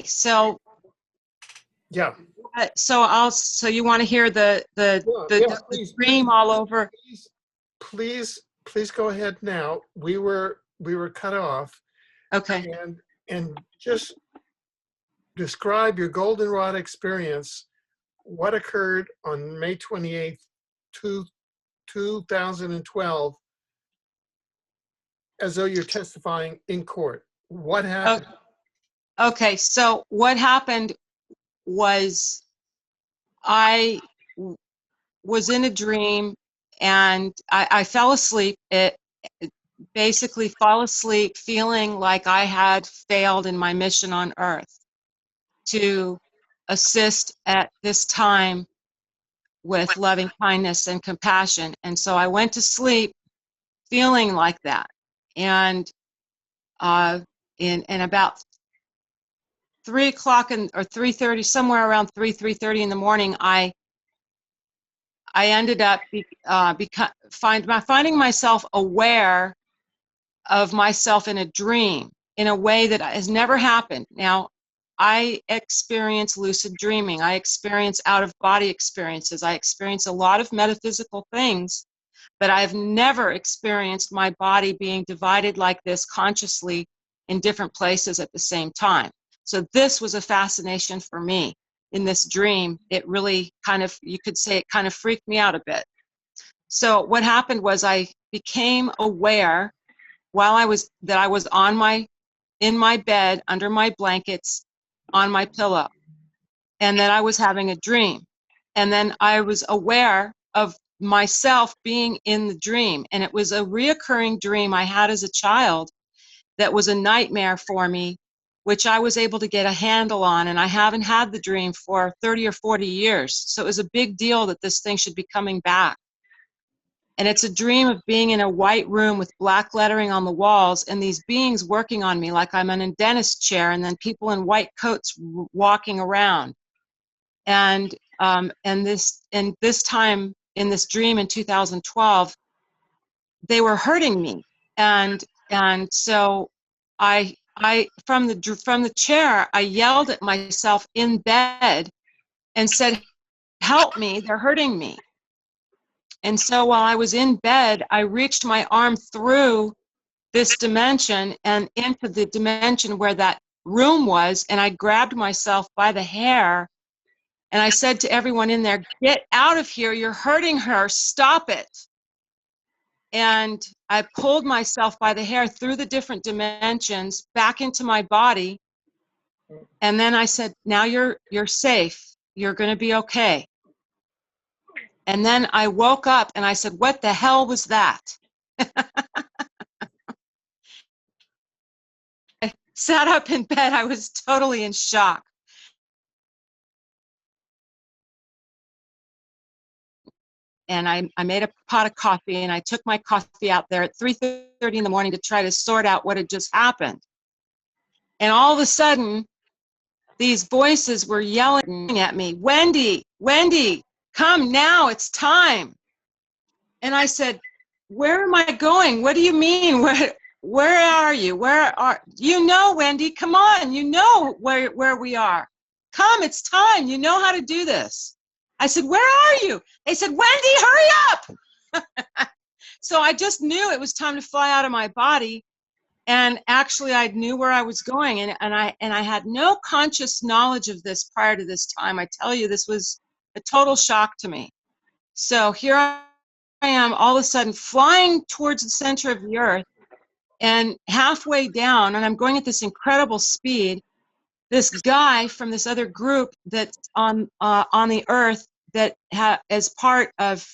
So Yeah. So you want to hear the Please, dream all over? please go ahead now. We were cut off, Okay. and just describe your goldenrod experience. What occurred on May 28th, 2012, as though you're testifying in court. What happened? Okay. So what happened was I was in a dream and I fell asleep. It basically fall asleep feeling like I had failed in my mission on earth to assist at this time with loving kindness and compassion. And so I went to sleep feeling like that. And in about 3 o'clock or 3:30, somewhere around 3:30 in the morning, I ended up finding myself aware of myself in a dream in a way that has never happened. Now, I experience lucid dreaming. I experience out-of-body experiences. I experience a lot of metaphysical things, but I've never experienced my body being divided like this consciously in different places at the same time. So this was a fascination for me. In this dream, it really you could say it kind of freaked me out a bit. So what happened was I became aware while I was in my bed, under my blankets, on my pillow, and that I was having a dream. And then I was aware of myself being in the dream. And it was a reoccurring dream I had as a child that was a nightmare for me, which I was able to get a handle on. And I haven't had the dream for 30 or 40 years. So it was a big deal that this thing should be coming back. And it's a dream of being in a white room with black lettering on the walls and these beings working on me like I'm in a dentist chair, and then people in white coats walking around. And this time in this dream in 2012, they were hurting me. And so I from the chair, I yelled at myself in bed and said, "Help me, they're hurting me." And so while I was in bed, I reached my arm through this dimension and into the dimension where that room was, and I grabbed myself by the hair, and I said to everyone in there, "Get out of here, you're hurting her, stop it." And I pulled myself by the hair through the different dimensions back into my body, and then I said, "Now you're safe, you're going to be okay." And then I woke up and I said, "What the hell was that?" I sat up in bed. I was totally in shock. And I made a pot of coffee, and I took my coffee out there at 3:30 in the morning to try to sort out what had just happened. And all of a sudden, these voices were yelling at me, "Wendy, Wendy, come now, it's time." And I said, "Where am I going? What do you mean? Where are you? Wendy, come on, you know where we are. Come, it's time. You know how to do this." I said, "Where are you?" They said, "Wendy, hurry up." So I just knew it was time to fly out of my body. And actually, I knew where I was going, and I had no conscious knowledge of this prior to this time. I tell you, this was a total shock to me. So here I am, all of a sudden flying towards the center of the earth, and halfway down, and I'm going at this incredible speed. This guy from this other group that's on the earth that as part of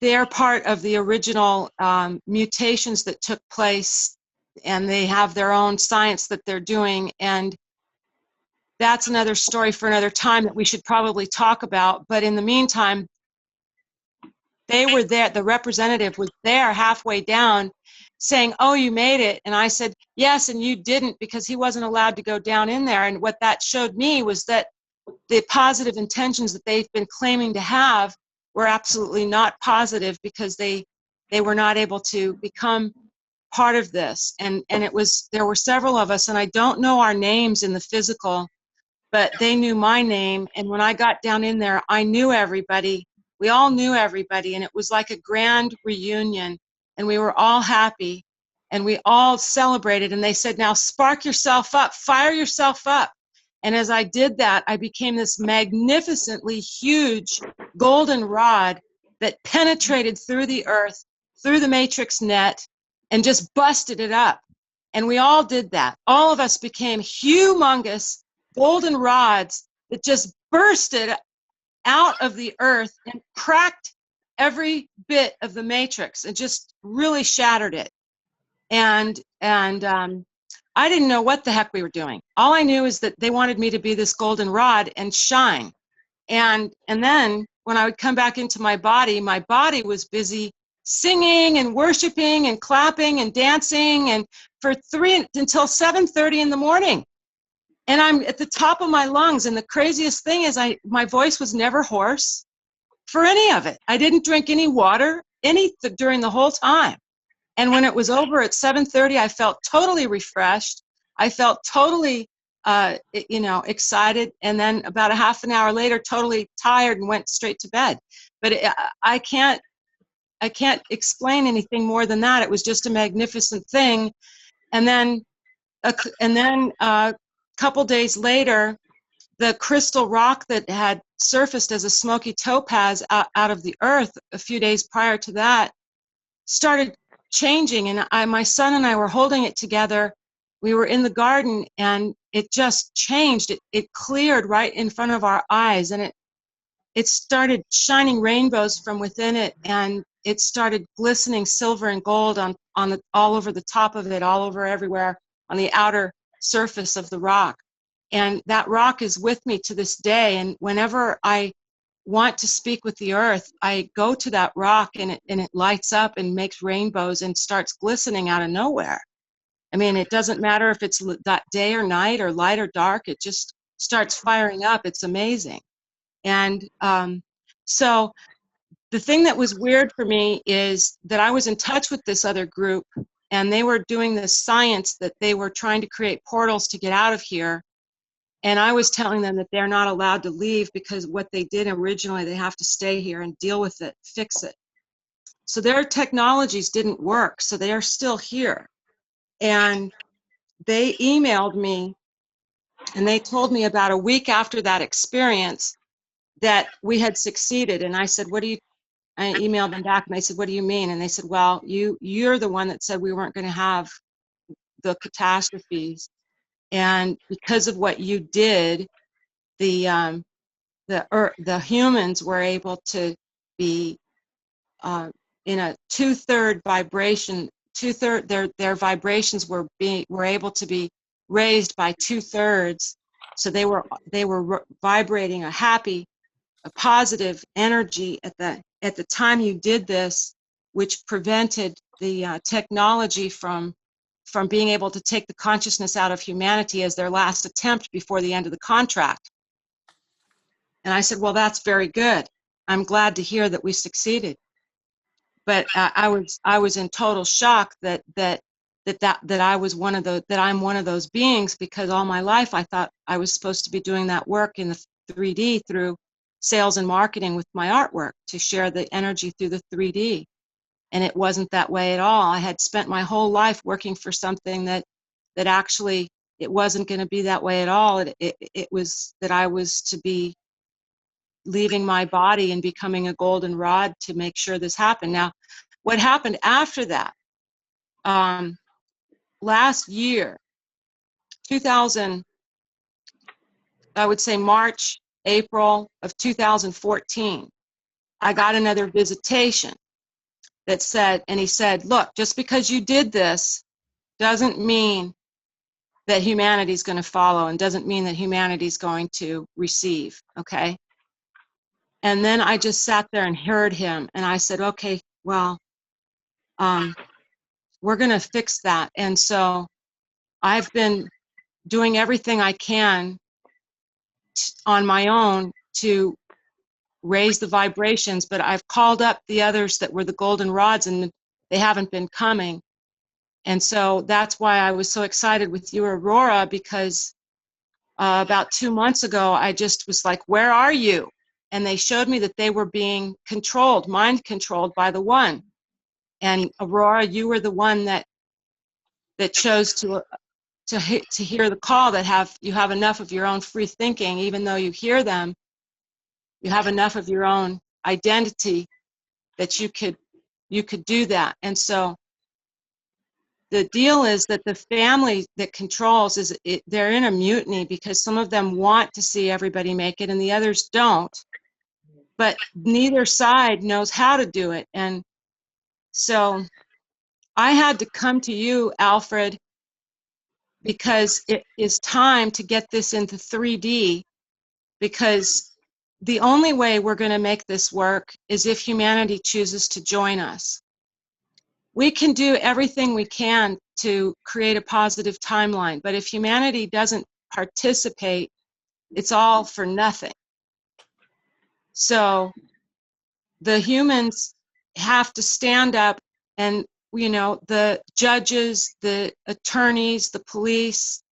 they're part of the original mutations that took place, and they have their own science that they're doing, and that's another story for another time that we should probably talk about. But in the meantime, they were there, the representative was there halfway down saying, "Oh, you made it." And I said, "Yes, and you didn't," because he wasn't allowed to go down in there. And what that showed me was that the positive intentions that they've been claiming to have were absolutely not positive, because they were not able to become part of this. And there were several of us, and I don't know our names in the physical, but they knew my name. And when I got down in there, I knew everybody. We all knew everybody, and it was like a grand reunion, and we were all happy, and we all celebrated. And they said, now spark yourself up, fire yourself up. And as I did that, I became this magnificently huge golden rod that penetrated through the earth, through the matrix net, and just busted it up. And we all did that. All of us became humongous golden rods that just bursted out of the earth and cracked every bit of the matrix and just really shattered it. And I didn't know what the heck we were doing. All I knew is that they wanted me to be this golden rod and shine. And then when I would come back into my body was busy singing and worshiping and clapping and dancing, and for until 7:30 in the morning. And I'm at the top of my lungs. And the craziest thing is my voice was never hoarse for any of it. I didn't drink any water, during the whole time. And when it was over at 7:30, I felt totally refreshed. I felt totally, excited. And then about a half an hour later, totally tired and went straight to bed. But I can't explain anything more than that. It was just a magnificent thing. And then a couple days later, the crystal rock that had surfaced as a smoky topaz out of the earth a few days prior to that started changing. And my son and I were holding it together. We were in the garden, and it just changed. It cleared right in front of our eyes, and it started shining rainbows from within it, and it started glistening silver and gold all over the top of it, all over everywhere on the outer surface of the rock. And that rock is with me to this day. And whenever I want to speak with the earth, I go to that rock, and it lights up and makes rainbows and starts glistening out of nowhere. I mean, it doesn't matter if it's that day or night or light or dark, it just starts firing up. It's amazing. And so the thing that was weird for me is that I was in touch with this other group, and they were doing this science that they were trying to create portals to get out of here. And I was telling them that they're not allowed to leave because what they did originally, they have to stay here and deal with it, fix it. So their technologies didn't work, so they are still here. And they emailed me, and they told me about a week after that experience that we had succeeded. And I said, I emailed them back, and I said, what do you mean? And they said, well, you're the one that said we weren't going to have the catastrophes. And because of what you did, the humans were able to be in a two-third vibration. Their vibrations were able to be raised by 2/3. So they were vibrating a happy, a positive energy at the time you did this, which prevented the technology from being able to take the consciousness out of humanity as their last attempt before the end of the contract. And I said, well, that's very good. I'm glad to hear that we succeeded. But I was in total shock that I'm one of those beings, because all my life I thought I was supposed to be doing that work in the 3D through sales and marketing with my artwork to share the energy through the 3D. And it wasn't that way at all. I had spent my whole life working for something that actually it wasn't going to be that way at all. It was that I was to be leaving my body and becoming a golden rod to make sure this happened. Now, what happened after that? Last year, 2000, I would say March, April of 2014, I got another visitation that said, and he said, look, just because you did this doesn't mean that humanity is going to follow, and doesn't mean that humanity is going to receive, okay? And then I just sat there and heard him, and I said, okay, well, we're going to fix that. And so I've been doing everything I can on my own to raise the vibrations, but I've called up the others that were the golden rods, and they haven't been coming. And so that's why I was so excited with you, Aurora, because about 2 months ago, I just was like, where are you? And they showed me that they were being controlled, mind controlled by the one. And Aurora, you were the one that chose to hear the call, that you have enough of your own free thinking. Even though you hear them, you have enough of your own identity that you could do that. And so the deal is that the family that controls they're in a mutiny, because some of them want to see everybody make it and the others don't, but neither side knows how to do it. And so I had to come to you, Alfred, because it is time to get this into 3D, because the only way we're going to make this work is if humanity chooses to join us. We can do everything we can to create a positive timeline, but if humanity doesn't participate, it's all for nothing. So the humans have to stand up, and the judges, the attorneys, the police,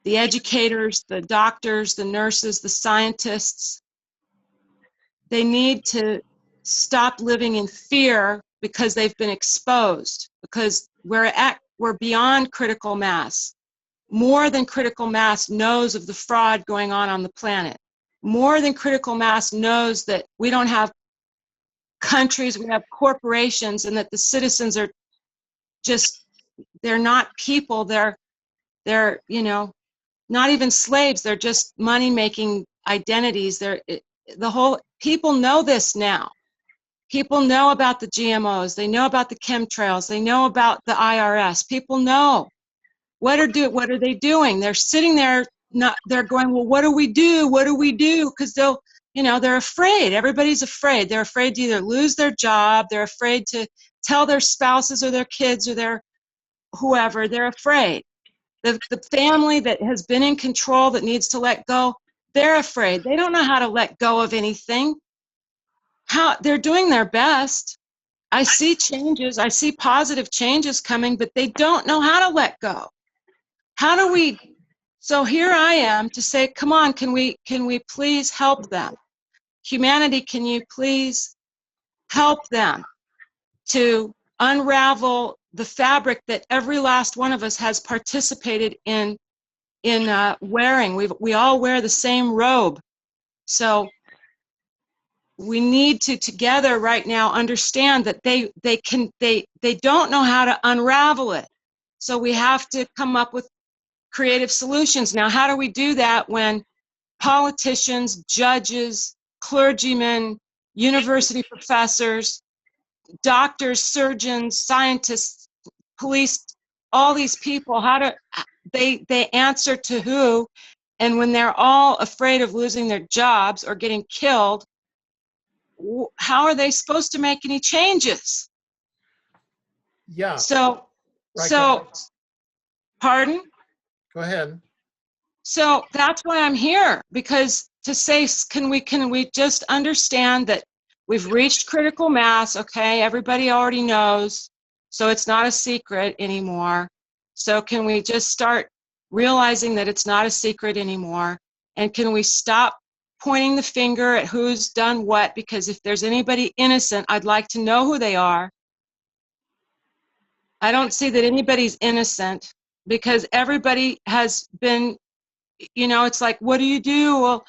the educators, the doctors, the nurses, the scientists, they need to stop living in fear because they've been exposed, because we're beyond critical mass. More than critical mass knows of the fraud going on the planet. More than critical mass knows that we don't have countries, we have corporations, and that the citizens are just, they're not people, they're not even slaves, they're just money-making identities. People know this now. People know about the GMOs, they know about the chemtrails, they know about the IRS. People know. What are they doing? They're sitting there, they're going, well, what do we do? What do we do? Because they're afraid. Everybody's afraid. They're afraid to either lose their job, they're afraid to tell their spouses or their kids or their whoever, they're afraid. The family that has been in control, that needs to let go, they're afraid. They don't know how to let go of anything. They're doing their best. I see changes, I see positive changes coming, but they don't know how to let go. How do we? So here I am to say, come on, can we please help them? Humanity, can you please help them to unravel the fabric that every last one of us has participated in wearing? We all wear the same robe. So we need to together right now understand that they don't know how to unravel it. So we have to come up with creative solutions. Now, how do we do that when politicians, judges, clergymen, university professors, doctors, surgeons, scientists, police, all these people, they answer to who? And when they're all afraid of losing their jobs or getting killed, how are they supposed to make any changes? Yeah. So, Right. Pardon? Go ahead. So that's why I'm here, because to say, can we just understand that we've reached critical mass? Okay, everybody already knows, so it's not a secret anymore. So can we just start realizing that it's not a secret anymore? And can we stop pointing the finger at who's done what? Because if there's anybody innocent, I'd like to know who they are. I don't see that anybody's innocent, because everybody has been, it's like, what do you do? Well,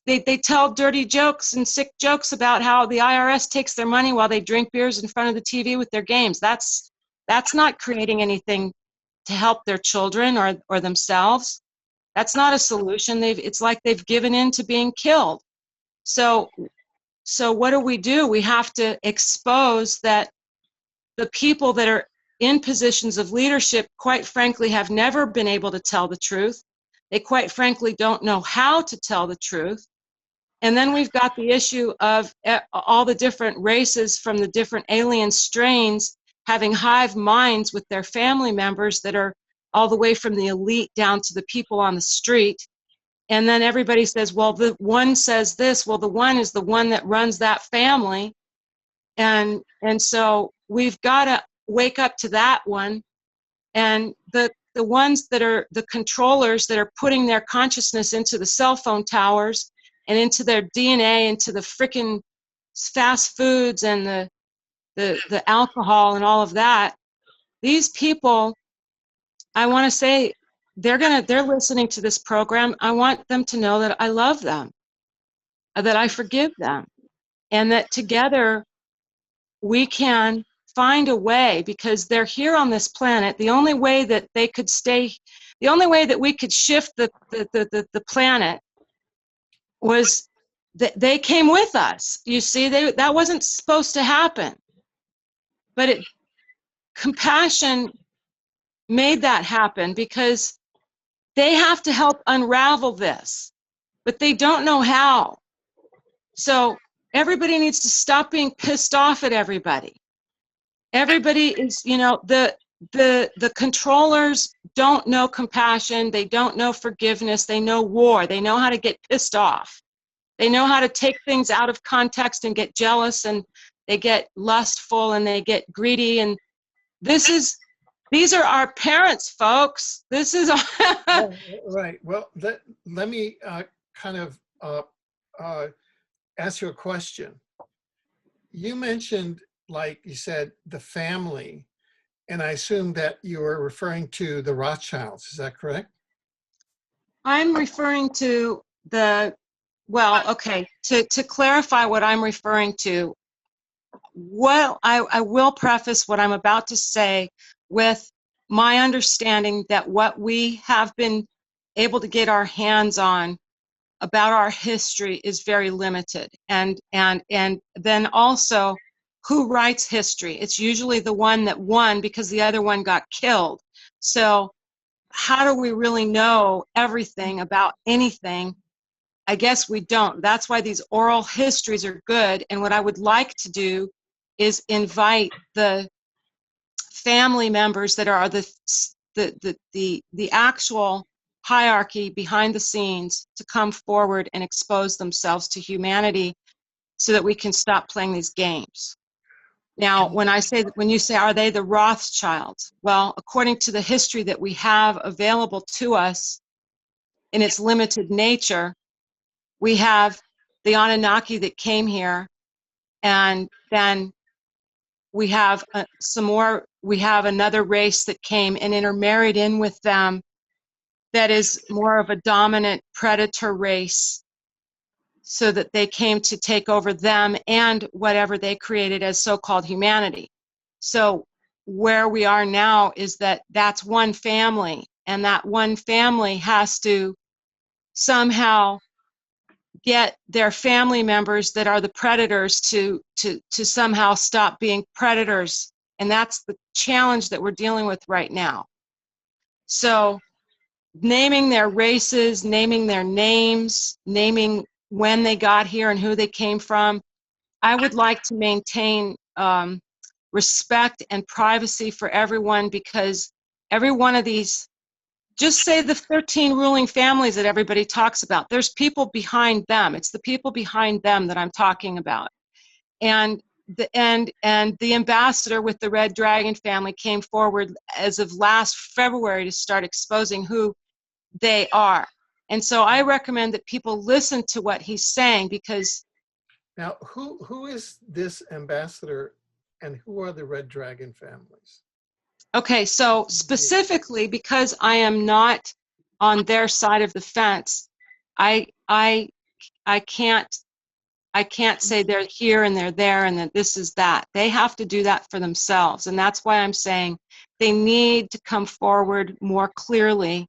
they tell dirty jokes and sick jokes about how the IRS takes their money while they drink beers in front of the TV with their games. That's not creating anything to help their children or themselves. That's not a solution. It's like they've given in to being killed. So what do? We have to expose that the people that are in positions of leadership, quite frankly, have never been able to tell the truth. They quite frankly don't know how to tell the truth. And then we've got the issue of all the different races from the different alien strains having hive minds with their family members that are all the way from the elite down to the people on the street. And then everybody says, well, the one says this. Well, the one is the one that runs that family. And so we've got to wake up to that one. And the ones that are the controllers that are putting their consciousness into the cell phone towers and into their DNA, into the frickin' fast foods and the alcohol and all of that, these people, I want to say, they're listening to this program. I want them to know that I love them, that I forgive them, and that together we can find a way, because they're here on this planet. The only way that they could stay, the only way that we could shift the planet was that they came with us. You see, that wasn't supposed to happen. But compassion made that happen, because they have to help unravel this, but they don't know how. So everybody needs to stop being pissed off at everybody. Everybody is, the controllers don't know compassion. They don't know forgiveness. They know war. They know how to get pissed off. They know how to take things out of context and get jealous, and they get lustful, and they get greedy. And these are our parents, folks. This is right. Well, let me kind of ask you a question. You mentioned, like you said, the family, and I assume that you were referring to the Rothschilds. Is that correct? I'm referring to okay, to clarify what I'm referring to, I will preface what I'm about to say with my understanding that what we have been able to get our hands on about our history is very limited. And then also, who writes history? It's usually the one that won because the other one got killed. So how do we really know everything about anything? I guess we don't. That's why these oral histories are good. And what I would like to do is invite the family members that are the actual hierarchy behind the scenes to come forward and expose themselves to humanity, so that we can stop playing these games. Now, when you say, are they the Rothschilds? Well, according to the history that we have available to us in its limited nature, we have the Anunnaki that came here, and then we have we have another race that came and intermarried in with them that is more of a dominant predator race, so that they came to take over them and whatever they created as so-called humanity. So where we are now is that that's one family, and that one family has to somehow get their family members that are the predators to somehow stop being predators. And that's the challenge that we're dealing with right now. So naming their races, naming their names, naming when they got here and who they came from. I would like to maintain respect and privacy for everyone, because every one of these, just say the 13 ruling families that everybody talks about, there's people behind them. It's the people behind them that I'm talking about. And the ambassador with the Red Dragon family came forward as of last February to start exposing who they are. And so I recommend that people listen to what he's saying, because now, who is this ambassador, and who are the Red Dragon families? okay, so specifically, because I am not on their side of the fence, I can't say they're here and they're there and that this is that. They have to do that for themselves. And that's why I'm saying they need to come forward more clearly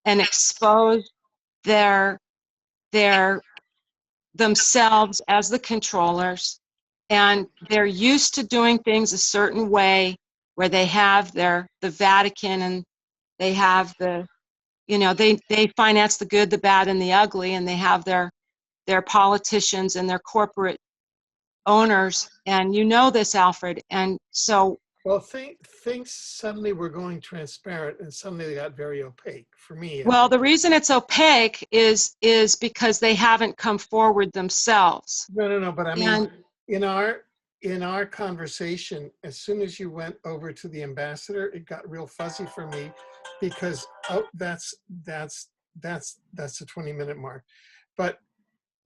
and expose their themselves as the controllers. And they're used to doing things a certain way, where they have the Vatican, and they have they finance the good, the bad, and the ugly, and they have their politicians and their corporate owners. And you know this, Alfred. And so, well, things suddenly were going transparent, and suddenly they got very opaque for me. well, the reason it's opaque is because they haven't come forward themselves. No, but I mean, in in our conversation, as soon as you went over to the ambassador, it got real fuzzy for me because, oh, that's the 20-minute mark.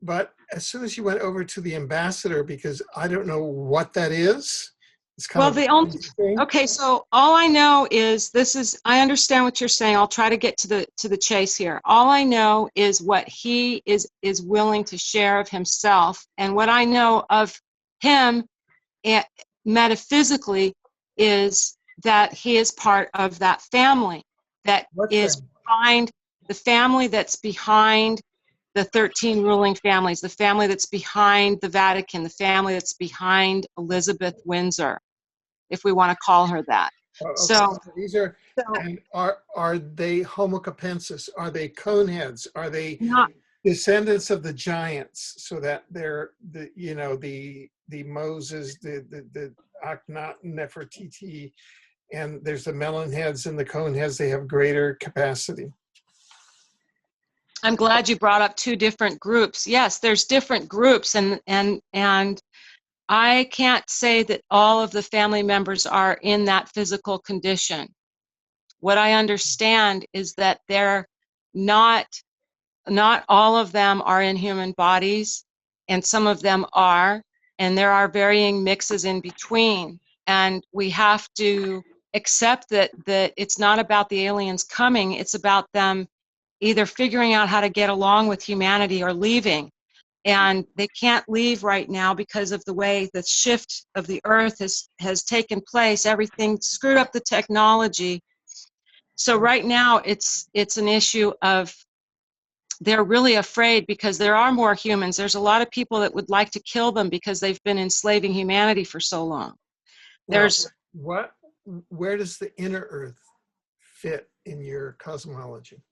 But as soon as you went over to the ambassador, because I don't know what that is, it's kind Well, of a the only, crazy thing. okay, so all I know is I understand what you're saying. I'll try to get to the chase here. All I know is what he is willing to share of himself, and what I know of him metaphysically is that he is part of that family that What is thing? behind the family that's behind the 13 ruling families, the family that's behind the Vatican, the family that's behind Elizabeth Windsor, if we want to call her that. Oh, okay, So, so these are, so and are they Homo capensis? Are they coneheads? Are they not, descendants of the giants? So that they're the Moses, the Akhenaten, Nefertiti, and there's the melon heads and the cone heads. They have greater capacity. I'm glad you brought up two different groups. Yes, there's different groups, and I can't say that all of the family members are in that physical condition. What I understand is that they're not all of them are in human bodies, and some of them are, and there are varying mixes in between. And we have to accept that it's not about the aliens coming, it's about them either figuring out how to get along with humanity or leaving. And they can't leave right now because of the way the shift of the earth has taken place. Everything screwed up the technology. So right now it's an issue of they're really afraid because there are more humans. There's a lot of people that would like to kill them because they've been enslaving humanity for so long. Well, There's, where does the inner Earth fit in your cosmology?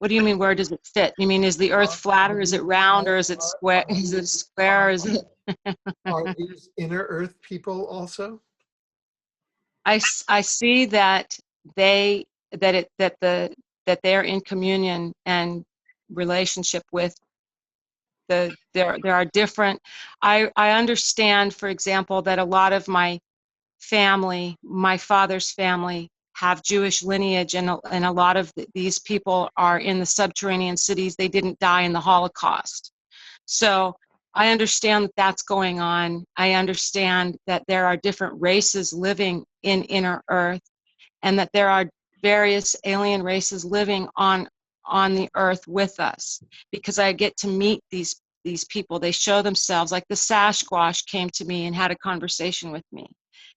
what do you mean, where does it fit? You mean, is the earth flat, or is it round, or is it square? Is it square? Is it? Are these inner Earth people also? I see that they that they're in communion and relationship with there are different. I understand, for example, that a lot of my family, my father's family, have Jewish lineage, and a lot of these people are in the subterranean cities. They didn't die in the Holocaust. So I understand that that's going on. I understand that there are different races living in inner Earth, and that there are various alien races living on the Earth with us, because I get to meet these people. They show themselves, like the Sasquatch came to me and had a conversation with me.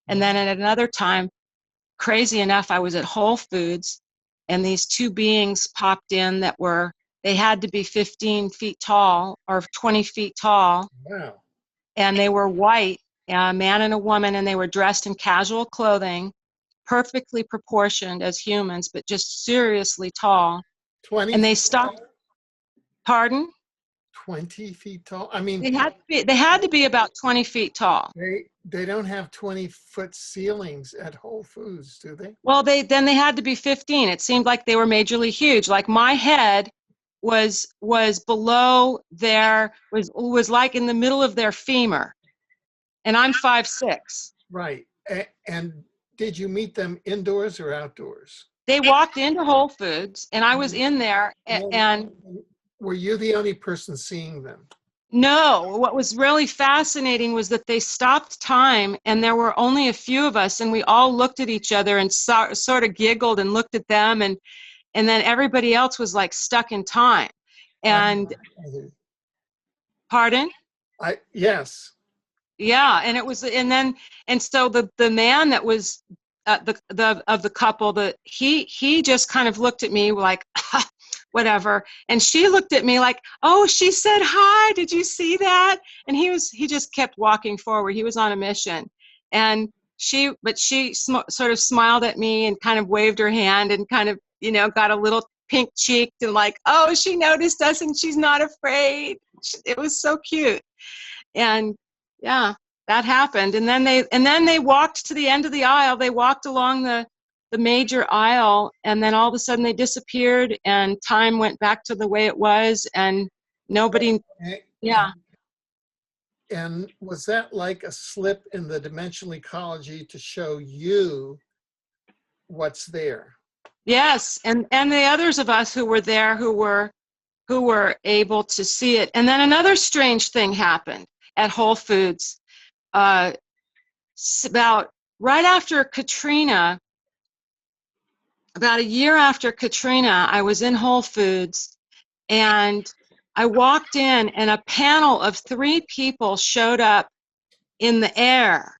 And then at another time, crazy enough, I was at Whole Foods, and these two beings popped in that they had to be 15 feet tall or 20 feet tall, Wow. and they were white, a man and a woman, and they were dressed in casual clothing, perfectly proportioned as humans, but just seriously tall. 20 And they feet stopped, tall? pardon? 20 feet tall? I mean, They had to be about 20 feet tall. they don't have 20-foot ceilings at Whole Foods, do they? Well, they had to be 15. It seemed like they were majorly huge. Like my head was below was like in the middle of their femur, and I'm 5'6". Right. And did you meet them indoors or outdoors? They walked into Whole Foods, and I was in there, And and were you the only person seeing them? no, what was really fascinating was that they stopped time, and there were only a few of us, and we all looked at each other and sort of giggled and looked at them, and then everybody else was like stuck in time. I, And I, pardon? yes. Yeah, and it was, and so the man that was the of the couple, he just kind of looked at me like whatever, and she looked at me like, oh, she said hi, did you see that? And he just kept walking forward. He was on a mission, and she sort of smiled at me and kind of waved her hand and kind of got a little pink cheeked and like, oh, she noticed us and she's not afraid. It was so cute. And yeah, that happened. And then they walked to the end of the aisle. They walked along the major aisle, and then all of a sudden they disappeared, and time went back to the way it was, and nobody. And, Yeah. and was that like a slip in the dimensional ecology to show you what's there? Yes, and the others of us who were there who were able to see it. And then another strange thing happened at Whole Foods. About right after Katrina, about a year after Katrina, I was in Whole Foods and I walked in and a panel of 3 people showed up in the air.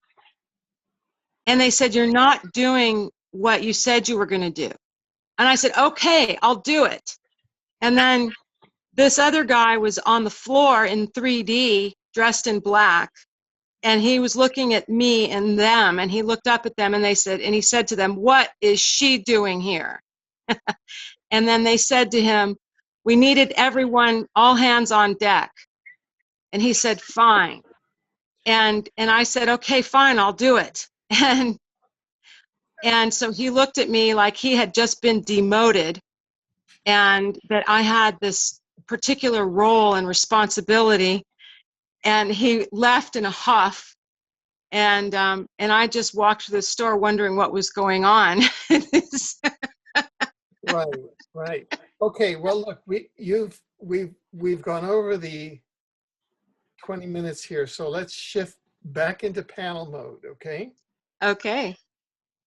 And they said, "You're not doing what you said you were going to do." And I said, "Okay, I'll do it." And then this other guy was on the floor in 3D, dressed in black, and he was looking at me and them, and he looked up at them, and he said to them, "What is she doing here?" And then they said to him, "We needed everyone, all hands on deck." And he said, "Fine." And I said, "Okay, fine, I'll do it." And so he looked at me like he had just been demoted and that I had this particular role and responsibility. And he left in a huff. And I just walked through the store wondering what was going on. Right, right. Okay, well, look, we've gone over the 20 minutes here, so let's shift back into panel mode, okay? Okay.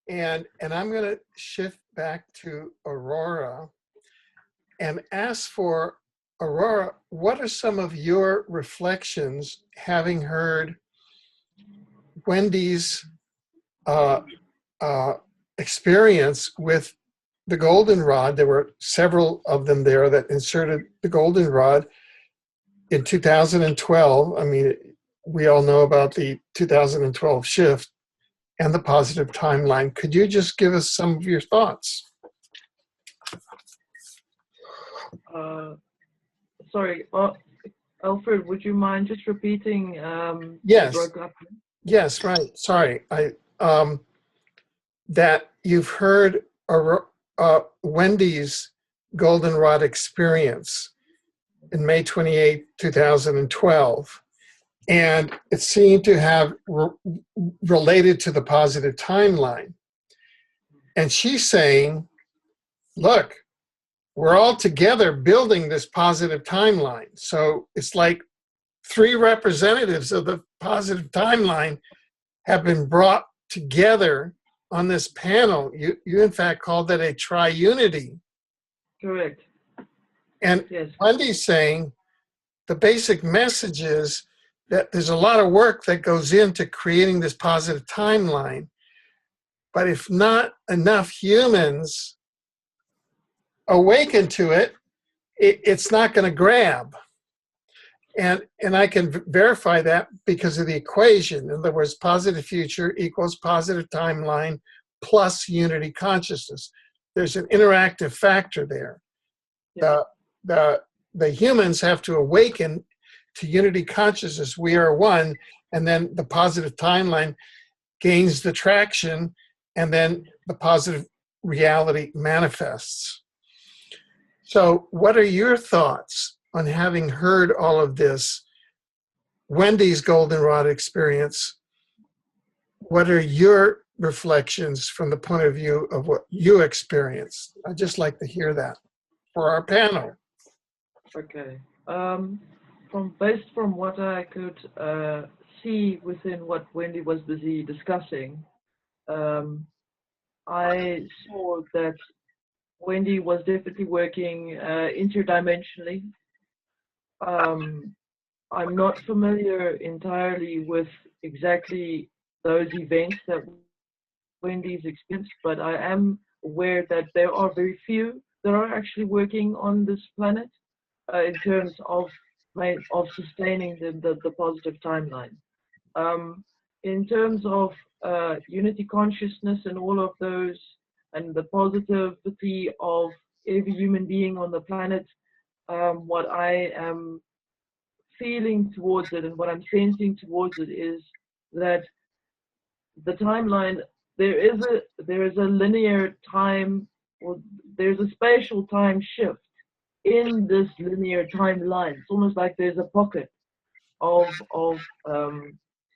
And I'm going to shift back to Aurora and ask for Aurora, what are some of your reflections having heard Wendy's uh, experience with the goldenrod? There were several of them there that inserted the goldenrod in 2012. I mean, we all know about the 2012 shift and the positive timeline. Could you just give us some of your thoughts? Sorry, Alfred, would you mind just repeating? Yes. Broke up. Yes, right. Sorry. That you've heard Wendy's goldenrod experience in May 28, 2012. And it seemed to have related to the positive timeline. And she's saying, look, we're all together building this positive timeline. So it's like 3 representatives of the positive timeline have been brought together on this panel. You in fact called that a triunity. Correct. And yes. Wendy's saying the basic message is that there's a lot of work that goes into creating this positive timeline. But if not enough humans awaken to it, it's not going to grab. And I can verify that because of the equation. In other words, positive future equals positive timeline plus unity consciousness. There's an interactive factor there. Yeah. The humans have to awaken to unity consciousness. We are one, and then the positive timeline gains the traction, and then the positive reality manifests. So what are your thoughts on having heard all of this, Wendy's goldenrod experience? What are your reflections from the point of view of what you experienced? I'd just like to hear that for our panel. Okay. Based from what I could see within what Wendy was busy discussing, I saw that Wendy was definitely working interdimensionally. I'm not familiar entirely with exactly those events that Wendy's experienced, but I am aware that there are very few that are actually working on this planet in terms of sustaining the positive timeline. In terms of unity consciousness and all of those, and the positivity of every human being on the planet, what I am feeling towards it and what I'm sensing towards it is that the timeline, there is a linear time, or there's a spatial time shift in this linear timeline. It's almost like there's a pocket of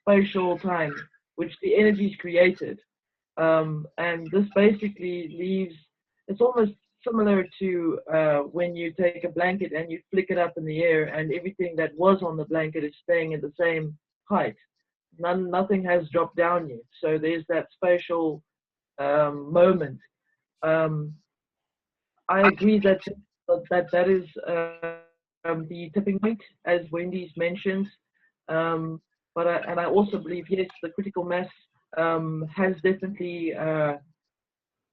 spatial time, which the energy is created. And this basically leaves, it's almost similar to when you take a blanket and you flick it up in the air and everything that was on the blanket is staying at the same height. Nothing has dropped down yet. So there's that spatial moment. Um, I agree that is the tipping point, as Wendy's mentioned. And I also believe, yes, the critical mass has definitely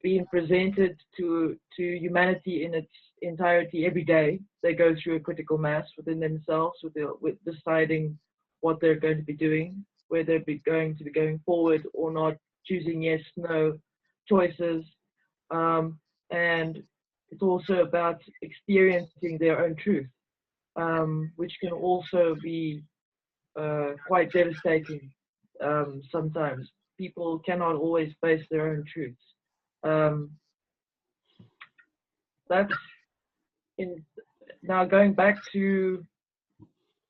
been presented to humanity in its entirety every day. They go through a critical mass within themselves with deciding what they're going to be doing, where they're going to be going forward or not, choosing yes, no choices. And it's also about experiencing their own truth, which can also be quite devastating sometimes. People cannot always face their own truths. Um, that's in now going back to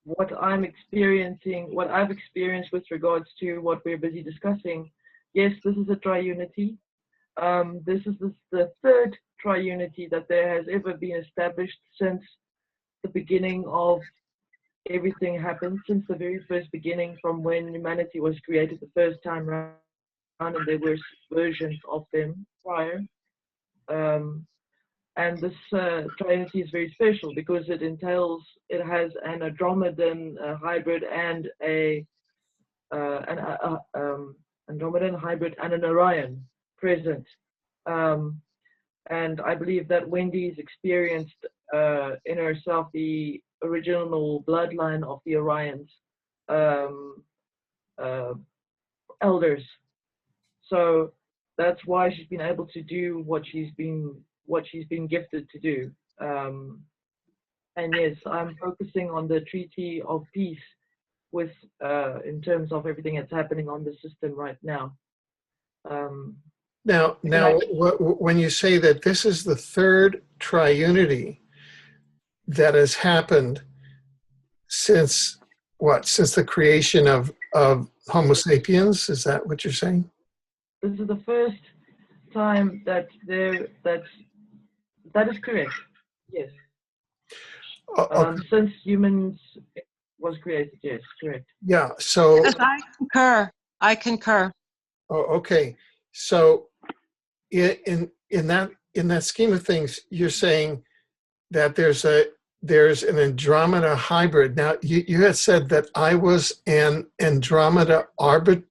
what I'm experiencing, what I've experienced with regards to what we're busy discussing. Yes, this is a triunity. This is the third triunity that there has ever been established since the beginning of everything happened, since the very first beginning, from when humanity was created the first time around, and there were versions of them prior. And this triunity is very special because it has an Andromedan hybrid and Andromedan hybrid and an Orion present. And I believe that Wendy's experienced in herself the original bloodline of the Orions elders. So that's why she's been able to do what she's been gifted to do. And yes, I'm focusing on the Treaty of Peace with in terms of everything that's happening on the system right now. Now, when you say that this is the third triunity that has happened since what? Since the creation of Homo sapiens? Is that what you're saying? This is the first time that that is correct. Yes. Okay. Since humans was created, yes, correct. Yeah. So. Yes, I concur. I concur. Oh, okay. So, in that scheme of things, you're saying that there's an Andromeda hybrid. Now, you had said that I was an Andromeda arbiter.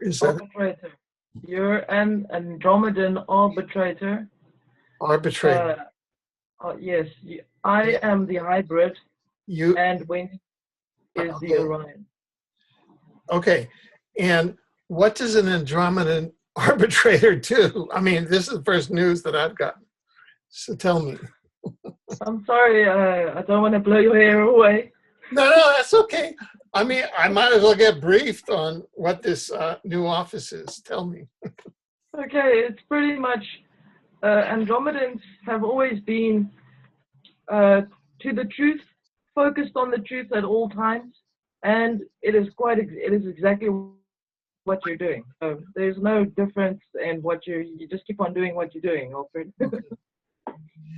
Is that arbitrator? You're an Andromedan arbitrator. arbitrator? Yes, I am the hybrid. You and Wendy is okay. the Orion. Okay, and what does an Andromedan arbitrator do? I mean, this is the first news that I've gotten. So tell me. I'm sorry, I don't want to blow your hair away. No, that's okay. I mean, I might as well get briefed on what this new office is. Tell me. Okay, it's pretty much Andromedans have always been to the truth, focused on the truth at all times, and it is exactly what you're doing. So there's no difference in what you just keep on doing what you're doing, Alfred.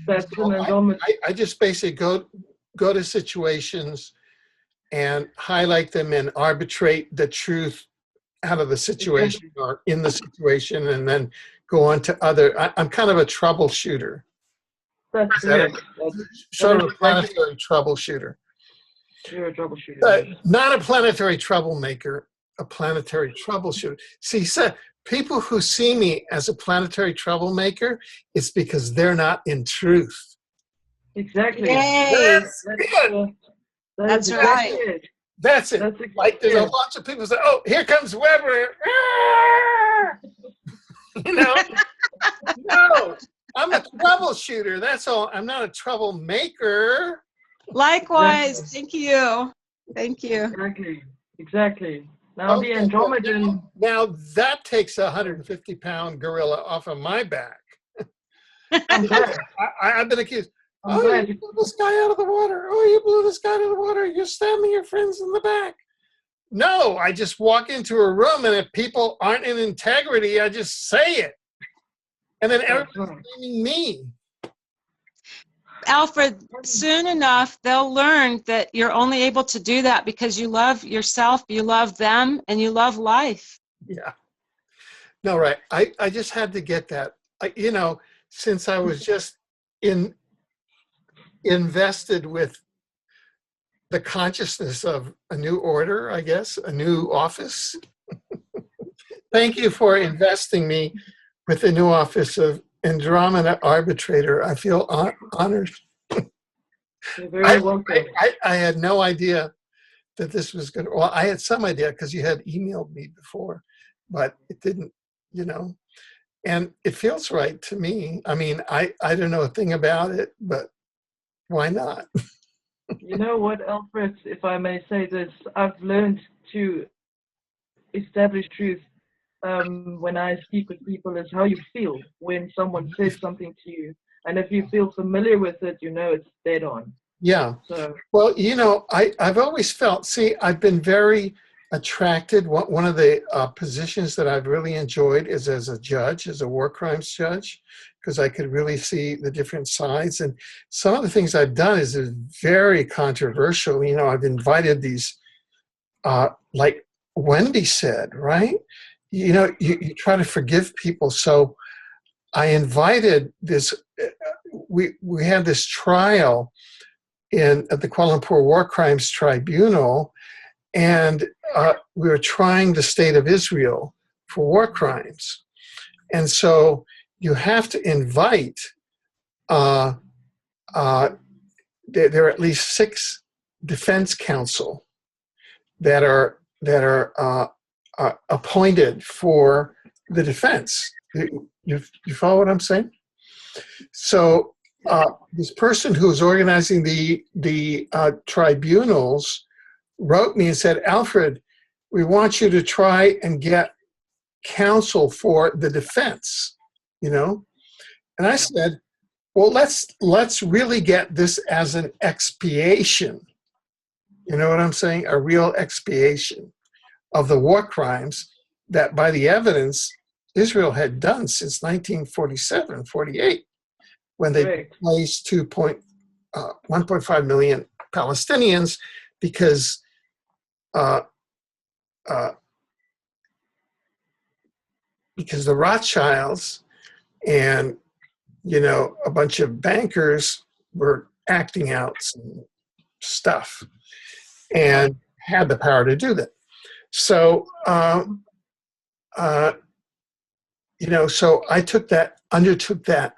That's So an Andromedan. I just basically go to situations and highlight them and arbitrate the truth out of the situation or in the situation, and then go on to other. I'm kind of a troubleshooter. That's correct. Sort of a planetary troubleshooter. You're a troubleshooter. Not a planetary troublemaker, a planetary troubleshooter. See, people who see me as a planetary troublemaker, it's because they're not in truth. Exactly. Yes. That's right. It. That's it. That's exactly like there's a bunch of people say, "Oh, here comes Weber." You know, no, I'm a troubleshooter. That's all. I'm not a troublemaker. Likewise. Exactly. Thank you. Exactly. Now Okay, the Andromedan. now that takes a 150-pound gorilla off of my back. I'm glad. I've been accused. I'm Oh, you glad you. blew this guy out of the water. Oh, you blew this guy out of the water. You're stabbing your friends in the back. No, I just walk into a room, and if people aren't in integrity, I just say it. And then That's everybody's right. blaming me. Alfred, soon enough, they'll learn that you're only able to do that because you love yourself, you love them, and you love life. Yeah. No, right. I just had to get that. Since I was just invested with the consciousness of a new order, I guess, a new office. Thank you for investing me with the new office of Andromeda Arbitrator. I feel honored. You're very welcome. I had no idea that this was going to, well, I had some idea because you had emailed me before, but it didn't, and it feels right to me. I mean, I don't know a thing about it, but why not? You know what, Alfred, if I may say this, I've learned to establish truth when I speak with people is how you feel when someone says something to you. And if you feel familiar with it, you know it's dead on. Yeah. So, Well, I've always felt, see, I've been very attracted. One of the positions that I've really enjoyed is as a judge, as a war crimes judge, because I could really see the different sides. And some of the things I've done is very controversial. I've invited these, like Wendy said, right? You try to forgive people. So I invited this, we had this trial at the Kuala Lumpur War Crimes Tribunal, and we were trying the state of Israel for war crimes. And so you have to invite, there are at least 6 defense counsel that are appointed for the defense. You follow what I'm saying? So this person who's organizing the tribunals wrote me and said, Alfred, we want you to try and get counsel for the defense, And I said, well, let's really get this as an expiation. You know what I'm saying? A real expiation of the war crimes that, by the evidence, Israel had done since 1947, 48, when they placed 1.5 million Palestinians because the Rothschilds and a bunch of bankers were acting out some stuff and had the power to do that. So so I undertook that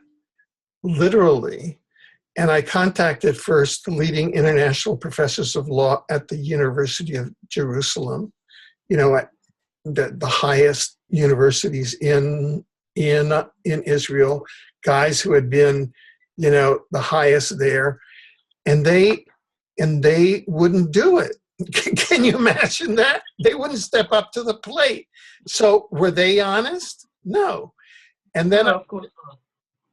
literally, and I contacted first the leading international professors of law at the University of Jerusalem, at the highest universities in Israel, guys who had been, the highest there, and they wouldn't do it. Can you imagine that? They wouldn't step up to the plate. So were they honest? No. And then of course not.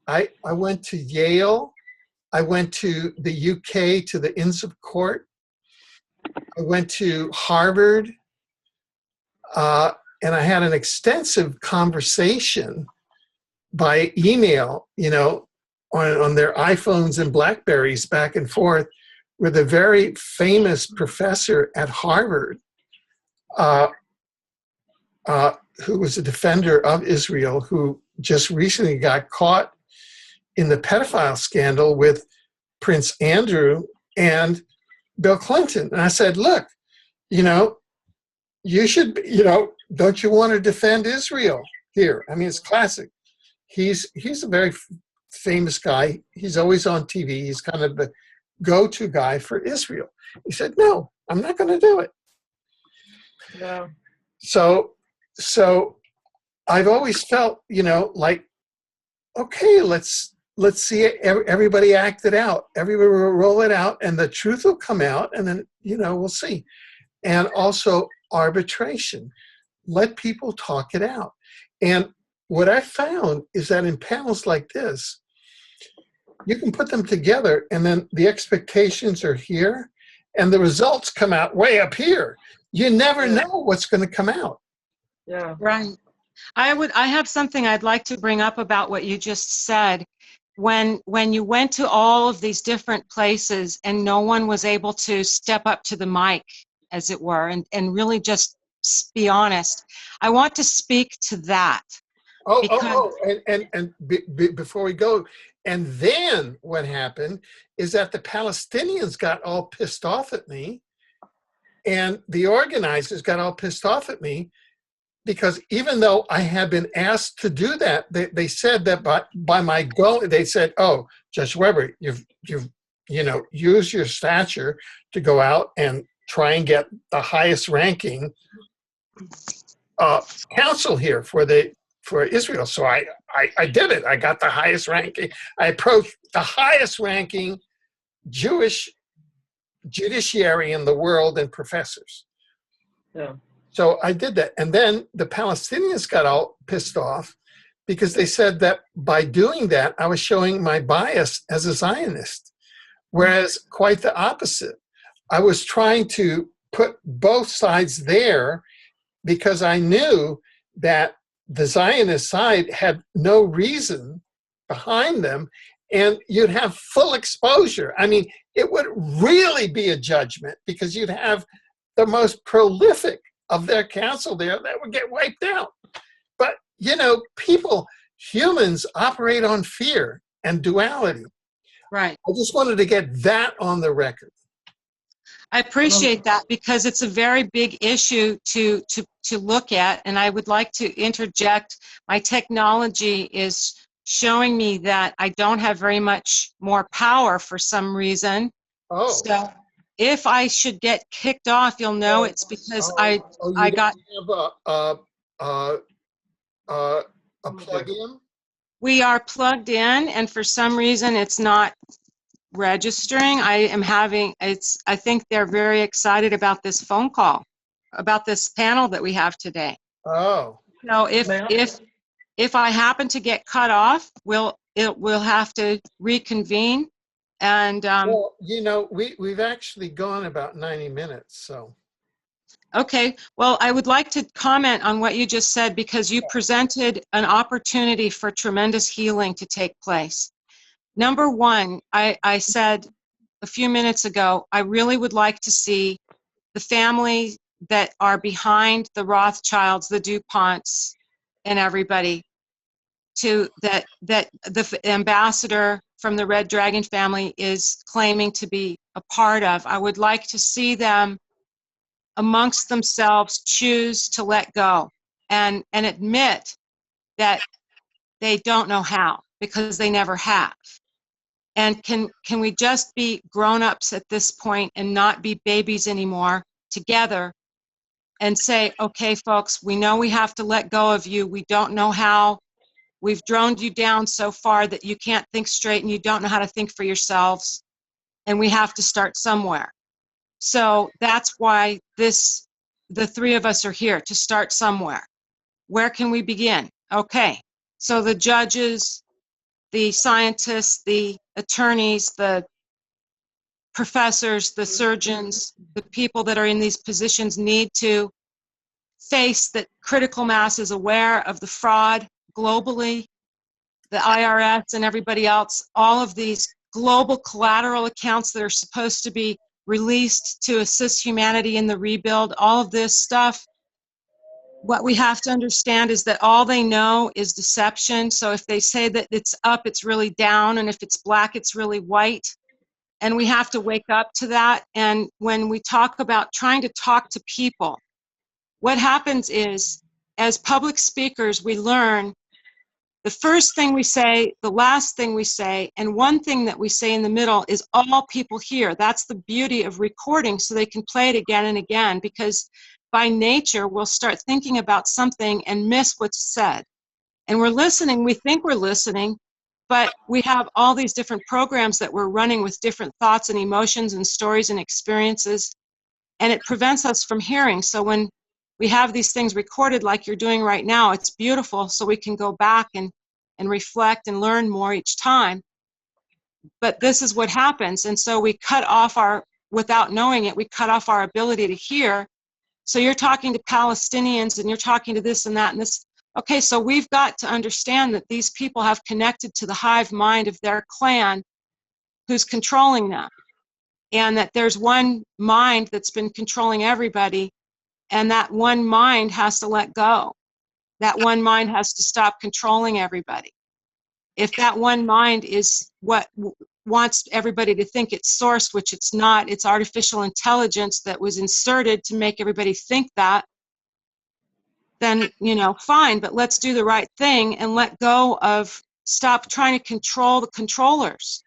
I went to Yale. I went to the UK, to the Inns of Court. I went to Harvard. And I had an extensive conversation by email, on their iPhones and Blackberries back and forth with a very famous professor at Harvard, who was a defender of Israel, who just recently got caught in the pedophile scandal with Prince Andrew and Bill Clinton. And I said, look, you should, don't you want to defend Israel here? I mean, it's classic. He's a very famous guy. He's always on TV. He's kind of the go-to guy for Israel. He said, no, I'm not going to do it. No. So I've always felt, like, okay, let's see it. Everybody act it out. Everybody will roll it out, and the truth will come out, and then, we'll see. And also arbitration. Let people talk it out. And what I found is that in panels like this, you can put them together, and then the expectations are here, and the results come out way up here. You never Yeah. know what's going to come out. Yeah. Right. I have something I'd like to bring up about what you just said. When you went to all of these different places and no one was able to step up to the mic, as it were, and really just be honest, I want to speak to that. Because Before we go, and then what happened is that the Palestinians got all pissed off at me, and the organizers got all pissed off at me, because even though I had been asked to do that, they said that by my goal, they said, "Oh, Judge Weber, you've used your stature to go out and try and get the highest ranking council here for Israel." So I did it. I got the highest ranking. I approached the highest ranking Jewish judiciary in the world and professors. Yeah. So I did that. And then the Palestinians got all pissed off because they said that by doing that, I was showing my bias as a Zionist, whereas quite the opposite. I was trying to put both sides there because I knew that the Zionist side had no reason behind them, and you'd have full exposure. I mean, it would really be a judgment because you'd have the most prolific of their council there that would get wiped out. But, humans operate on fear and duality. right. I just wanted to get that on the record. I appreciate that because it's a very big issue to look at, and I would like to interject. My technology is showing me that I don't have very much more power for some reason. Oh. So if I should get kicked off, you'll know it's because I got. Have a plug-in? We are plugged in, and for some reason it's not registering. I think they're very excited about this phone call, about this panel that we have today. Oh. So if I happen to get cut off, we'll have to reconvene. And Well, we've actually gone about 90 minutes, so. okay, well, I would like to comment on what you just said because you presented an opportunity for tremendous healing to take place. Number one, I said a few minutes ago, I really would like to see the family that are behind the Rothschilds, the DuPonts, and everybody, that the ambassador from the Red Dragon family is claiming to be a part of. I would like to see them amongst themselves choose to let go and admit that they don't know how because they never have. And can we just be grown-ups at this point and not be babies anymore together and say, okay, folks, we know we have to let go of you. We don't know how. We've droned you down so far that you can't think straight and you don't know how to think for yourselves. And we have to start somewhere. So that's why the three of us are here, to start somewhere. Where can we begin? Okay, so the judges, the scientists, the attorneys, the professors, the surgeons, the people that are in these positions need to face that critical mass is aware of the fraud globally, the IRS and everybody else, all of these global collateral accounts that are supposed to be released to assist humanity in the rebuild, all of this stuff. What we have to understand is that all they know is deception. So if they say that it's up, it's really down, and if it's black, it's really white. And we have to wake up to that. And when we talk about trying to talk to people, what happens is, as public speakers, we learn the first thing we say, the last thing we say, and one thing that we say in the middle is all people hear. That's the beauty of recording, so they can play it again and again, because by nature, we'll start thinking about something and miss what's said. And we're listening, we think we're listening, but we have all these different programs that we're running with different thoughts and emotions and stories and experiences, and it prevents us from hearing. So when we have these things recorded like you're doing right now, it's beautiful, so we can go back and reflect and learn more each time. but this is what happens. And so we cut off without knowing it, we cut off our ability to hear. So you're talking to Palestinians and you're talking to this and that and this. Okay, so we've got to understand that these people have connected to the hive mind of their clan who's controlling them. And that there's one mind that's been controlling everybody, and that one mind has to let go. That one mind has to stop controlling everybody. If that one mind is what wants everybody to think it's source, which it's not, it's artificial intelligence that was inserted to make everybody think that, then, fine, but let's do the right thing and let go of, stop trying to control the controllers.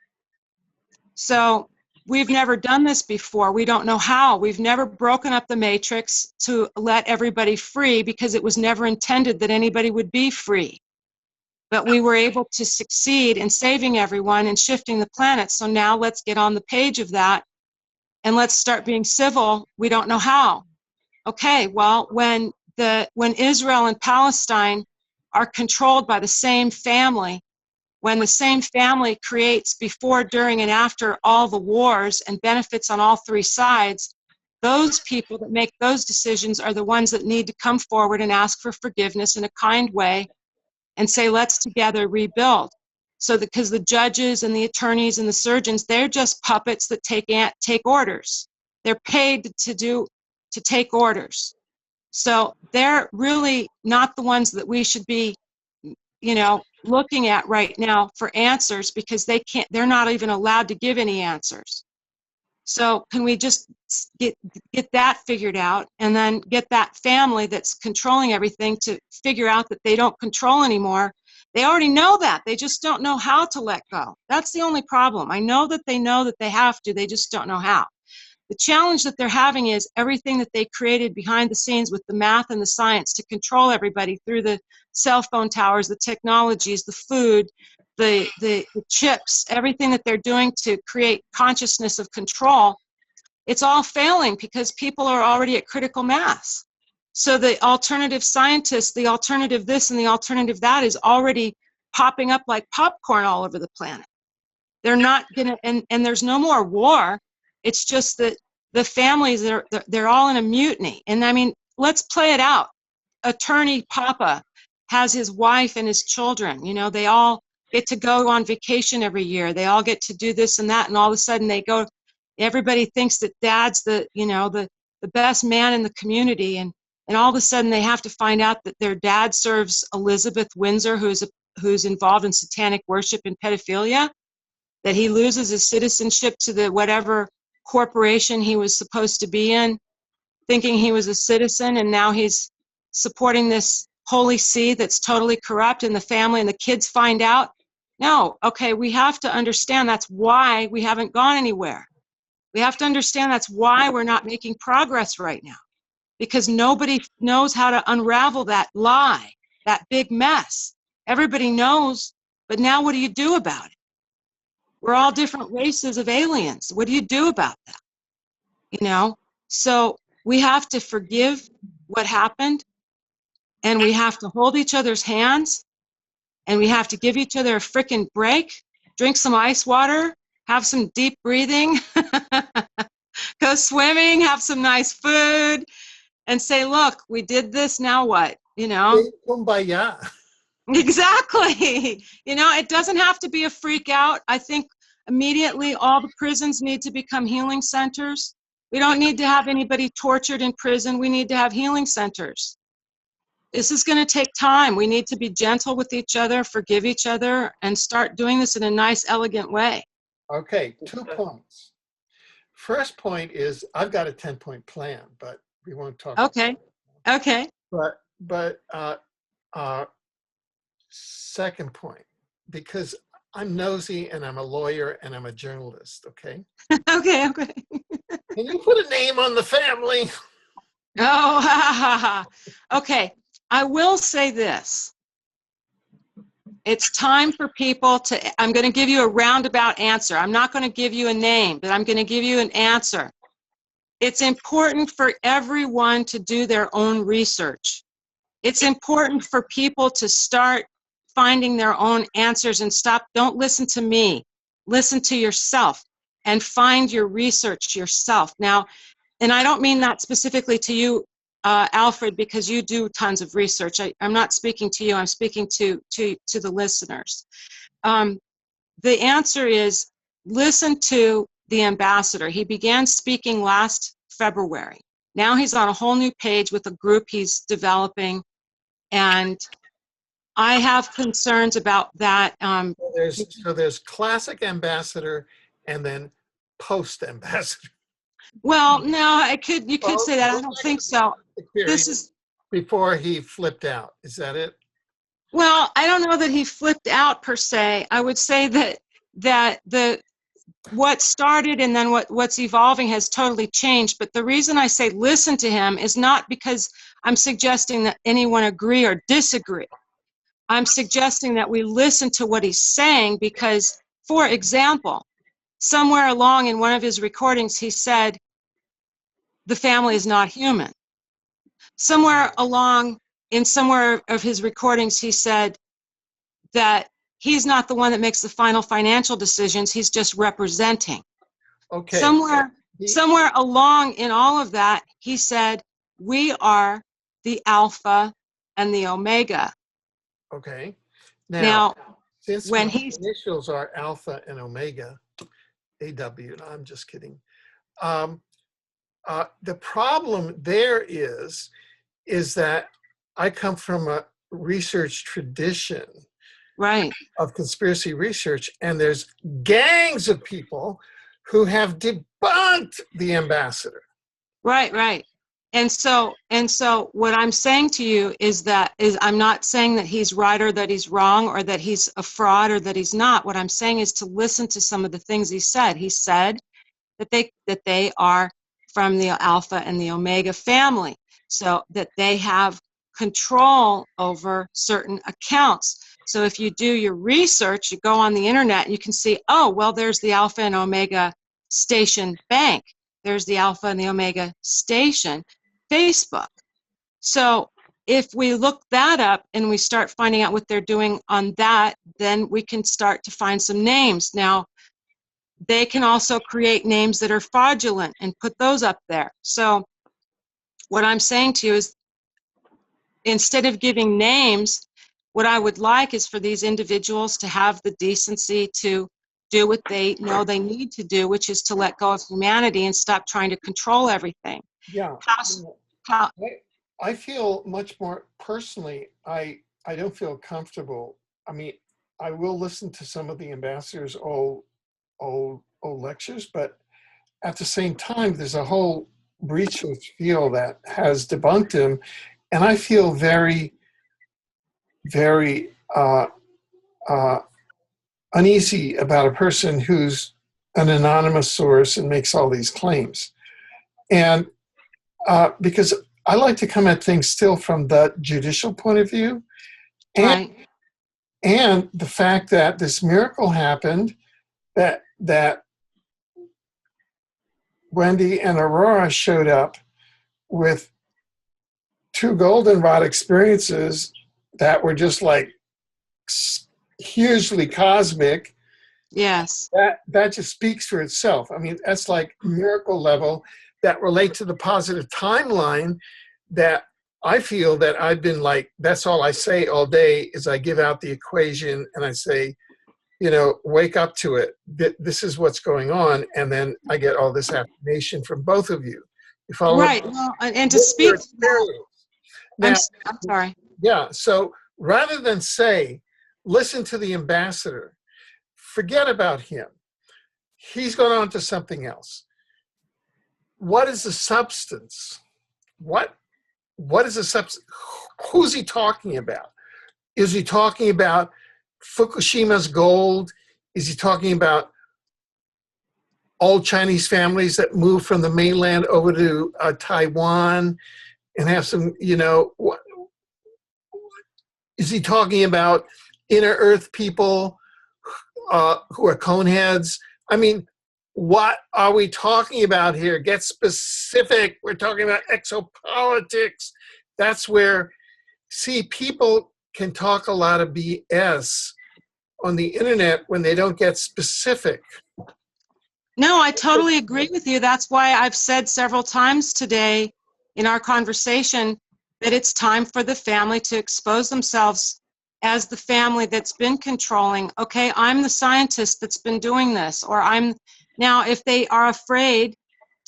So we've never done this before. We don't know how. We've never broken up the matrix to let everybody free because it was never intended that anybody would be free. But we were able to succeed in saving everyone and shifting the planet. So now let's get on the page of that and let's start being civil. We don't know how. Okay, well, when Israel and Palestine are controlled by the same family, when the same family creates before, during, and after all the wars and benefits on all three sides, those people that make those decisions are the ones that need to come forward and ask for forgiveness in a kind way and say, let's together rebuild. So because the judges and the attorneys and the surgeons, they're just puppets that take orders. They're paid to take orders. So they're really not the ones that we should be, looking at right now for answers, because they're not even allowed to give any answers. So can we just get that figured out, and then get that family that's controlling everything to figure out that they don't control anymore? They already know that. They just don't know how to let go. That's the only problem. I know that they have to. They just don't know how. The challenge that they're having is everything that they created behind the scenes with the math and the science to control everybody through the cell phone towers, the technologies, the food, the chips, everything that they're doing to create consciousness of control. It's all failing because people are already at critical mass. So the alternative scientists, the alternative this and the alternative that is already popping up like popcorn all over the planet. They're not gonna, and there's no more war. It's just that the families, they're all in a mutiny. And I mean, let's play it out. Attorney Papa has his wife and his children. They all get to go on vacation every year. They all get to do this and that, and all of a sudden they go. Everybody thinks that dad's the best man in the community, and all of a sudden they have to find out that their dad serves Elizabeth Windsor, who's involved in satanic worship and pedophilia. That he loses his citizenship to the whatever corporation he was supposed to be in, thinking he was a citizen, and now he's supporting this holy see that's totally corrupt, and the family and the kids find out. No, okay, we have to understand that's why we haven't gone anywhere. We have to understand that's why we're not making progress right now, because nobody knows how to unravel that lie, that big mess. Everybody knows, but now what do you do about it? We're all different races of aliens. What do you do about that? So we have to forgive what happened, and we have to hold each other's hands, and we have to give each other a frickin' break, drink some ice water, have some deep breathing, go swimming, have some nice food, and say, look, we did this, now what? Kumbaya. Exactly. It doesn't have to be a freak out. I think immediately all the prisons need to become healing centers. We don't need to have anybody tortured in prison. We need to have healing centers. This is going to take time. We need to be gentle with each other, forgive each other, and start doing this in a nice, elegant way. Okay, 2 points. First point is I've got a 10-point plan, but we won't talk. Okay. Okay. But second point, because I'm nosy and I'm a lawyer and I'm a journalist, okay? Okay. Can you put a name on the family? Oh, ha, ha, ha. Okay. I will say this. It's time for people to, I'm going to give you a roundabout answer. I'm not going to give you a name, but I'm going to give you an answer. It's important for everyone to do their own research. It's important for people to start finding their own answers and stop. Don't listen to me. listen to yourself and find your research yourself. Now, and I don't mean that specifically to you, Alfred, because you do tons of research. I'm not speaking to you. I'm speaking to the listeners. The answer is listen to the ambassador. He began speaking last February. Now he's on a whole new page with a group he's developing, and I have concerns about that. So there's classic ambassador and then post ambassador. Well, no, you could say that. I don't think so. This is before he flipped out. Is that it? Well, I don't know that he flipped out per se. I would say that what started and then what's evolving has totally changed. But the reason I say listen to him is not because I'm suggesting that anyone agree or disagree. I'm suggesting that we listen to what he's saying because, for example, somewhere along in one of his recordings, he said, the family is not human. Somewhere along in somewhere of his recordings, he said that he's not the one that makes the final financial decisions, he's just representing. Okay. Somewhere along in all of that, he said, we are the Alpha and the Omega. Okay. Now since when my he's initials are Alpha and Omega, AW, no, I'm just kidding. The problem there is that I come from a research tradition right. of conspiracy research, and there's gangs of people who have debunked the ambassador. Right. And so what I'm saying to you is I'm not saying that he's right or that he's wrong or that he's a fraud or that he's not. What I'm saying is to listen to some of the things he said. He said that they are from the Alpha and the Omega family, so that they have control over certain accounts. So if you do your research, you go on the internet and you can see, oh, well, there's the Alpha and Omega Station Bank. There's the Alpha and the Omega Station Facebook. So if we look that up and we start finding out what they're doing on that, then we can start to find some names. Now, they can also create names that are fraudulent and put those up there. So what I'm saying to you is, instead of giving names, what I would like is for these individuals to have the decency to do what they know they need to do, which is to let go of humanity and stop trying to control everything. Yeah. I feel much more personally, I don't feel comfortable. I mean, I will listen to some of the ambassador's old lectures, but at the same time, there's a whole research field that has debunked him, and I feel very, very uneasy about a person who's an anonymous source and makes all these claims. And because I like to come at things still from the judicial point of view, and the fact that this miracle happened, that Wendy and Aurora showed up with 2 goldenrod experiences that were just like hugely cosmic. Yes. That just speaks for itself. I mean, that's like miracle level that relate to the positive timeline that I feel that I've been like, that's all I say all day is I give out the equation and I say, wake up to it. This is what's going on. And then I get all this affirmation from both of you. You follow? Right. Well, and to speak to that, now, I'm sorry. Yeah. So rather than say, listen to the ambassador, forget about him. He's gone on to something else. What is the substance? What is the substance? Who's he talking about? Is he talking about Fukushima's gold? Is he talking about old Chinese families that moved from the mainland over to Taiwan and have some, is he talking about inner earth people who are coneheads? I mean, what are we talking about here? Get specific. We're talking about exopolitics. That's where, see, people can talk a lot of BS on the internet when they don't get specific. No, I totally agree with you. That's why I've said several times today in our conversation that it's time for the family to expose themselves as the family that's been controlling. Okay, I'm the scientist that's been doing this, or now if they are afraid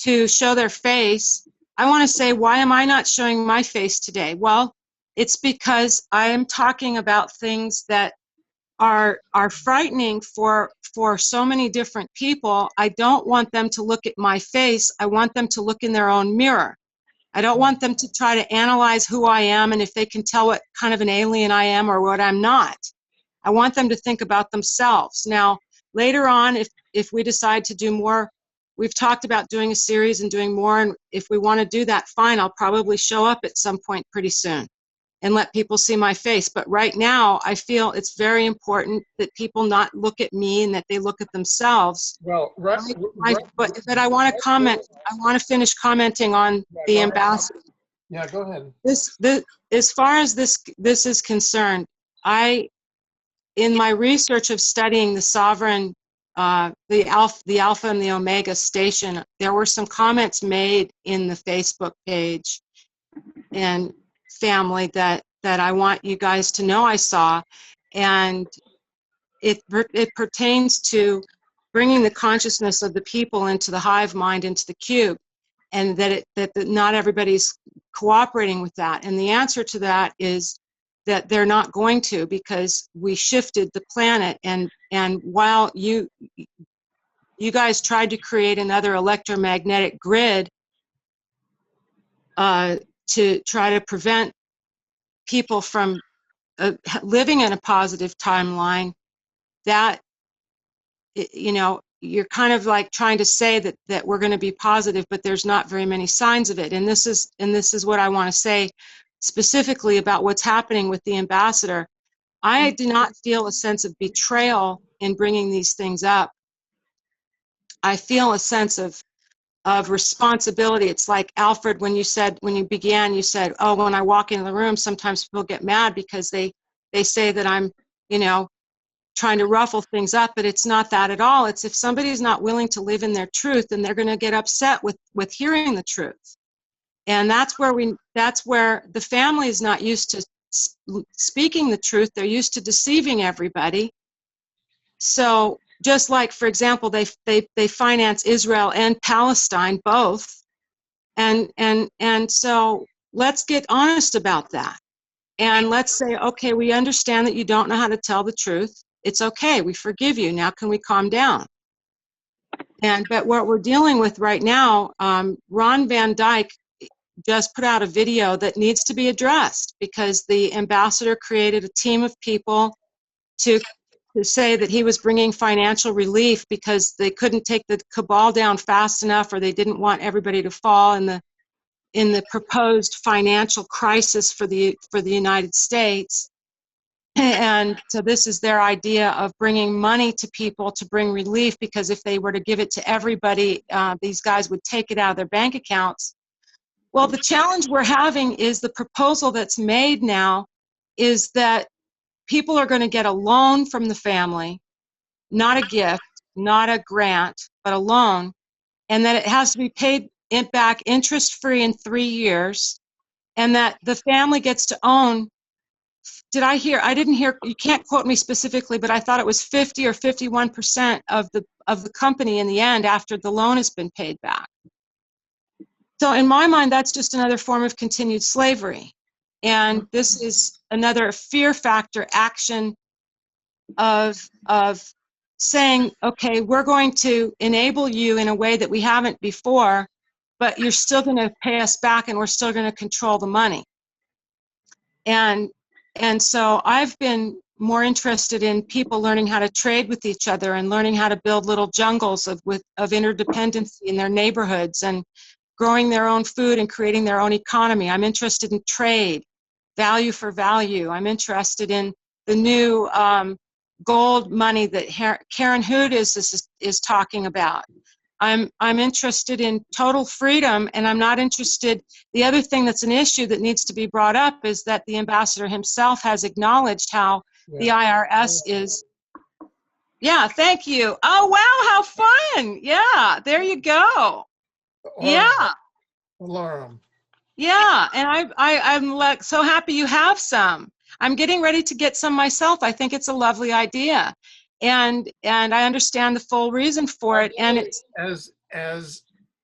to show their face, I want to say, why am I not showing my face today? Well, it's because I am talking about things that are frightening for so many different people. I don't want them to look at my face. I want them to look in their own mirror. I don't want them to try to analyze who I am and if they can tell what kind of an alien I am or what I'm not. I want them to think about themselves. Now, later on, if we decide to do more, we've talked about doing a series and doing more, and if we want to do that, fine, I'll probably show up at some point pretty soon and let people see my face. But right now, I feel it's very important that people not look at me and that they look at themselves. Well, But I want to comment. I want to finish commenting on the ambassador. Yeah, go ahead. As far as this is concerned, in my research of studying the sovereign, the Alpha and the Omega station, there were some comments made in the Facebook page and family that I want you guys to know I saw, and it pertains to bringing the consciousness of the people into the hive mind, into the cube, and that not everybody's cooperating with that. And the answer to that is that they're not going to, because we shifted the planet, and while you guys tried to create another electromagnetic grid to try to prevent people from living in a positive timeline, that, you know, you're kind of like trying to say that we're going to be positive, but there's not very many signs of it. And this is what I want to say specifically about what's happening with the ambassador. I do not feel a sense of betrayal in bringing these things up. I feel a sense of responsibility. It's like, Alfred, when you began, you said, oh, when I walk into the room, sometimes people get mad because they say that I'm, you know, trying to ruffle things up, but it's not that at all. It's if somebody's not willing to live in their truth, then they're going to get upset with hearing the truth. And that's where the family is not used to speaking the truth. They're used to deceiving everybody. So just like, for example, they finance Israel and Palestine both. And so let's get honest about that. And let's say, okay, we understand that you don't know how to tell the truth. It's okay, we forgive you. Now can we calm down? But what we're dealing with right now, Ron Van Dyke just put out a video that needs to be addressed, because the ambassador created a team of people to say that he was bringing financial relief because they couldn't take the cabal down fast enough, or they didn't want everybody to fall in the proposed financial crisis for the United States. And so this is their idea of bringing money to people to bring relief, because if they were to give it to everybody, these guys would take it out of their bank accounts. Well, the challenge we're having is the proposal that's made now is that people are going to get a loan from the family, not a gift, not a grant, but a loan, and that it has to be paid back interest-free in 3 years, and that the family gets to own, I didn't hear, you can't quote me specifically, but I thought it was 50 or 51% of the company in the end after the loan has been paid back. So in my mind, that's just another form of continued slavery. And this is another fear factor action of saying, okay, we're going to enable you in a way that we haven't before, but you're still going to pay us back, and we're still going to control the money. And so I've been more interested in people learning how to trade with each other and learning how to build little jungles of interdependency in their neighborhoods, and growing their own food and creating their own economy. I'm interested in trade, value for value. I'm interested in the new gold money that Karen Hood is talking about. I'm interested in total freedom, and I'm not interested. The other thing that's an issue that needs to be brought up is that the ambassador himself has acknowledged how the IRS is Yeah, thank you. Oh, wow, how fun. Yeah, there you go. Or Yeah, alarm. yeah. And I'm like so happy you have some. I'm getting ready to get some myself. I think it's a lovely idea. And I understand the full reason for it. And Ideally, it's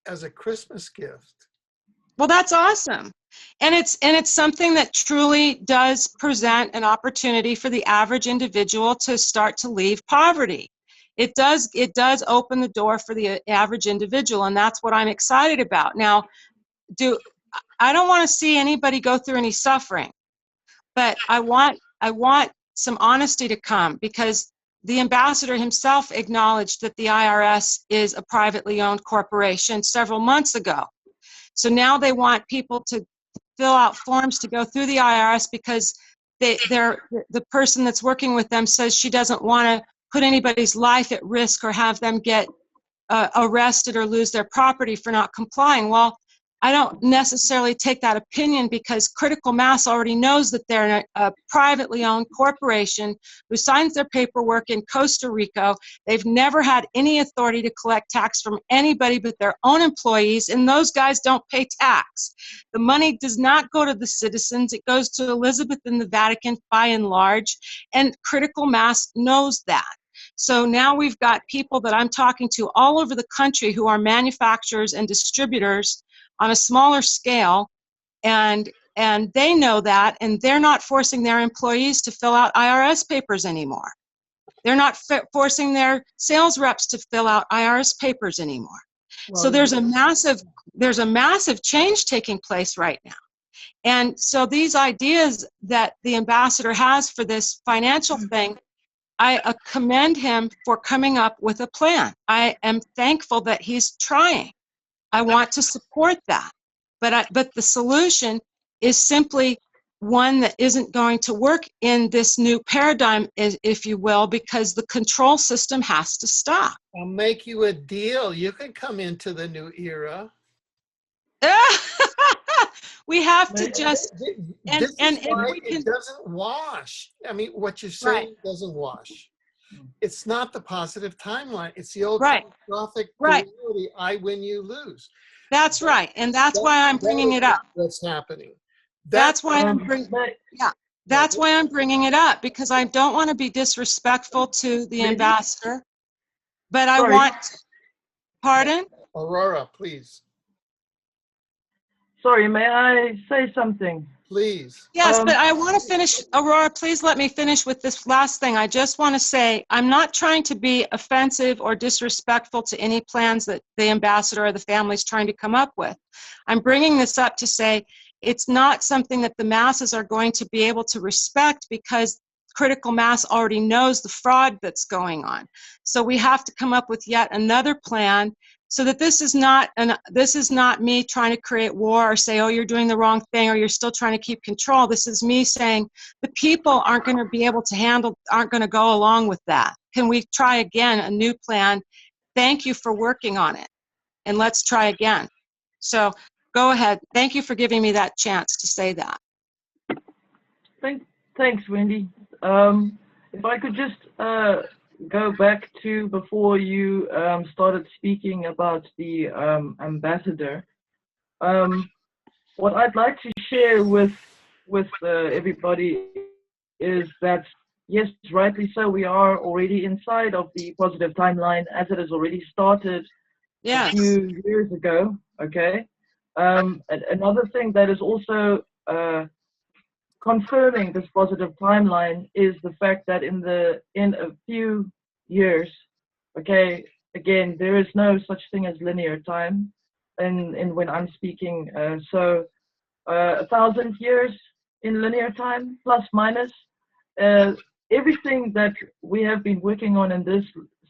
as a Christmas gift. well, that's awesome. And it's something that truly does present an opportunity for the average individual to start to leave poverty. It does open the door for the average individual, and that's what I'm excited about. Now, do I don't want to see anybody go through any suffering, but I want some honesty to come, because the ambassador himself acknowledged that the IRS is a privately owned corporation several months ago. So now they want people to fill out forms to go through the IRS because the person that's working with them says she doesn't want to put anybody's life at risk or have them get arrested or lose their property for not complying. Well, I don't necessarily take that opinion, because critical mass already knows that they're a privately owned corporation who signs their paperwork in Costa Rica. They've never had any authority to collect tax from anybody but their own employees, and those guys don't pay tax. The money does not go to the citizens. It goes to Elizabeth and the Vatican by and large, and critical mass knows that. So now we've got people that I'm talking to all over the country who are manufacturers and distributors on a smaller scale, and they know that, and they're not forcing their employees to fill out IRS papers anymore. They're not forcing their sales reps to fill out IRS papers anymore. So Well, there's a massive change taking place right now. And so these ideas that the ambassador has for this financial thing, I commend him for coming up with a plan. I am thankful that he's trying. I want to support that. But the solution is simply one that isn't going to work in this new paradigm, if you will, because the control system has to stop. I'll make you a deal. You can come into the new era. We have to just, This and is if why we can, it doesn't wash. I mean, what you're right, saying doesn't wash. It's not the positive timeline. It's the old right, catastrophic right. duality, I win, you lose. That's right. And that's why I'm bringing it up. What's happening. That's why I'm but yeah. That's why I'm bringing it up, because I don't want to be disrespectful to the Wendy? ambassador, but I Sorry. want, pardon? Aurora, please, Sorry, may I say something? please. Yes, but I want to finish, Aurora, please let me finish with this last thing. I just want to say, I'm not trying to be offensive or disrespectful to any plans that the ambassador or the family is trying to come up with. I'm bringing this up to say it's not something that the masses are going to be able to respect, because critical mass already knows the fraud that's going on. So we have to come up with yet another plan, so that this is not me trying to create war or say, oh, you're doing the wrong thing, or you're still trying to keep control. This is me saying the people aren't going to be able to aren't going to go along with that. Can we try again a new plan? Thank you for working on it, and let's try again. So go ahead. Thank you for giving me that chance to say that. Thanks, Wendy. If I could just go back to before you started speaking about the ambassador. What I'd like to share with everybody is that, yes, rightly so, we are already inside of the positive timeline, as it has already started Yes. a few years ago. Okay. Another thing that is also confirming this positive timeline is the fact that in a few years, okay, again, there is no such thing as linear time in when I'm speaking. So 1,000 years in linear time, plus minus, everything that we have been working on in this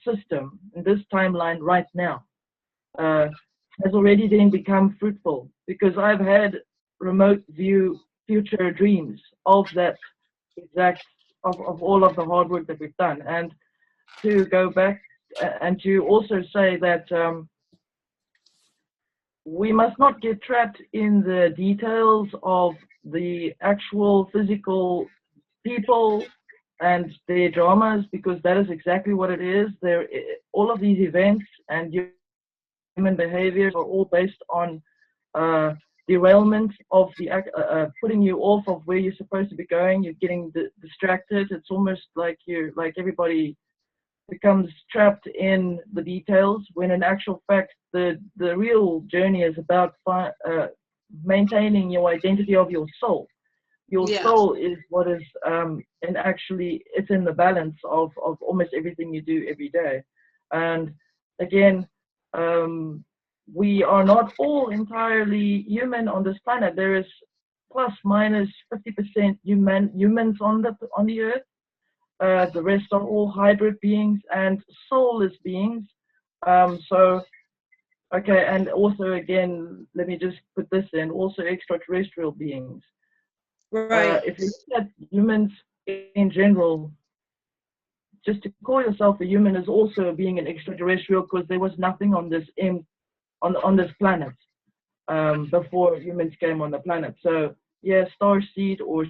system, in this timeline right now, has already then become fruitful, because I've had remote view future dreams of that exact of all of the hard work that we've done. And to go back and to also say that we must not get trapped in the details of the actual physical people and their dramas, because that is exactly what it is. All of these events and human behaviors are all based on uh, derailment of putting you off of where you're supposed to be going. You're getting distracted. It's almost like everybody becomes trapped in the details, when in actual fact the real journey is about maintaining your identity of your soul. Your Yes. soul is what is, and actually it's in the balance of almost everything you do every day. And again, we are not all entirely human on this planet. There is plus minus 50% humans on the earth. The rest are all hybrid beings and soulless beings. So, okay, and also again, let me just put this in, also extraterrestrial beings. Right. If you look at humans in general, just to call yourself a human is also being an extraterrestrial, because there was nothing on this planet before humans came on the planet. So yeah, star seed or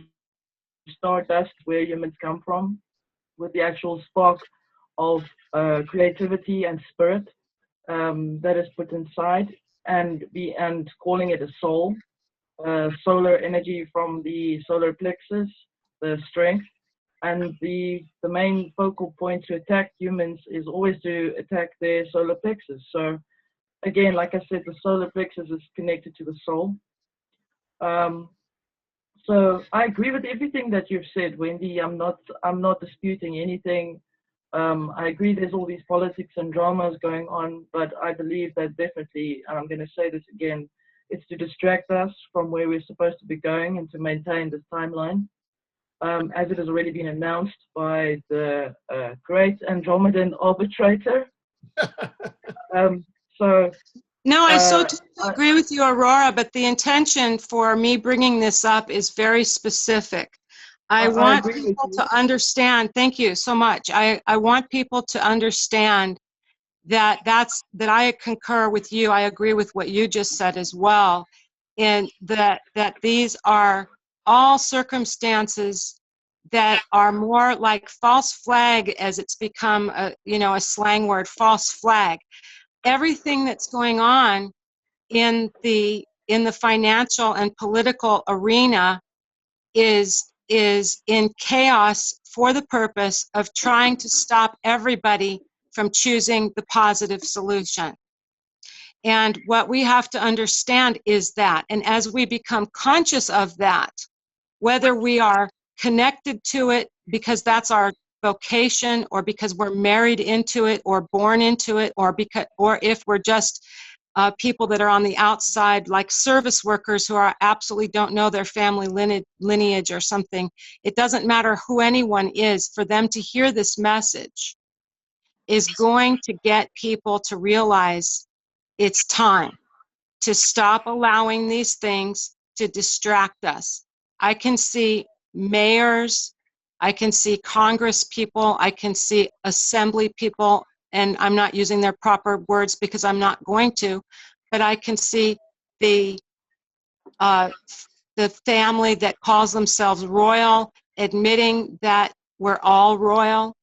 stardust, where humans come from, with the actual spark of creativity and spirit that is put inside, and calling it a soul. Solar energy from the solar plexus, the strength, and the main focal point to attack humans is always to attack their solar plexus. So again, like I said, the solar plexus is connected to the soul. Um, so I agree with everything that you've said, Wendy. I'm not disputing anything. I agree there's all these politics and dramas going on, but I believe that definitely, and I'm going to say this again, it's to distract us from where we're supposed to be going and to maintain this timeline, as it has already been announced by the great Andromedan arbitrator. Um, so No, I so uh, totally I, agree with you, Aurora, but the intention for me bringing this up is very specific. I I want agree with people you. to understand, thank you so much. I want people to understand that I concur with you. I agree with what you just said as well, and that these are all circumstances that are more like false flag, as it's become a slang word, false flag. Everything that's going on in the financial and political arena is in chaos for the purpose of trying to stop everybody from choosing the positive solution. And what we have to understand is that, and as we become conscious of that, whether we are connected to it because that's our vocation, or because we're married into it or born into it, or if we're just people that are on the outside, like service workers who absolutely don't know their family lineage or something. It doesn't matter who anyone is. For them to hear this message is going to get people to realize it's time to stop allowing these things to distract us. I can see mayors, I can see Congress people, I can see assembly people, and I'm not using their proper words because I'm not going to, but I can see the family that calls themselves royal admitting that we're all royal.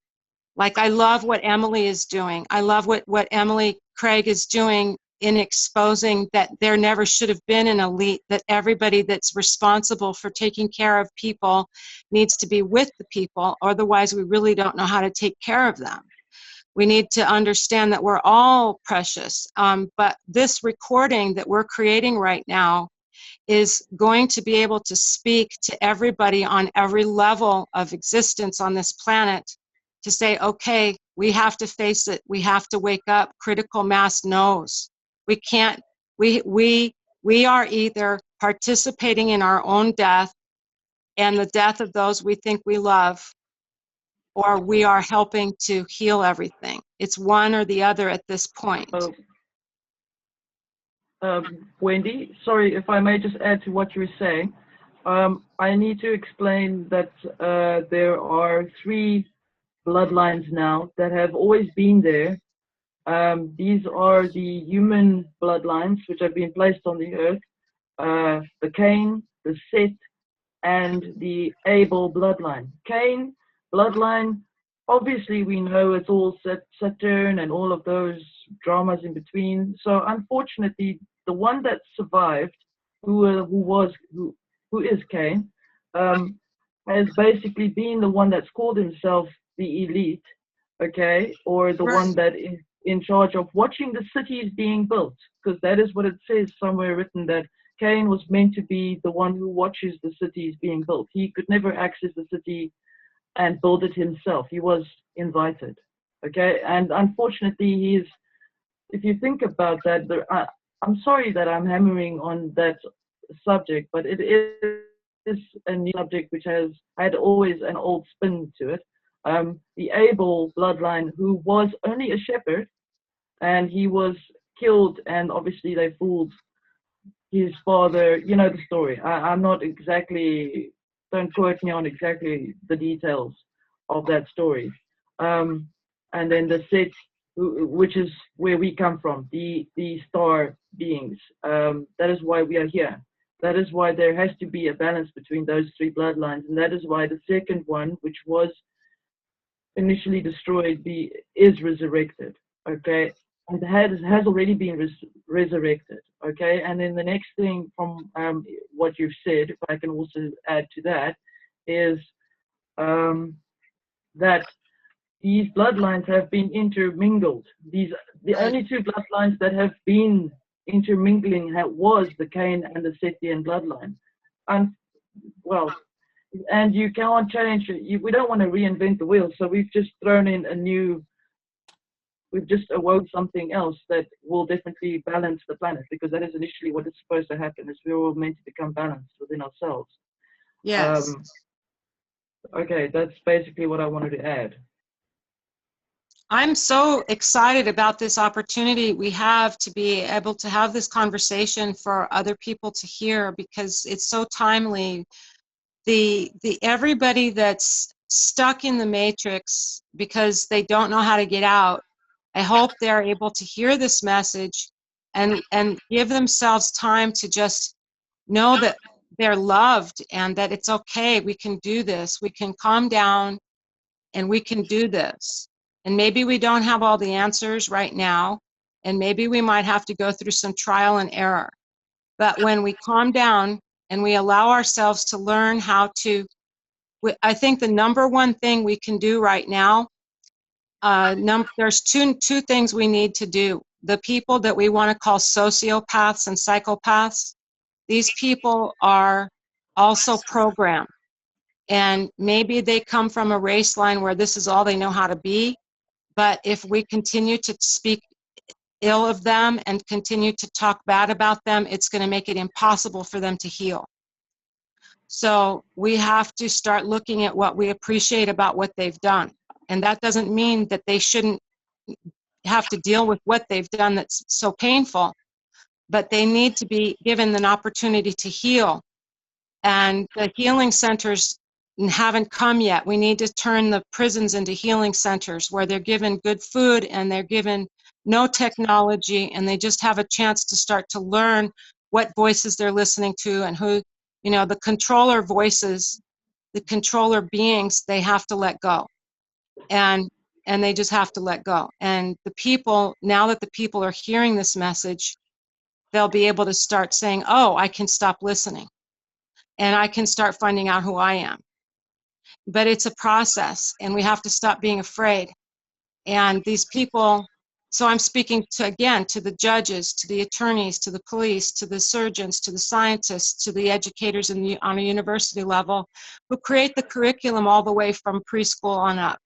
Like, I love what Emily is doing. I love what Emily Craig is doing in exposing that there never should have been an elite, that everybody that's responsible for taking care of people needs to be with the people. Otherwise, we really don't know how to take care of them. We need to understand that we're all precious. But this recording that we're creating right now is going to be able to speak to everybody on every level of existence on this planet to say, okay, we have to face it. We have to wake up. Critical mass knows. We can't, we are either participating in our own death and the death of those we think we love, or we are helping to heal everything. It's one or the other at this point. Wendy, sorry if I may just add to what you were saying. I need to explain that there are 3 bloodlines now that have always been there. These are the human bloodlines which have been placed on the earth, the Cain, the Seth, and the Abel bloodline. Cain bloodline, obviously we know it's all Saturn and all of those dramas in between. So unfortunately, the one that survived, who is Cain, has basically been the one that's called himself the elite, okay, or the Right. one that is in charge of watching the cities being built, because that is what it says somewhere written, that Cain was meant to be the one who watches the cities being built. He could never access the city and build it himself. He was invited, okay, and unfortunately, he's. If you think about that, I'm sorry that I'm hammering on that subject, but it is a new subject which has had always an old spin to it. The Abel bloodline, who was only a shepherd, and he was killed, and obviously they fooled his father. You know the story. I'm not exactly, don't quote me on exactly the details of that story. And then the Set, which is where we come from, the star beings. That is why we are here. That is why there has to be a balance between those three bloodlines, and that is why the second one, which was initially destroyed, is resurrected. Okay, and has already been resurrected. Okay, and then the next thing from what you've said, if I can also add to that, is that these bloodlines have been intermingled. The Right. only two bloodlines that have been intermingling was the Cain and the Sethian bloodline. And well, and you can't change it. We don't want to reinvent the wheel, so we've just thrown in a new. We've just awoke something else that will definitely balance the planet, because that is initially what is supposed to happen. Is we're all meant to become balanced within ourselves. Yes. Okay, that's basically what I wanted to add. I'm so excited about this opportunity we have to be able to have this conversation for other people to hear, because it's so timely. The everybody that's stuck in the matrix because they don't know how to get out, I hope they're able to hear this message and give themselves time to just know that they're loved and that it's okay. We can do this. We can calm down and we can do this. And maybe we don't have all the answers right now, and maybe we might have to go through some trial and error. But when we calm down and we allow ourselves to learn how to, I think the number one thing we can do right now, there's two things we need to do. The people that we want to call sociopaths and psychopaths, these people are also programmed. And maybe they come from a race line where this is all they know how to be. But if we continue to speak ill of them and continue to talk bad about them, it's going to make it impossible for them to heal. So we have to start looking at what we appreciate about what they've done. And that doesn't mean that they shouldn't have to deal with what they've done that's so painful, but they need to be given an opportunity to heal. And the healing centers haven't come yet. We need to turn the prisons into healing centers where they're given good food and they're given no technology, and they just have a chance to start to learn what voices they're listening to and who, the controller voices, the controller beings, they have to let go. And they just have to let go. And the people, now that the people are hearing this message, they'll be able to start saying, oh, I can stop listening. And I can start finding out who I am. But it's a process, and we have to stop being afraid. And these people, so I'm speaking to the judges, to the attorneys, to the police, to the surgeons, to the scientists, to the educators on a university level who create the curriculum all the way from preschool on up.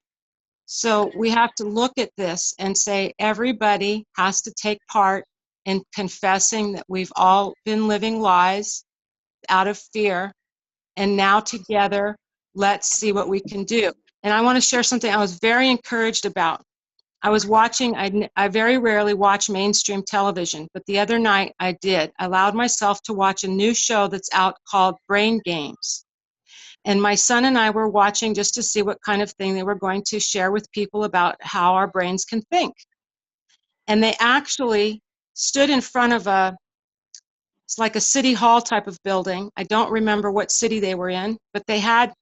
So we have to look at this and say everybody has to take part in confessing that we've all been living lies out of fear. And now together, let's see what we can do. And I want to share something I was very encouraged about. I was watching, I very rarely watch mainstream television, but the other night I did. I allowed myself to watch a new show that's out called Brain Games. And my son and I were watching just to see what kind of thing they were going to share with people about how our brains can think. And they actually stood in front of it's like a city hall type of building. I don't remember what city they were in, but they had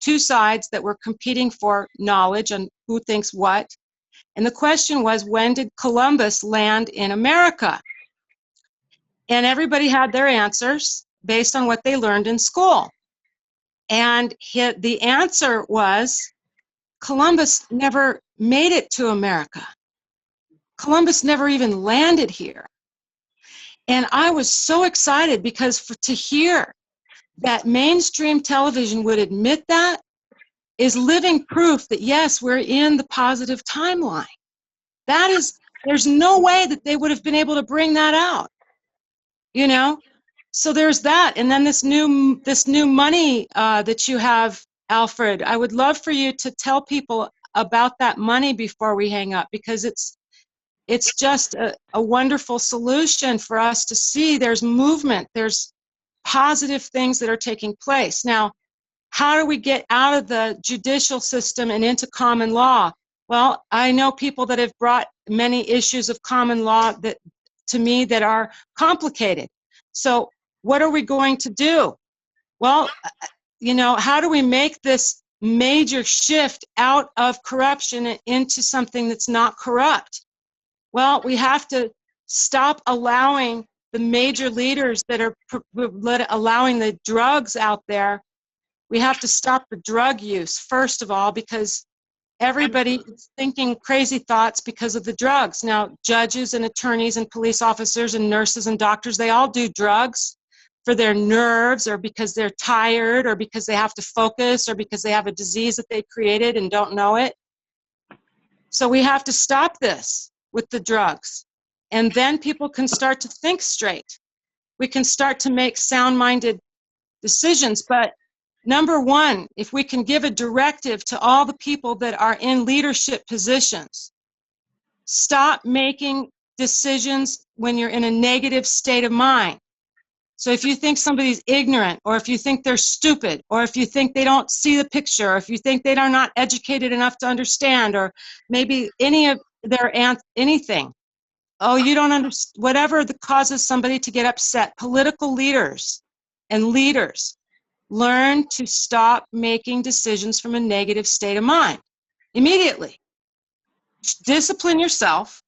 two sides that were competing for knowledge on who thinks what. And the question was, when did Columbus land in America? And everybody had their answers based on what they learned in school. And the answer was, Columbus never made it to America. Columbus never even landed here. And I was so excited because to hear that mainstream television would admit that is living proof that, yes, we're in the positive timeline. That is, there's no way that they would have been able to bring that out, you know? So there's that. And then this new money that you have, Alfred, I would love for you to tell people about that money before we hang up, because it's just a wonderful solution for us to see there's movement, there's positive things that are taking place. Now, how do we get out of the judicial system and into common law? Well, I know people that have brought many issues of common law that, to me, that are complicated. So what are we going to do? Well, you know, how do we make this major shift out of corruption and into something that's not corrupt? Well, we have to stop allowing the major leaders that are allowing the drugs out there. We have to stop the drug use, first of all, because everybody is thinking crazy thoughts because of the drugs. Now, judges and attorneys and police officers and nurses and doctors, they all do drugs for their nerves, or because they're tired, or because they have to focus, or because they have a disease that they created and don't know it. So we have to stop this with the drugs. And then people can start to think straight. We can start to make sound-minded decisions. But number one, if we can give a directive to all the people that are in leadership positions, stop making decisions when you're in a negative state of mind. So if you think somebody's ignorant, or if you think they're stupid, or if you think they don't see the picture, or if you think they are not educated enough to understand, or maybe any of their anything, oh, you don't understand, whatever that causes somebody to get upset, political leaders and leaders, learn to stop making decisions from a negative state of mind immediately. Discipline yourself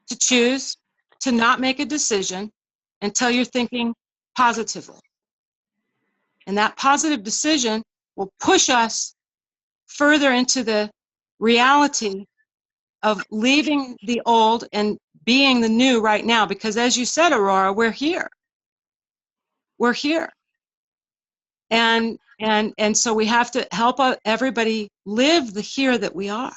to choose to not make a decision until you're thinking positively. And that positive decision will push us further into the reality of leaving the old and being the new right now. Because as you said, Aurora, we're here. We're here. And so we have to help everybody live the here that we are.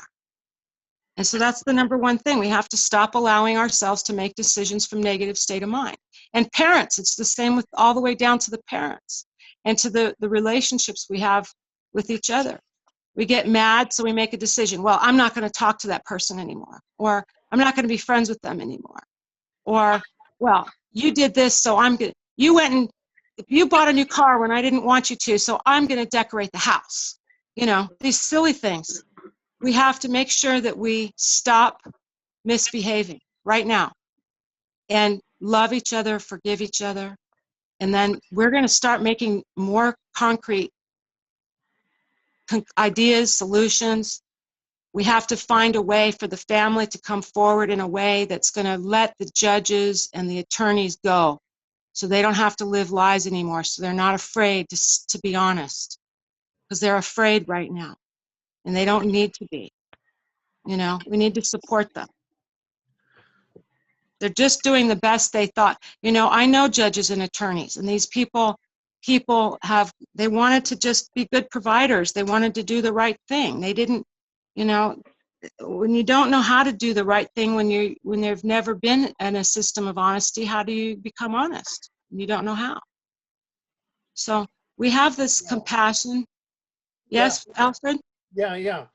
And so that's the number one thing. We have to stop allowing ourselves to make decisions from negative state of mind. And parents, it's the same with all the way down to the parents and to the relationships we have with each other. We get mad, so we make a decision. Well, I'm not going to talk to that person anymore. Or I'm not going to be friends with them anymore. Or, well, you did this, so I'm going to, you bought a new car when I didn't want you to, so I'm going to decorate the house. You know, these silly things. We have to make sure that we stop misbehaving right now and love each other, forgive each other. And then we're going to start making more concrete ideas, solutions. We have to find a way for the family to come forward in a way that's going to let the judges and the attorneys go, so they don't have to live lies anymore, so they're not afraid to be honest, because they're afraid right now, and they don't need to be. You know, we need to support them. They're just doing the best they thought. You know, I know judges and attorneys, and these people they wanted to just be good providers. They wanted to do the right thing. They didn't, you know, when you don't know how to do the right thing, when there've never been in a system of honesty, how do you become honest? You don't know how. So we have this compassion. Yes, yeah. Alfred? Yeah.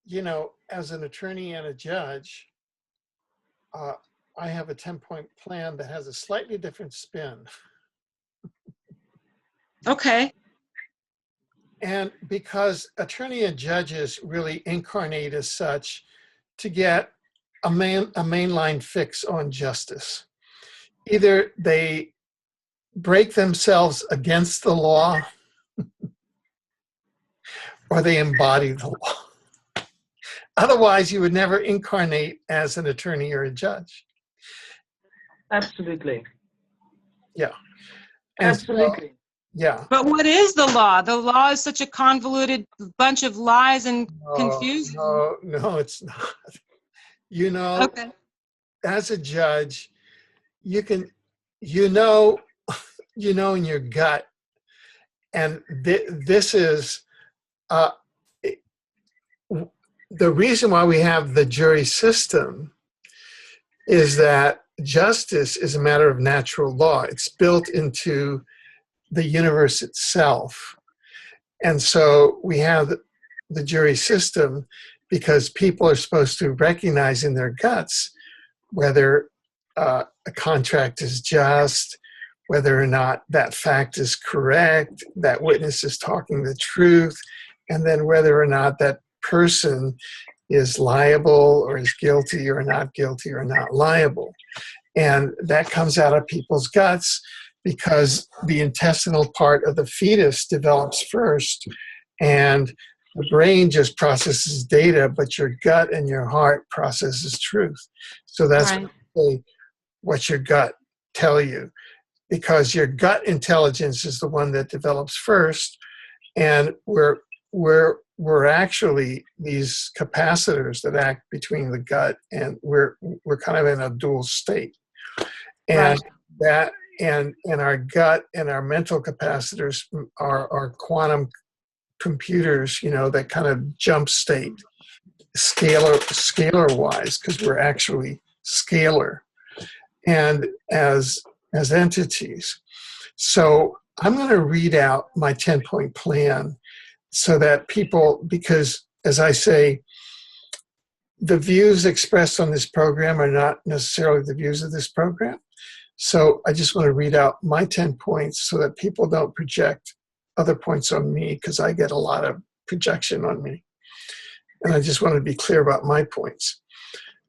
You know, as an attorney and a judge, I have a 10-point plan that has a slightly different spin. Okay. And because attorney and judges really incarnate as such to get a mainline fix on justice. Either they break themselves against the law or they embody the law. Otherwise, you would never incarnate as an attorney or a judge. Absolutely. Yeah. And so, Absolutely. yeah. But what is the law? The law is such a convoluted bunch of lies and confusion. No, it's not. You know, Okay. as a judge, you can, you know in your gut, and this is the reason why we have the jury system is that justice is a matter of natural law. It's built into the universe itself. And so we have the jury system because people are supposed to recognize in their guts whether a contract is just, whether or not that fact is correct, that witness is talking the truth, and then whether or not that person is liable or is guilty or not guilty or not liable. And that comes out of people's guts because the intestinal part of the fetus develops first, and the brain just processes data, but your gut and your heart processes truth. So that's Right. what your gut tell you, because your gut intelligence is the one that develops first, and we're actually these capacitors that act between the gut, and we're kind of in a dual state. And Right. that and our gut and our mental capacitors are quantum computers, that kind of jump state scalar wise, because we're actually scalar and as entities. So I'm going to read out my 10-point plan so that people, because as I say, the views expressed on this program are not necessarily the views of this program. So I just want to read out my 10 points so that people don't project other points on me, because I get a lot of projection on me. And I just want to be clear about my points.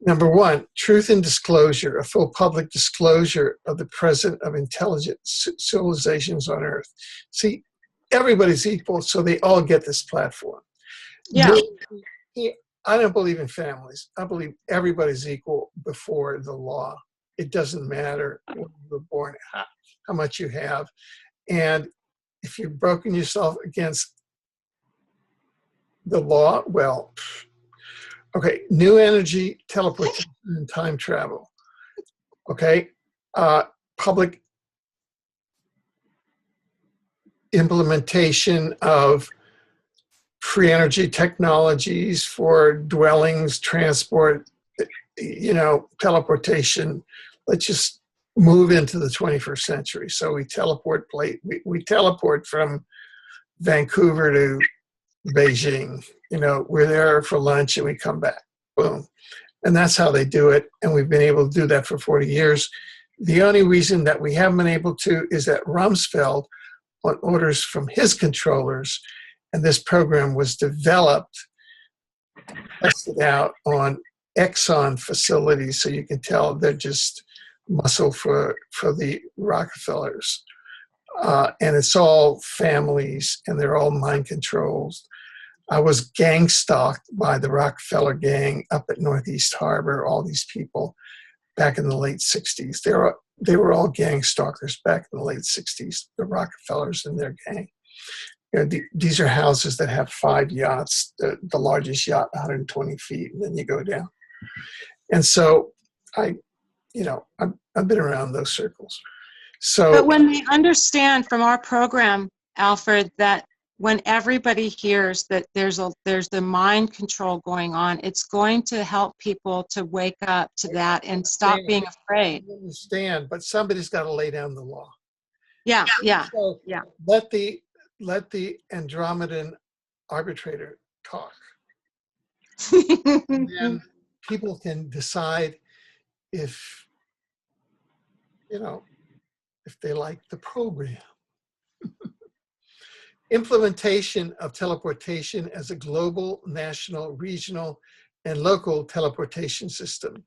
Number one, truth and disclosure, a full public disclosure of the presence of intelligent civilizations on Earth. See, everybody's equal, so they all get this platform. Yeah. I don't believe in families. I believe everybody's equal before the law. It doesn't matter when you were born, how much you have. And if you've broken yourself against the law, well, okay, new energy, teleportation, and time travel. Okay, public implementation of free energy technologies for dwellings, transport, teleportation. Let's just move into the 21st century. So we teleport from Vancouver to Beijing. We're there for lunch and we come back. Boom. And that's how they do it. And we've been able to do that for 40 years. The only reason that we haven't been able to is that Rumsfeld, on orders from his controllers, and this program was developed, tested out on Exxon facilities, so you can tell they're just muscle for the Rockefellers. And it's all families, and they're all mind controls. I was gang stalked by the Rockefeller gang up at Northeast Harbor, all these people back in the late 60s. They were all gang stalkers back in the late 60s, the Rockefellers and their gang. These are houses that have 5 yachts, the largest yacht 120 feet, and then you go down. And so I've been around those circles. So, but when they understand from our program, Alfred, that when everybody hears that there's the mind control going on, it's going to help people to wake up to that and stop being afraid. I understand, but somebody's got to lay down the law. Yeah. So let the Andromedan arbitrator talk. And then people can decide if they like the program. Implementation of teleportation as a global, national, regional, and local teleportation system.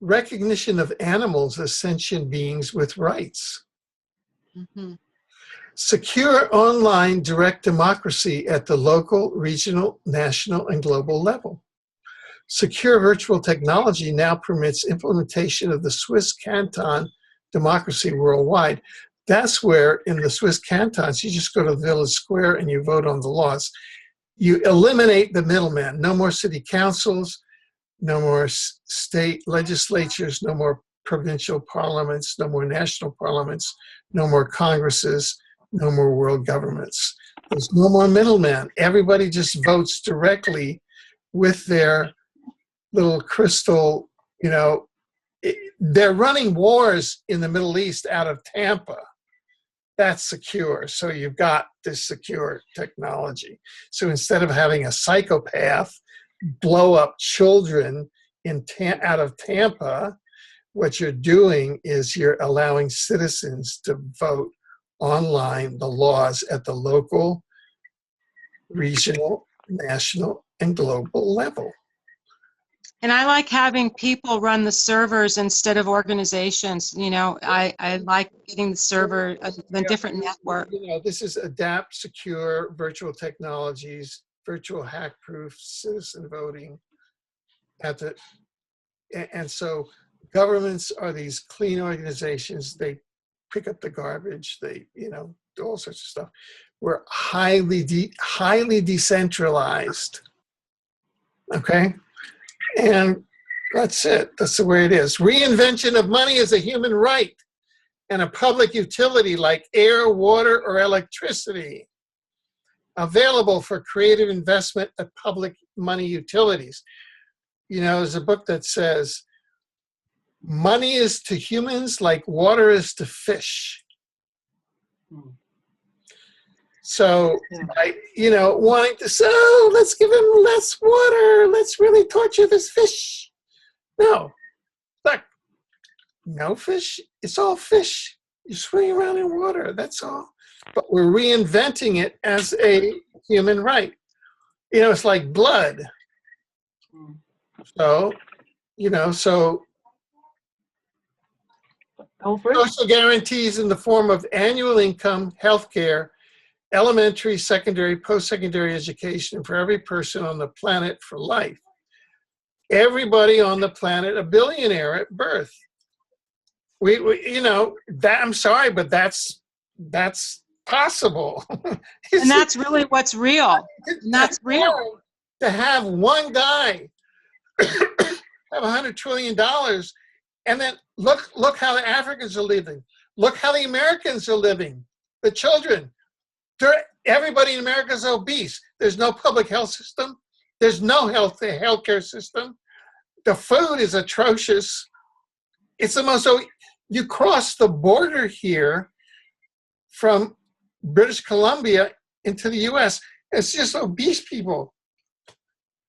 Recognition of animals as sentient beings with rights. Mm-hmm. Secure online direct democracy at the local, regional, national, and global level. Secure virtual technology now permits implementation of the Swiss canton democracy worldwide. That's where in the Swiss cantons, you just go to the village square and you vote on the laws. You eliminate the middleman. No more city councils, no more state legislatures, no more provincial parliaments, no more national parliaments, no more congresses, no more world governments. There's no more middleman. Everybody just votes directly with their little crystal, you know. They're running wars in the Middle East out of Tampa. That's secure. So you've got this secure technology. So instead of having a psychopath blow up children out of Tampa, what you're doing is you're allowing citizens to vote online the laws at the local, regional, national, and global level. And I like having people run the servers instead of organizations. You know, I like getting the server, the different network. You know, this is adapt, secure, virtual technologies, virtual hack-proof citizen voting. And so governments are these clean organizations. They pick up the garbage. They, you know, do all sorts of stuff. We're highly decentralized. Okay? And that's it. That's the way it is. Reinvention of money is a human right and a public utility like air, water, or electricity, available for creative investment at public money utilities. You know, there's a book that says, money is to humans like water is to fish. So, you know, wanting to say, oh, let's give him less water. Let's really torture this fish. No, look, no fish. It's all fish. You swing around in water. That's all. But we're reinventing it as a human right. You know, it's like blood. So, you know, so social guarantees in the form of annual income, health care, elementary, secondary, post-secondary education for every person on the planet for life. Everybody on the planet a billionaire at birth. We you know, that, I'm sorry, but that's possible. And that's really what's real. And that's real. To have one guy have $100 trillion, and then look how the Africans are living. Look how the Americans are living. The children. Everybody in America is obese. There's no public health system. There's no healthcare system. The food is atrocious. It's the most. So you cross the border here from British Columbia into the U.S. It's just obese people.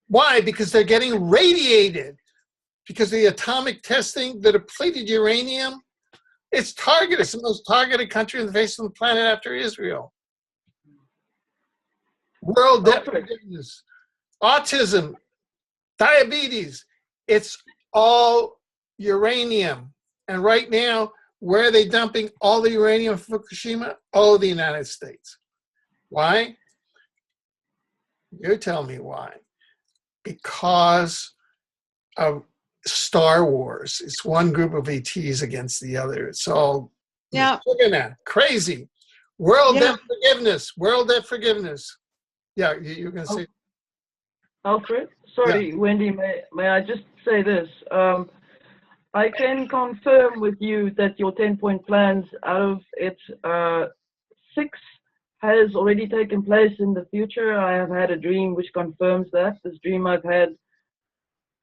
Why? Because they're getting radiated. Because of the atomic testing, the depleted uranium. It's targeted. It's the most targeted country on the face of the planet after Israel. World debt forgiveness, autism, diabetes, it's all uranium. And right now, where are they dumping all the uranium from Fukushima? Oh, the United States. Why? You tell me why. Because of Star Wars. It's one group of ETs against the other. It's all crazy. World debt forgiveness. World debt forgiveness. Yeah, you're going to say. Alfred, sorry, yeah. Wendy, may I just say this? I can confirm with you that your 10-point plans, out of its 6 has already taken place in the future. I have had a dream which confirms that. This dream I've had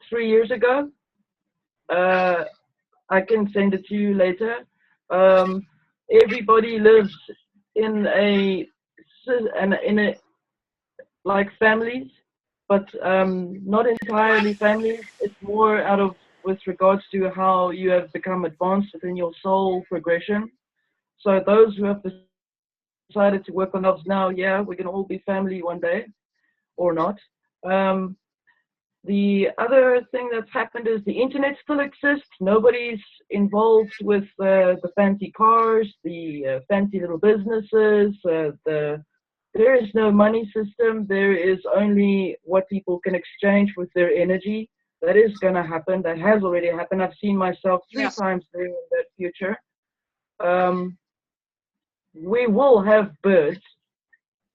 3 years ago. I can send it to you later. Everybody lives in a like families, but not entirely families. It's more out of with regards to how you have become advanced within your soul progression. So those who have decided to work on those now, yeah, we can all be family one day, or not. The other thing that's happened is the internet still exists. Nobody's involved with the fancy cars, the fancy little businesses. There is no money system. There is only what people can exchange with their energy. That is going to happen. That has already happened. I've seen myself three Yes. times there in that future. We will have birds.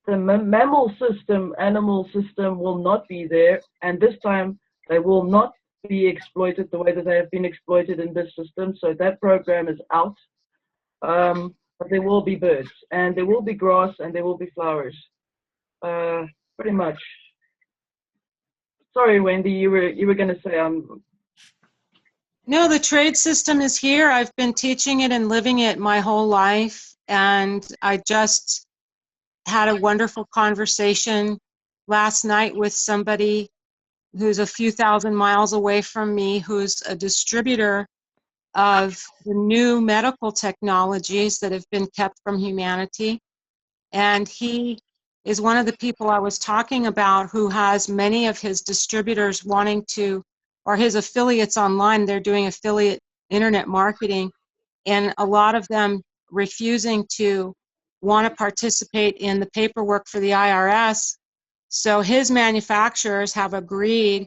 The mammal system, animal system will not be there, and this time they will not be exploited the way that they have been exploited in this system. So that program is out. But there will be birds, and there will be grass, and there will be flowers. Pretty much. Sorry, Wendy, you were going to say No, the trade system is here. I've been teaching it and living it my whole life, and I just had a wonderful conversation last night with somebody who's a few thousand miles away from me, who's a distributor of the new medical technologies that have been kept from humanity. And he is one of the people I was talking about who has many of his distributors wanting to, or his affiliates online, they're doing affiliate internet marketing, and a lot of them refusing to want to participate in the paperwork for the IRS. So his manufacturers have agreed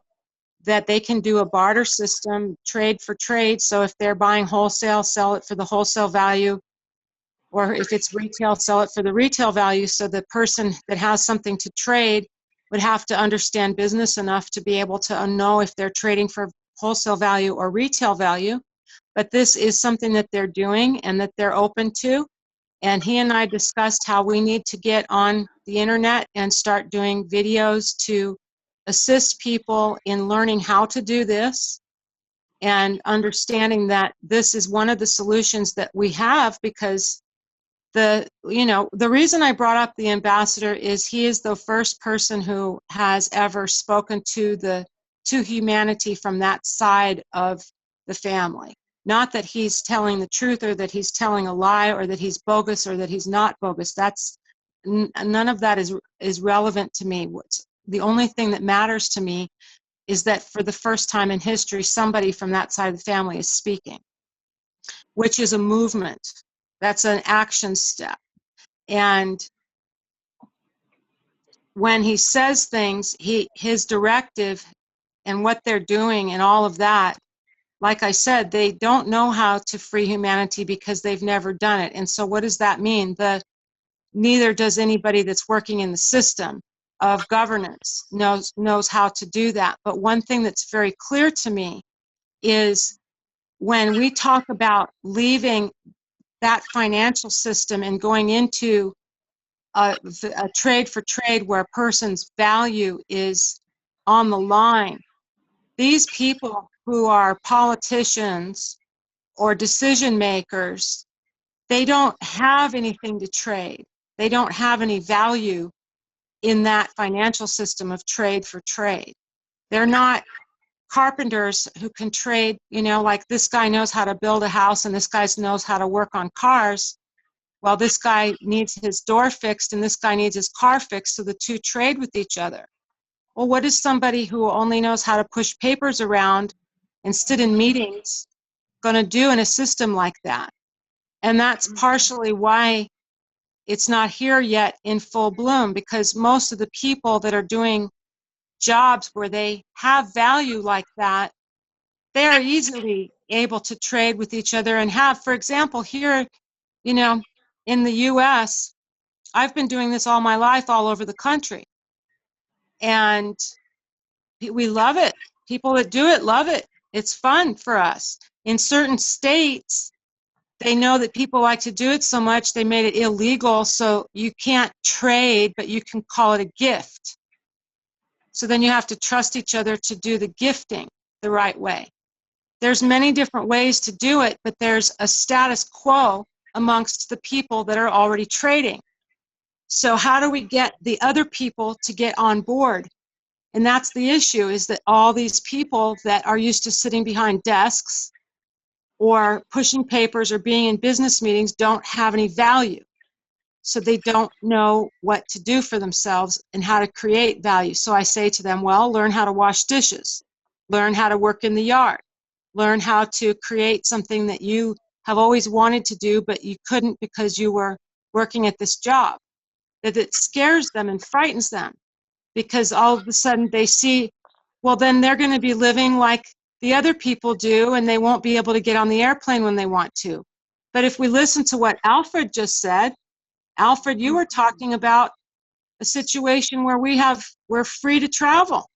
that they can do a barter system, trade for trade. So if they're buying wholesale, sell it for the wholesale value, or if it's retail, sell it for the retail value. So the person that has something to trade would have to understand business enough to be able to know if they're trading for wholesale value or retail value. But this is something that they're doing and that they're open to. And he and I discussed how we need to get on the internet and start doing videos to assist people in learning how to do this and understanding that this is one of the solutions that we have, because the reason I brought up the ambassador is he is the first person who has ever spoken to humanity from that side of the family. Not that he's telling the truth or that he's telling a lie or that he's bogus or that he's not bogus. That's none of that is relevant to me. The only thing that matters to me is that for the first time in history, somebody from that side of the family is speaking, which is a movement. That's an action step. And when he says things, his directive and what they're doing and all of that, like I said, they don't know how to free humanity because they've never done it. And so what does that mean? Neither does anybody that's working in the system of governance knows how to do that. But one thing that's very clear to me is when we talk about leaving that financial system and going into a trade for trade where a person's value is on the line, these people who are politicians or decision makers, they don't have anything to trade. They don't have any value in that financial system of trade for trade. They're not carpenters who can trade, like this guy knows how to build a house and this guy knows how to work on cars. Well, this guy needs his door fixed and this guy needs his car fixed, so the two trade with each other. Well, what is somebody who only knows how to push papers around and sit in meetings going to do in a system like that? And that's partially why it's not here yet in full bloom, because most of the people that are doing jobs where they have value like that, they are easily able to trade with each other and have, for example, here, in the US, I've been doing this all my life all over the country. And we love it. People that do it love it. It's fun for us. In certain states, they know that people like to do it so much, they made it illegal, so you can't trade, but you can call it a gift. So then you have to trust each other to do the gifting the right way. There's many different ways to do it, but there's a status quo amongst the people that are already trading. So how do we get the other people to get on board? And that's the issue, is that all these people that are used to sitting behind desks or pushing papers or being in business meetings don't have any value. So they don't know what to do for themselves and how to create value. So I say to them, well, learn how to wash dishes, learn how to work in the yard, learn how to create something that you have always wanted to do, but you couldn't because you were working at this job. That it scares them and frightens them because all of a sudden they see, well, then they're going to be living like the other people do and they won't be able to get on the airplane when they want to. But if we listen to what Alfred just said, Alfred, you were talking about a situation where we're free to travel,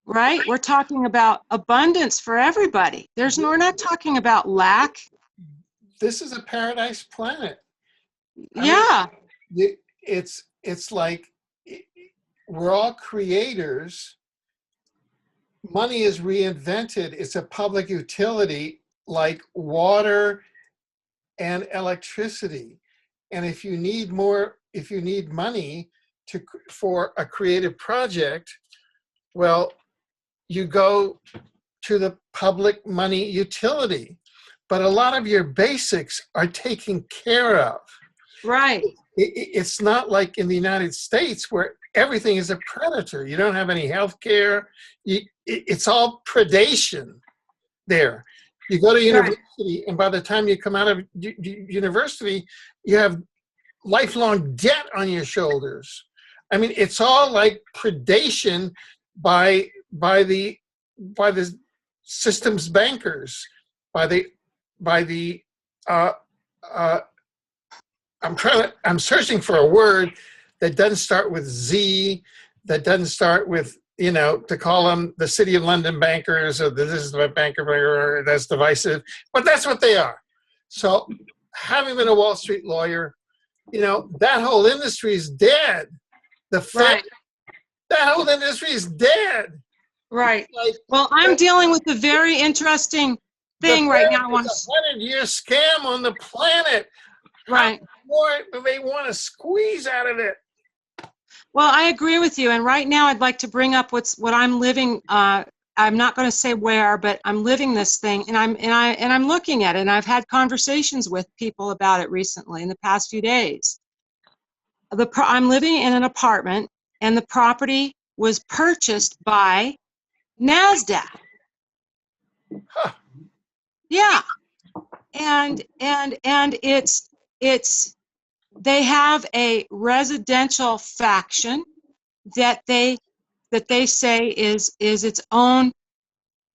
right? We're talking about abundance for everybody. We're not talking about lack. This is a paradise planet. Yeah. It's like we're all creators. Money is reinvented. It's a public utility like water and electricity. And if you need money for a creative project, well, you go to the public money utility. But a lot of your basics are taken care of. Right. It's not like in the United States where everything is a predator. You don't have any health care. It's all predation there. You go to university, and by the time you come out of university, you have lifelong debt on your shoulders. I mean, it's all like predation by the systems bankers, by the I'm searching for a word that doesn't start with Z, that doesn't start with, to call them the City of London bankers, or this is the banker, or that's divisive, but that's what they are. So having been a Wall Street lawyer, that whole industry is dead. That whole industry is dead. Right. Well, I'm dealing with a very interesting thing right now. It's a 100-year scam on the planet. Right. More they want to squeeze out of it. Well, I agree with you. And right now I'd like to bring up what I'm living. I'm not going to say where, but I'm living this thing, and I'm looking at it, and I've had conversations with people about it recently in the past few days. I'm living in an apartment, and the property was purchased by NASDAQ. Huh. Yeah. And they have a residential faction that they say is its own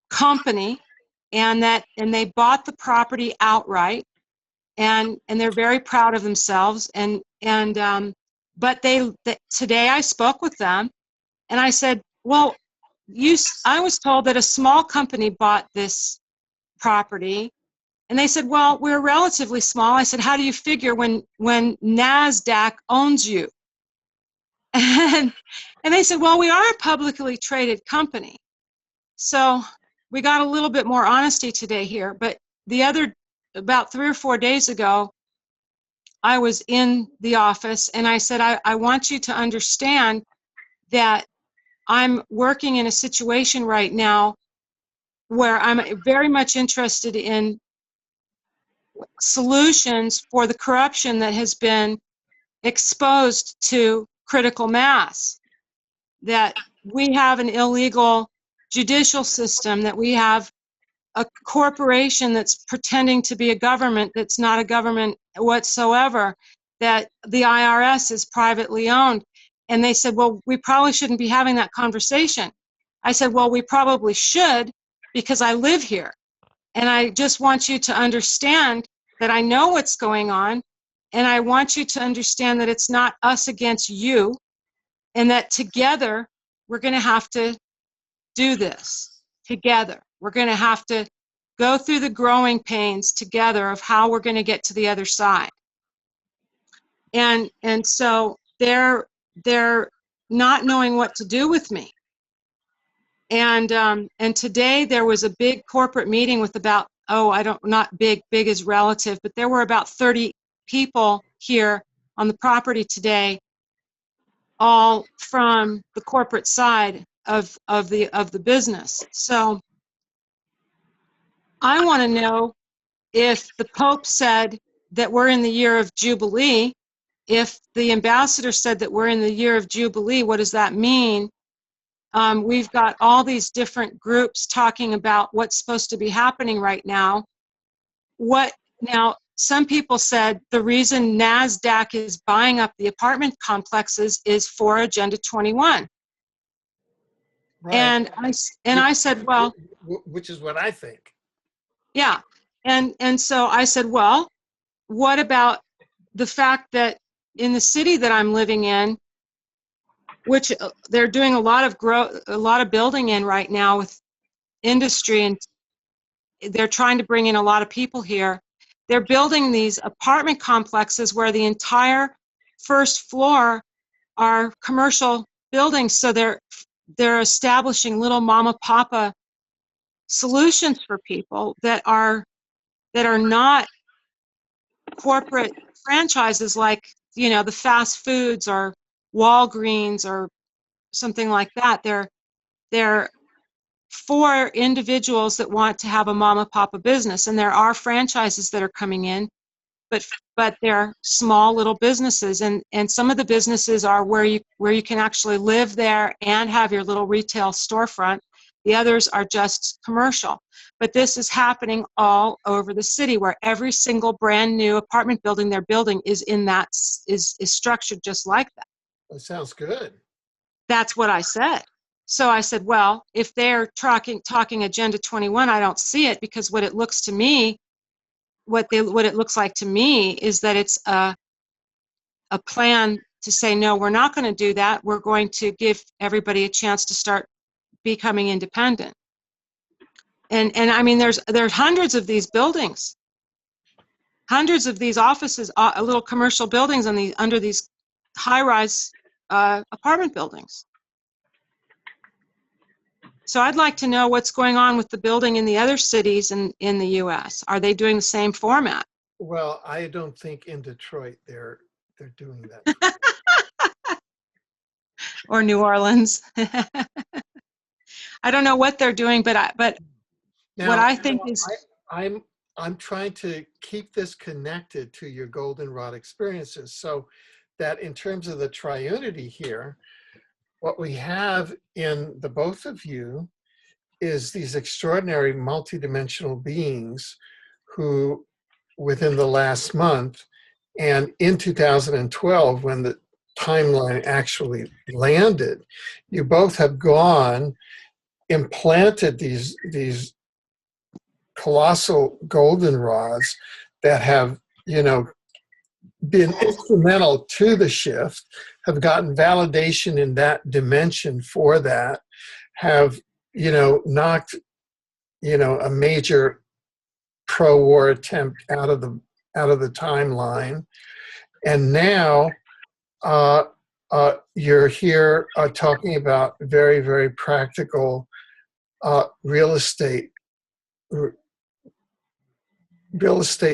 company, and they bought the property outright, and they're very proud of themselves, but today I spoke with them, and I said, well, I was told that a small company bought this property. And they said, well, we're relatively small. I said, how do you figure when NASDAQ owns you? And they said, well, we are a publicly traded company. So we got a little bit more honesty today here. But about 3 or 4 days ago, I was in the office, and I said, I want you to understand that I'm working in a situation right now where I'm very much interested in solutions for the corruption that has been exposed to critical mass, that we have an illegal judicial system, that we have a corporation that's pretending to be a government that's not a government whatsoever, that the IRS is privately owned. And they said, well, we probably shouldn't be having that conversation. I said, well, we probably should, because I live here. And I just want you to understand that I know what's going on, and I want you to understand that it's not us against you, and that together we're going to have to do this together. We're going to have to go through the growing pains together of how we're going to get to the other side. And so they're not knowing what to do with me. And today there was a big corporate meeting with about, not big is relative, but there were about 30 people here on the property today, all from the corporate side of the business. So I want to know if the Pope said that we're in the year of Jubilee. If the ambassador said that we're in the year of Jubilee, what does that mean? We've got all these different groups talking about what's supposed to be happening right now. Now, some people said the reason NASDAQ is buying up the apartment complexes is for Agenda 21. Right. And I said, well, which is what I think. yeah. And so I said, well, what about the fact that in the city that I'm living in, which they're doing a lot of building in right now with industry, and they're trying to bring in a lot of people here. They're building these apartment complexes where the entire first floor are commercial buildings. So they're establishing little mama papa solutions for people that are not corporate franchises like, you know, the fast foods or Walgreens or something like that. They're for individuals that want to have a mama papa business, and there are franchises that are coming in, but they're small little businesses, and some of the businesses are where you can actually live there and have your little retail storefront. The others are just commercial. But this is happening all over the city, where every single brand new apartment building they're building is structured just like that. That sounds good. That's what I said. So I said, well, if they're talking Agenda 21, I don't see it, because what it looks to me, what it looks like to me is that it's a plan to say, no, we're not going to do that. We're going to give everybody a chance to start becoming independent. And I mean, there's hundreds of these buildings, hundreds of these offices, little commercial buildings under these high-rise apartment buildings. So I'd like to know what's going on with the building in the other cities in the U.S. Are they doing the same format? Well, I don't think in Detroit they're doing that. Or New Orleans. I don't know what they're doing, but Now, what I think is, I'm trying to keep this connected to your goldenrod experiences, so that in terms of the triunity here, what we have in the both of you is these extraordinary multidimensional beings who, within the last month and in 2012, when the timeline actually landed, you both have gone, implanted these colossal goldenrods that have, you know, been instrumental to the shift, have gotten validation in that dimension for that, have, you know, knocked, you know, a major pro-war attempt out of the timeline, and now you're here talking about very, very practical real estate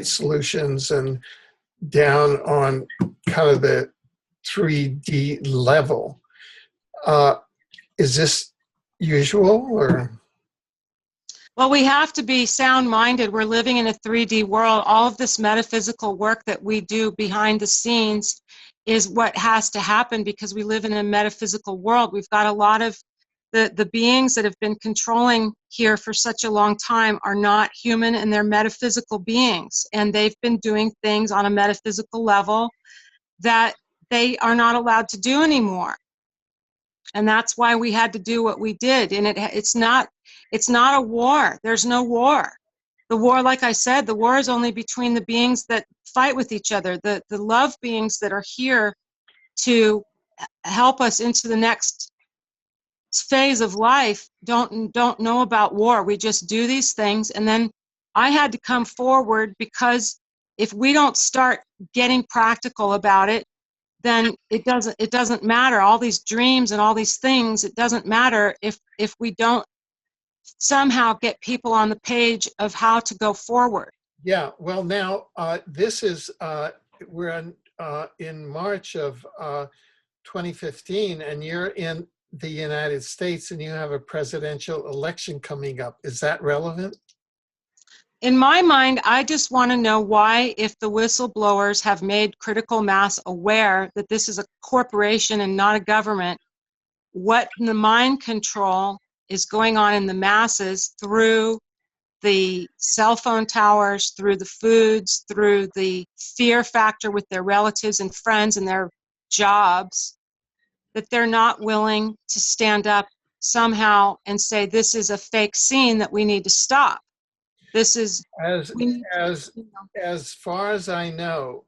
solutions, and down on kind of the 3D level. Is this usual, or? well, we have to be sound-minded. We're living in a 3D world. All of this metaphysical work that we do behind the scenes is what has to happen, because we live in a metaphysical world. We've got a lot of the beings that have been controlling here for such a long time are not human, and they're metaphysical beings, and they've been doing things on a metaphysical level that they are not allowed to do anymore. And that's why we had to do what we did. And it's not a war. There's no war. The war, like I said, the war is only between the beings that fight with each other. The love beings that are here to help us into the next phase of life don't know about war. We just do these things. And then I had to come forward, because if we don't start getting practical about it, then it doesn't matter. All these dreams and all these things, it doesn't matter if we don't somehow get people on the page of how to go forward. Yeah, well, now this is, we're in March of 2015, and you're in the United States, and you have a presidential election coming up. Is that relevant? in my mind, I just want to know why, if the whistleblowers have made critical mass aware that this is a corporation and not a government, what the mind control is going on in the masses through the cell phone towers, through the foods, through the fear factor with their relatives and friends and their jobs, that they're not willing to stand up somehow and say, this is a fake scene that we need to stop. This is, As we need to, as as far as I know,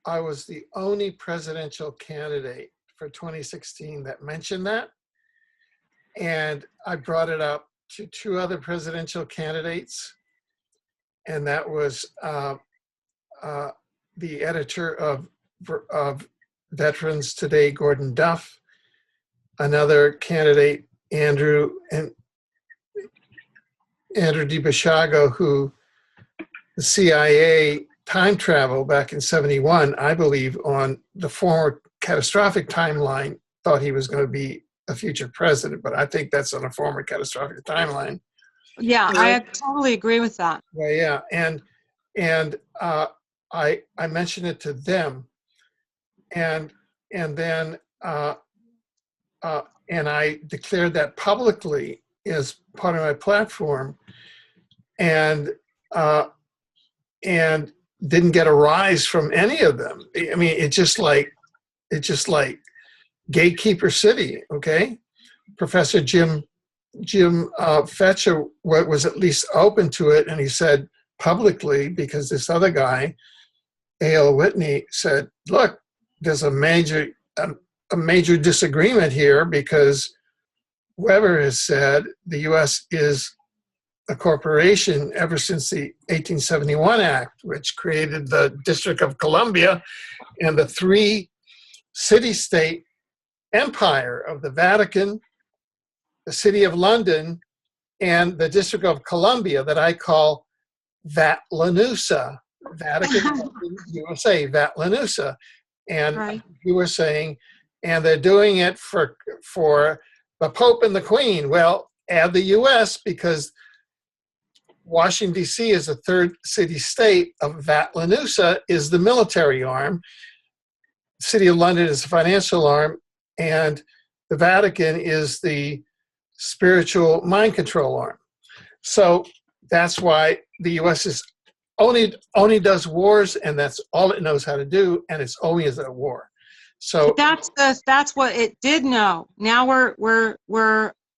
I was the only presidential candidate for 2016 that mentioned that. And I brought it up to two other presidential candidates. And that was the editor of Veterans Today, Gordon Duff, another candidate, Andrew DiBasciago, who the CIA time travel back in '71, I believe, on the former catastrophic timeline, thought he was going to be a future president, but I think that's on a former catastrophic timeline. yeah, And I totally agree with that. yeah, and I mentioned it to them, and then and I declared that publicly as part of my platform, and didn't get a rise from any of them. I mean, it's just like gatekeeper city. Okay, Professor Jim Fetcher was at least open to it, and he said publicly, because this other guy, A.L. Whitney, said, look, there's a major disagreement here, because Weber has said the U.S. is a corporation ever since the 1871 Act, which created the District of Columbia and the three city-state empire of the Vatican, the City of London, and the District of Columbia, that I call Vatlanusa, Vatican, USA, Vatlanusa. And Right. you were saying, and they're doing it for the Pope and the Queen. Well, add the US, because Washington, D.C. is the third city-state of Vatlanusa, is the military arm. The City of London is the financial arm, and the Vatican is the spiritual mind control arm. So that's why the U.S. is only does wars, and that's all it knows how to do, and it's always at war. So That's what it did know. Now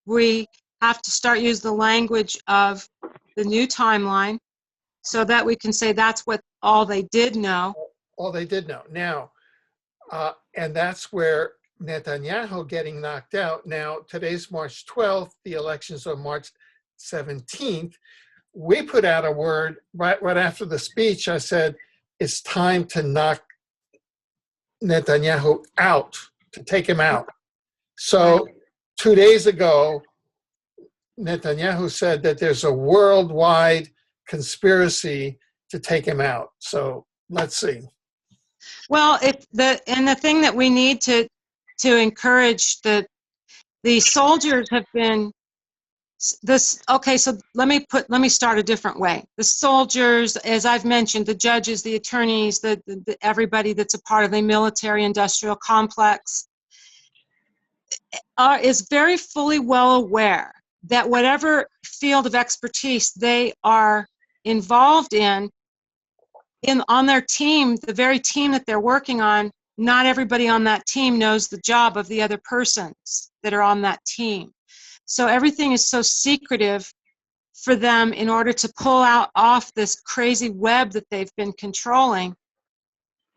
we have to start using the language of the new timeline, so that we can say that's what all they did know. all they did know. Now, and that's where Netanyahu getting knocked out. Now, today's March 12th, the elections are March 17th. We put out a word right after the speech. I said, it's time to knock Netanyahu out, to take him out. So 2 days ago, Netanyahu said that there's a worldwide conspiracy to take him out. So let's see. Well, the thing that we need to encourage the soldiers have been this. Okay, so let me start a different way. The soldiers, as I've mentioned, the judges, the attorneys, the everybody that's a part of the military industrial complex is very fully well aware that whatever field of expertise they are involved in on their team, the very team that they're working on, not everybody on that team knows the job of the other persons that are on that team. So everything is so secretive for them in order to pull off this crazy web that they've been controlling.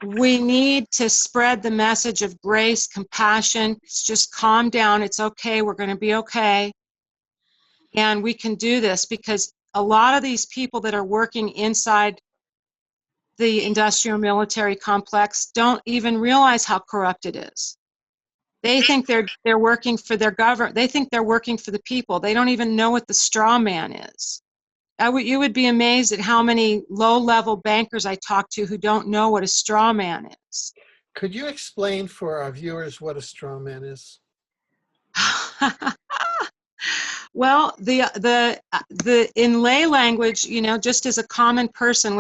We need to spread the message of grace, compassion. Just calm down. It's okay. We're going to be okay. And we can do this, because a lot of these people that are working inside the industrial military complex don't even realize how corrupt it is. They think they're working for their government. They think they're working for the people. They don't even know what the straw man is. You would be amazed at how many low-level bankers I talk to who don't know what a straw man is. Could you explain for our viewers what a straw man is? Well, the in lay language, you know, just as a common person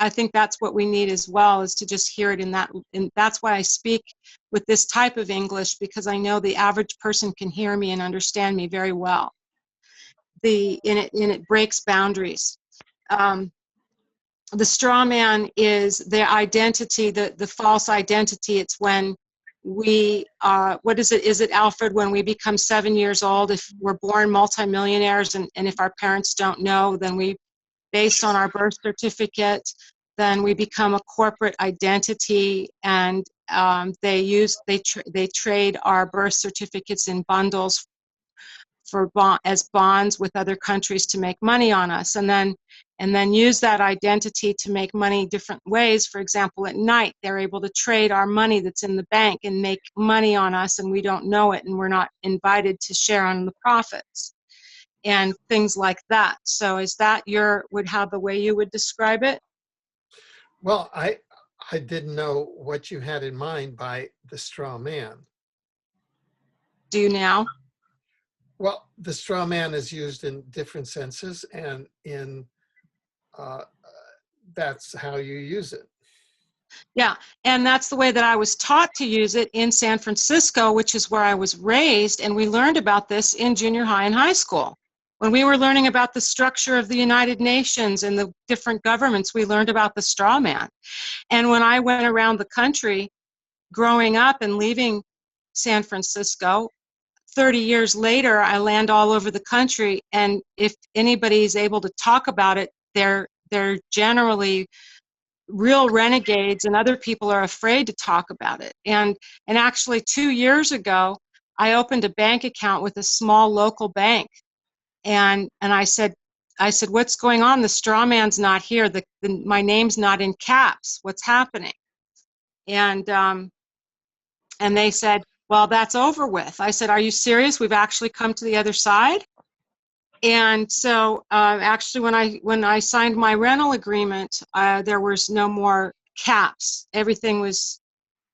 I think that's what we need as well, is to just hear it in that, and that's why I speak with this type of English, because I know the average person can hear me and understand me very well. And it breaks boundaries. The straw man is the identity, the false identity. It's when we, what is it? Is it, Alfred, when we become 7 years old, if we're born multimillionaires, and if our parents don't know, then we, based on our birth certificate, then we become a corporate identity, and they trade our birth certificates in bundles as bonds with other countries to make money on us, and then use that identity to make money different ways. For example, at night, they're able to trade our money that's in the bank and make money on us, and we don't know it, and we're not invited to share on the profits and things like that. So is that how the way you would describe it? Well, I didn't know what you had in mind by the straw man. Do you now? Well, the straw man is used in different senses, and that's how you use it. Yeah, and that's the way that I was taught to use it in San Francisco, which is where I was raised, and we learned about this in junior high and high school. When we were learning about the structure of the United Nations and the different governments, we learned about the straw man. And when I went around the country growing up and leaving San Francisco, 30 years later, I land all over the country, and if anybody is able to talk about it, they're generally real renegades, and other people are afraid to talk about it. And actually 2 years ago, I opened a bank account with a small local bank, and I said, what's going on? The straw man's not here. My name's not in caps. What's happening? And they said, well, that's over with. I said, are you serious? We've actually come to the other side. And so actually when I signed my rental agreement, there was no more caps. Everything was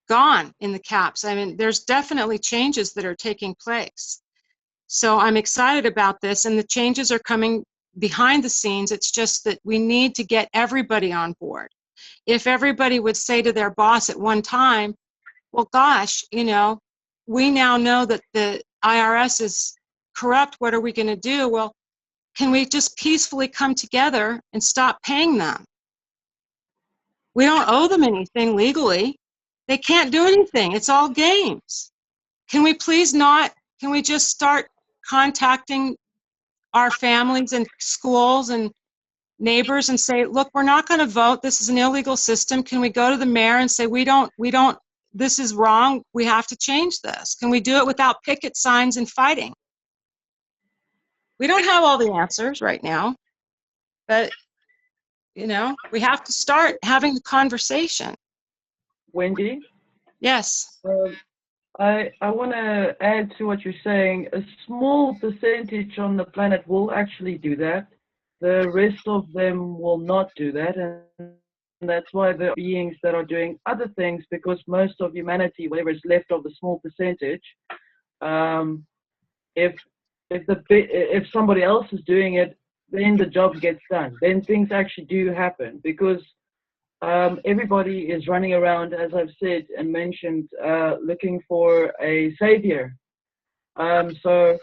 gone in the caps. I mean, there's definitely changes that are taking place. So I'm excited about this, and the changes are coming behind the scenes. It's just that we need to get everybody on board. If everybody would say to their boss at one time, well, gosh, you know, we now know that the IRS is corrupt. What are we going to do? Well, can we just peacefully come together and stop paying them? We don't owe them anything legally. They can't do anything. It's all games. Can we please not? Can we just start contacting our families and schools and neighbors and say, look, we're not going to vote. This is an illegal system. Can we go to the mayor and say, we don't, this is wrong. We have to change this. Can we do it without picket signs and fighting? We don't have all the answers right now, but, you know, we have to start having the conversation. Wendy? Yes. I want to add to what you're saying. A small percentage on the planet will actually do that. The rest of them will not do that. And that's why there are beings that are doing other things, because most of humanity, whatever is left of the small percentage, if somebody else is doing it, then the job gets done. Then things actually do happen, because everybody is running around, as I've said and mentioned, looking for a savior. So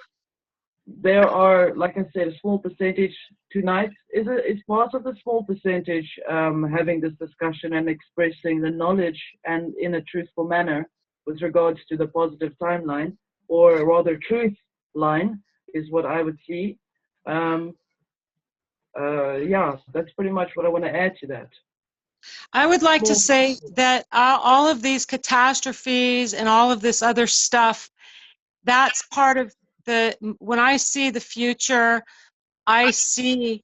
there are, like I said, a small percentage tonight is part of the small percentage having this discussion and expressing the knowledge, and in a truthful manner, with regards to the positive timeline, or rather truth line, is what I would see. Yeah, that's pretty much what I want to add to that. I would like to say that all of these catastrophes and all of this other stuff, that's part of when I see the future, I see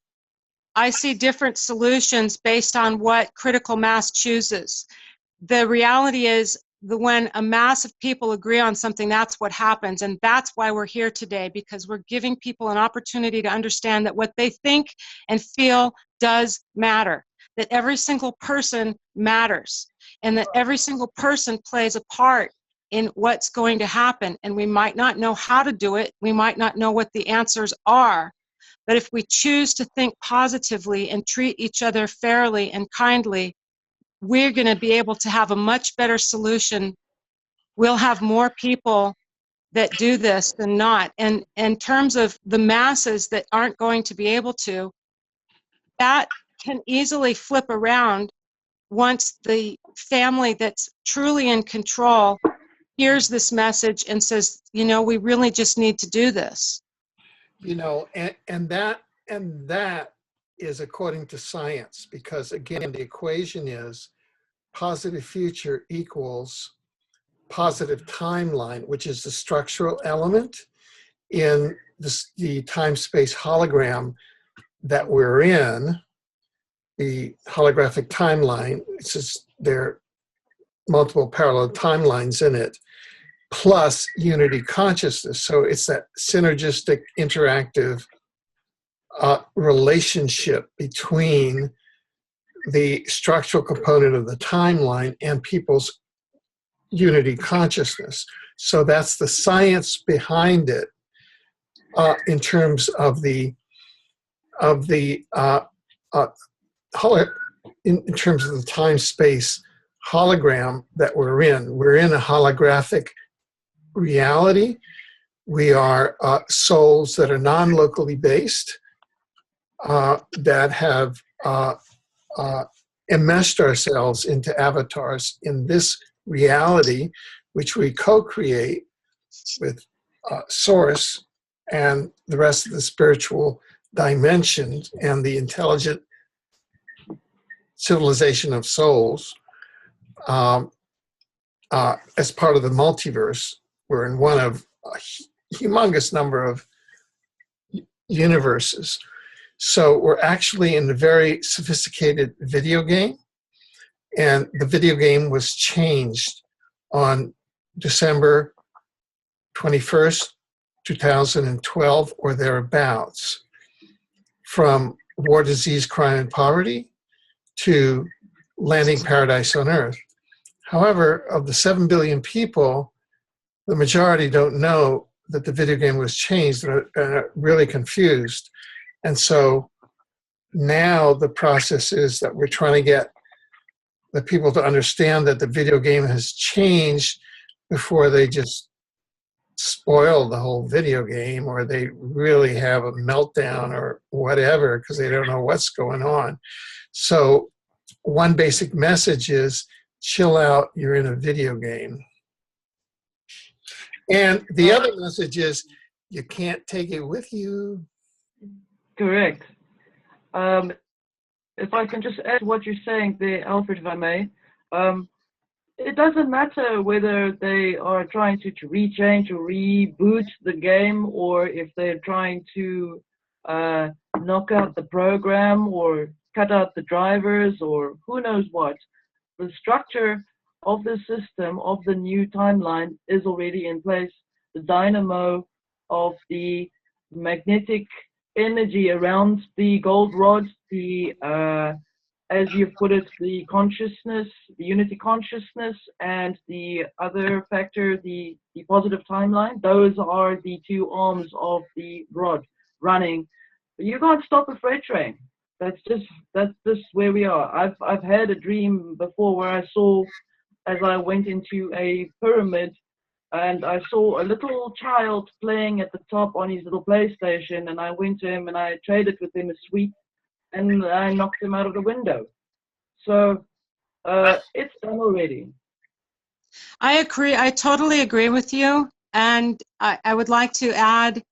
different solutions based on what critical mass chooses. The reality is, when a mass of people agree on something, that's what happens. And that's why we're here today, because we're giving people an opportunity to understand that what they think and feel does matter, that every single person matters, and that every single person plays a part in what's going to happen. And we might not know how to do it. We might not know what the answers are. But if we choose to think positively and treat each other fairly and kindly, we're going to be able to have a much better solution. We'll have more people that do this than not. And in terms of the masses that aren't going to be able to, that can easily flip around once the family that's truly in control hears this message and says, you know, we really just need to do this. You know, and that is according to science, because again, the equation is positive future equals positive timeline, which is the structural element in the time-space hologram that we're in, the holographic timeline. It's just, there are multiple parallel timelines in it, plus unity consciousness. So it's that synergistic, interactive relationship between the structural component of the timeline and people's unity consciousness. So that's the science behind it in terms of the in terms of the time-space hologram that we're in. We're in a holographic reality. We are souls that are non-locally based, that have enmeshed ourselves into avatars in this reality, which we co-create with Source and the rest of the spiritual dimensions and the intelligent civilization of souls. As part of the multiverse, we're in one of a humongous number of universes. So we're actually in a very sophisticated video game, and the video game was changed on December 21st, 2012, or thereabouts, from war, disease, crime, and poverty to landing paradise on earth. However, of the 7 billion people, the majority don't know that the video game was changed and are really confused. And so now the process is that we're trying to get the people to understand that the video game has changed before they just spoil the whole video game, or they really have a meltdown or whatever because they don't know what's going on. So one basic message is, chill out, you're in a video game. And the other message is, you can't take it with you. Correct. If I can just add what you're saying there, Alfred, if I may. It doesn't matter whether they are trying to rechange or reboot the game, or if they're trying to knock out the program or cut out the drivers or who knows what. The structure of the system of the new timeline is already in place. The dynamo of the magnetic energy around the gold rod, the as you've put it, the consciousness, the unity consciousness, and the other factor, the positive timeline, those are the two arms of the rod running. But you can't stop a freight train. That's just where we are. I've had a dream before where I saw, as I went into a pyramid, and I saw a little child playing at the top on his little PlayStation, and I went to him and I traded with him a sweet, and I knocked him out of the window. So it's done already. I agree. I totally agree with you. And I would like to add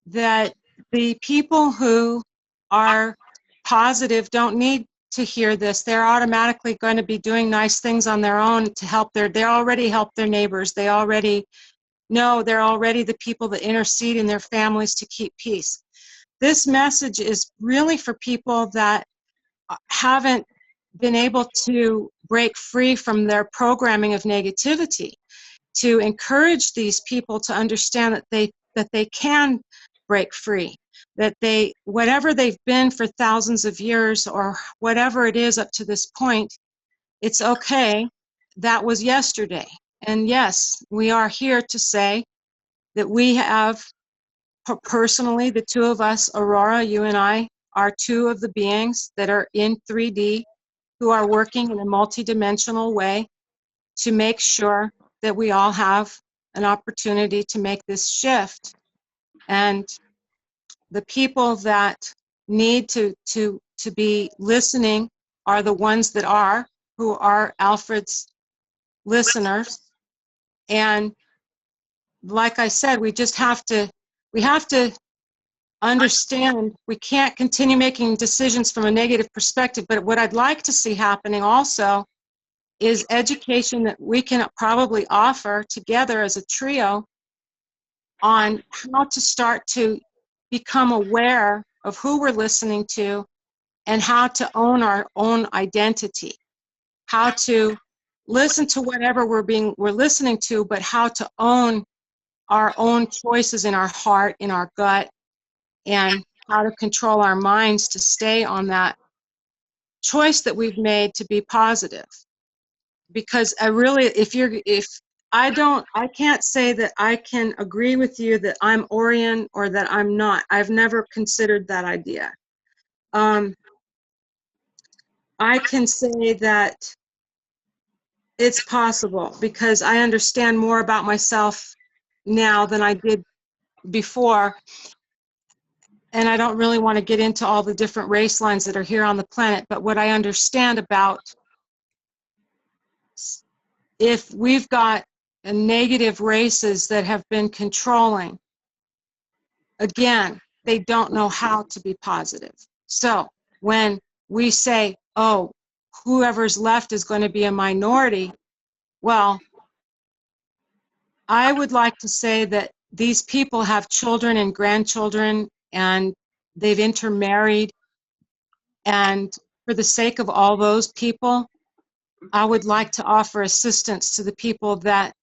that the people who are positive don't need to hear this. They're automatically going to be doing nice things on their own to help they already help their neighbors. They already know, they're already the people that intercede in their families to keep peace. This message is really for people that haven't been able to break free from their programming of negativity, to encourage these people to understand that they can break free, that whatever they've been for thousands of years or whatever it is up to this point, it's okay. That was yesterday. And yes, we are here to say that we have, personally, the two of us, Aurora, you and I, are two of the beings that are in 3D who are working in a multidimensional way to make sure that we all have an opportunity to make this shift. And the people that need to be listening are the ones that are, who are Alfred's listeners. And like I said, we have to understand we can't continue making decisions from a negative perspective. But what I'd like to see happening also is education that we can probably offer together as a trio on how to start to become aware of who we're listening to and how to own our own identity, how to listen to whatever we're listening to, but how to own our own choices in our heart, in our gut, and how to control our minds to stay on that choice that we've made to be positive. Because I can't say that I can agree with you that I'm Orion or that I'm not. I've never considered that idea. I can say that it's possible because I understand more about myself now than I did before. And I don't really want to get into all the different race lines that are here on the planet, but what I understand about, if we've got negative races that have been controlling, again, they don't know how to be positive. So when we say, oh, whoever's left is going to be a minority, well, I would like to say that these people have children and grandchildren, and they've intermarried, and for the sake of all those people, I would like to offer assistance to the people that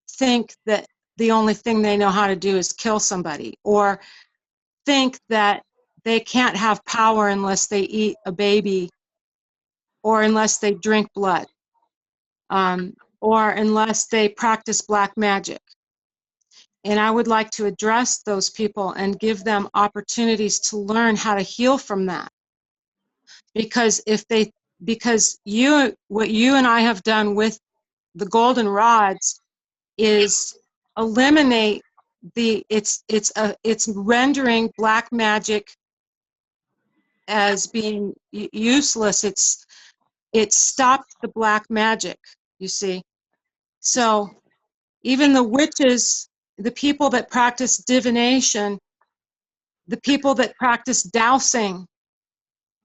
think that the only thing they know how to do is kill somebody, or think that they can't have power unless they eat a baby, or unless they drink blood, or unless they practice black magic. And I would like to address those people and give them opportunities to learn how to heal from that. Because what you and I have done with the golden rods is eliminate it's rendering black magic as being useless. It stopped the black magic, you see. So even the witches, the people that practice divination, the people that practice dowsing,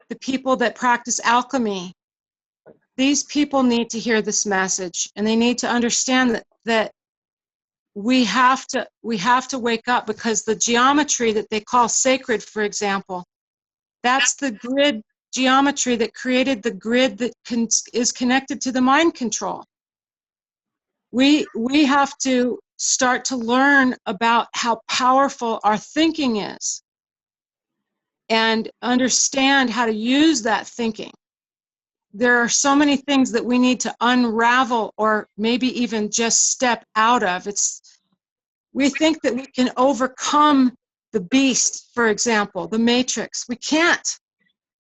the people that practice alchemy, these people need to hear this message, and they need to understand that we have to wake up, because the geometry that they call sacred, for example, that's the grid geometry that created the grid that is connected to the mind control. We have to start to learn about how powerful our thinking is and understand how to use that thinking. There are so many things that we need to unravel, or maybe even just step out of. We think that we can overcome the beast, for example, the matrix. We can't.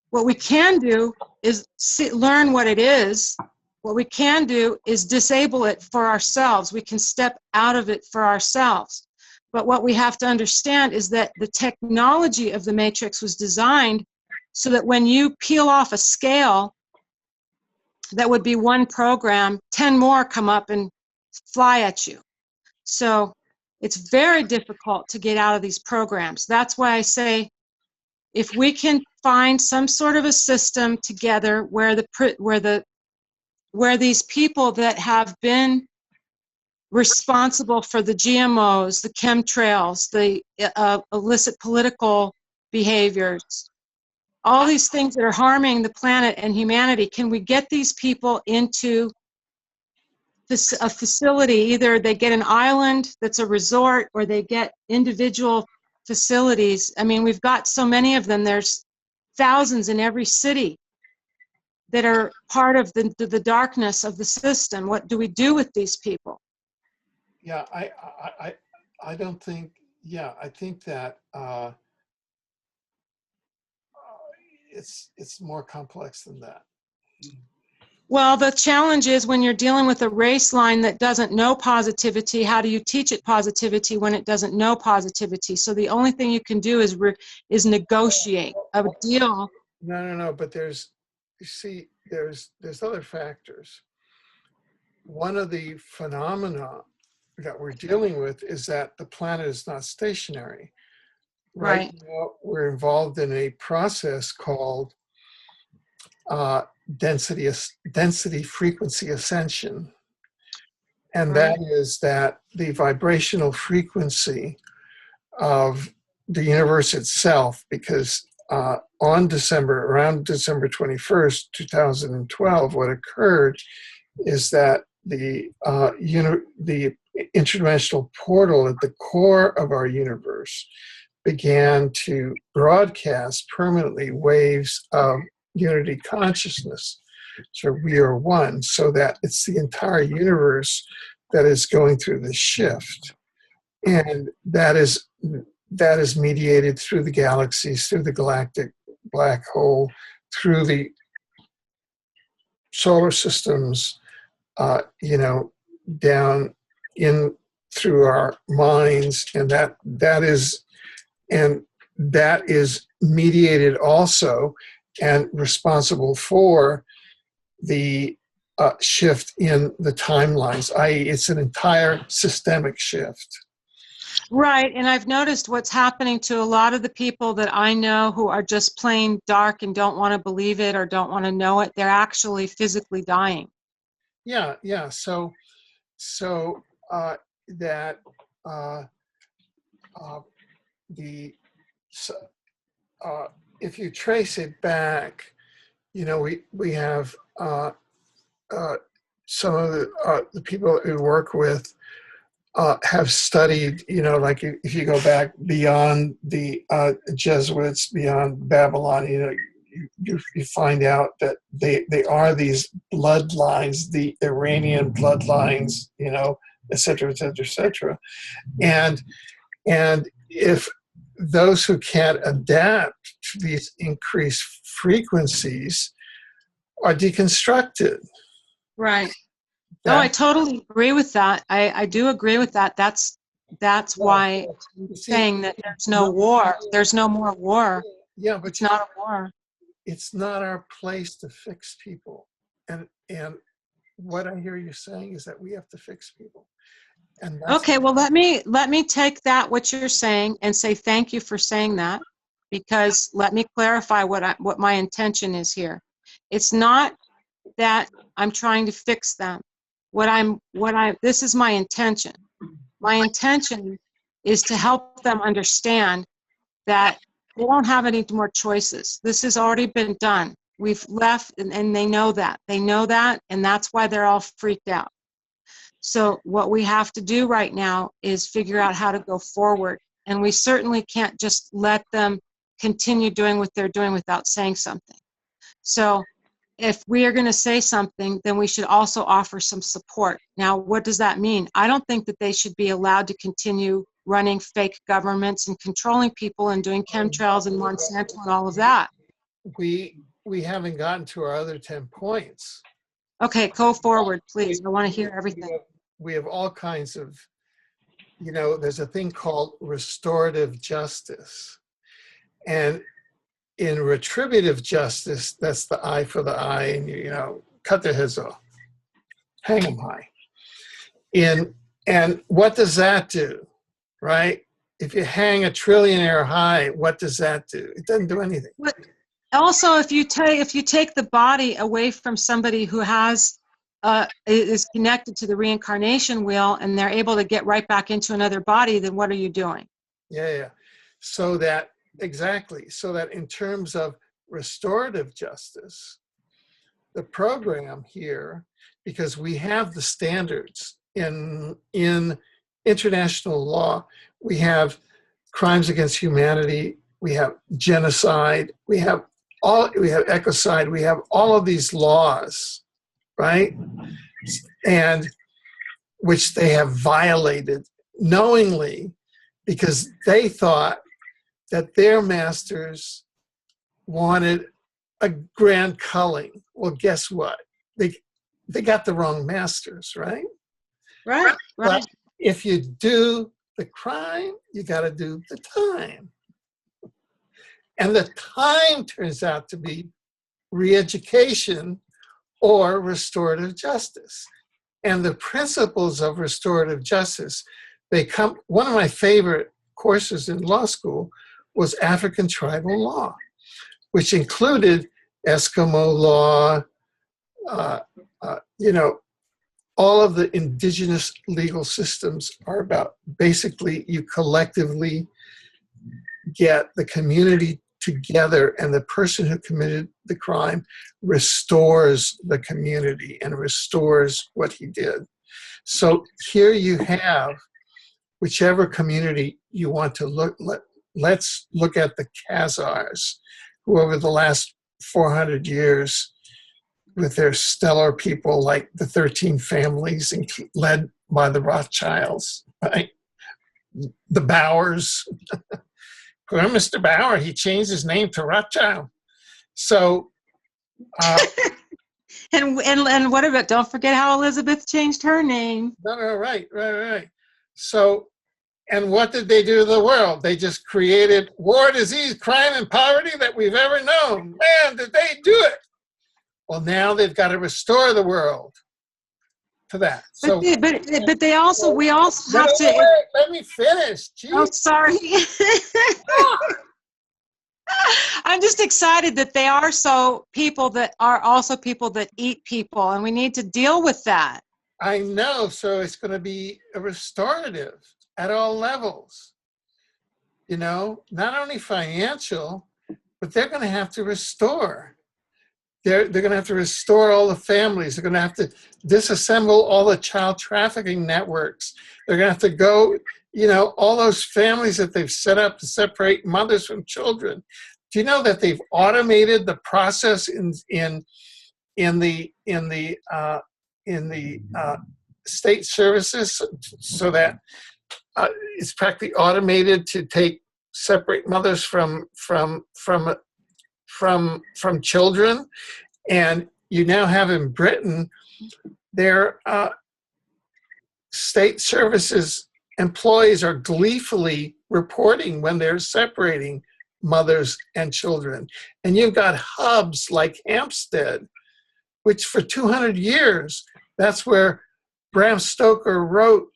What we can do is learn what it is. What we can do is disable it for ourselves. We can step out of it for ourselves. But what we have to understand is that the technology of the matrix was designed so that when you peel off a scale, that would be one program, 10 more come up and fly at you. So it's very difficult to get out of these programs. That's why I say, if we can find some sort of a system together where these people that have been responsible for the GMOs, the chemtrails, the illicit political behaviors, all these things that are harming the planet and humanity, can we get these people into a facility? Either they get an island that's a resort, or they get individual facilities. I mean, we've got so many of them. There's thousands in every city that are part of the darkness of the system. What do we do with these people? Yeah, I don't think, yeah, I think that it's more complex than that. Well, the challenge is when you're dealing with a race line that doesn't know positivity, how do you teach it positivity when it doesn't know positivity? So the only thing you can do is negotiate a deal. No, but there's, you see, there's other factors. One of the phenomena that we're dealing with is that the planet is not stationary. Right Right. now, we're involved in a process called density frequency ascension. And Right. that is that the vibrational frequency of the universe itself, because around December 21st, 2012, what occurred is that the interdimensional portal at the core of our universe began to broadcast permanently waves of unity consciousness. So we are one, so that it's the entire universe that is going through this shift. And that is mediated through the galaxies, through the galactic black hole, through the solar systems, down in through our minds, and that is mediated also and responsible for the shift in the timelines, i.e., it's an entire systemic shift. Right. And I've noticed what's happening to a lot of the people that I know who are just plain dark and don't want to believe it or don't want to know it. They're actually physically dying. Yeah. So that the if you trace it back, we have some of the people that we work with have studied, like if you go back beyond the Jesuits, beyond Babylon, you find out that they are these bloodlines, the Iranian bloodlines, et cetera, et cetera, et cetera. And if those who can't adapt to these increased frequencies are deconstructed. Right. No, I totally agree with that. I do agree with that. That's why I'm saying that there's no war. There's no more war. Yeah, but it's not a war. It's not our place to fix people. And what I hear you saying is that we have to fix people. And okay, well, let me take that what you're saying and say thank you for saying that, because let me clarify what my intention is here. It's not that I'm trying to fix them. This is my intention. My intention is to help them understand that they don't have any more choices. This has already been done. We've left, and they know that. They know that, and that's why they're all freaked out. So what we have to do right now is figure out how to go forward. And we certainly can't just let them continue doing what they're doing without saying something. So if we are going to say something, then we should also offer some support. Now, what does that mean? I don't think that they should be allowed to continue running fake governments and controlling people and doing chemtrails and Monsanto and all of that. We haven't gotten to our other 10 points. Okay, go forward, please. I want to hear everything. We have all kinds of, there's a thing called restorative justice. And in retributive justice, that's the eye for the eye, and cut their heads off, hang them high. And what does that do, right? If you hang a trillionaire high, what does that do? It doesn't do anything. Also, if you take the body away from somebody who is connected to the reincarnation wheel and they're able to get right back into another body, then what are you doing? Yeah. So that in terms of restorative justice, the program here, because we have the standards in international law, we have crimes against humanity, we have genocide, we have ecocide, we have all of these laws, right? And which they have violated knowingly because they thought that their masters wanted a grand culling. Well, guess what? They got the wrong masters, right? Right. But if you do the crime, you got to do the time. And the time turns out to be re-education or restorative justice. And the principles of restorative justice, one of my favorite courses in law school was African tribal law, which included Eskimo law, all of the indigenous legal systems are about basically you collectively get the community together, and the person who committed the crime restores the community and restores what he did. So here you have whichever community you want to look. Let's look at the Khazars, who over the last 400 years, with their stellar people like the 13 families led by the Rothschilds, right? The Bowers. Well, Mr. Bauer, he changed his name to Rothschild. So, and what about? Don't forget how Elizabeth changed her name. No, right. So, and what did they do to the world? They just created war, disease, crime, and poverty that we've ever known. Man, did they do it? Well, now they've got to restore the world to that. So, but they also we also have to. Wait, let me finish. Jeez. Oh, sorry. I'm just excited that they are people that are also people that eat people, and we need to deal with that. I know. So it's going to be a restorative at all levels. Not only financial, but they're going to have to restore. They're going to have to restore all the families. They're going to have to disassemble all the child trafficking networks. They're going to have to go, all those families that they've set up to separate mothers from children. Do you know that they've automated the process in the state services so that it's practically automated to separate mothers from children? And you now have in Britain their state services employees are gleefully reporting when they're separating mothers and children. And you've got hubs like Hampstead, which for 200 years, that's where Bram Stoker wrote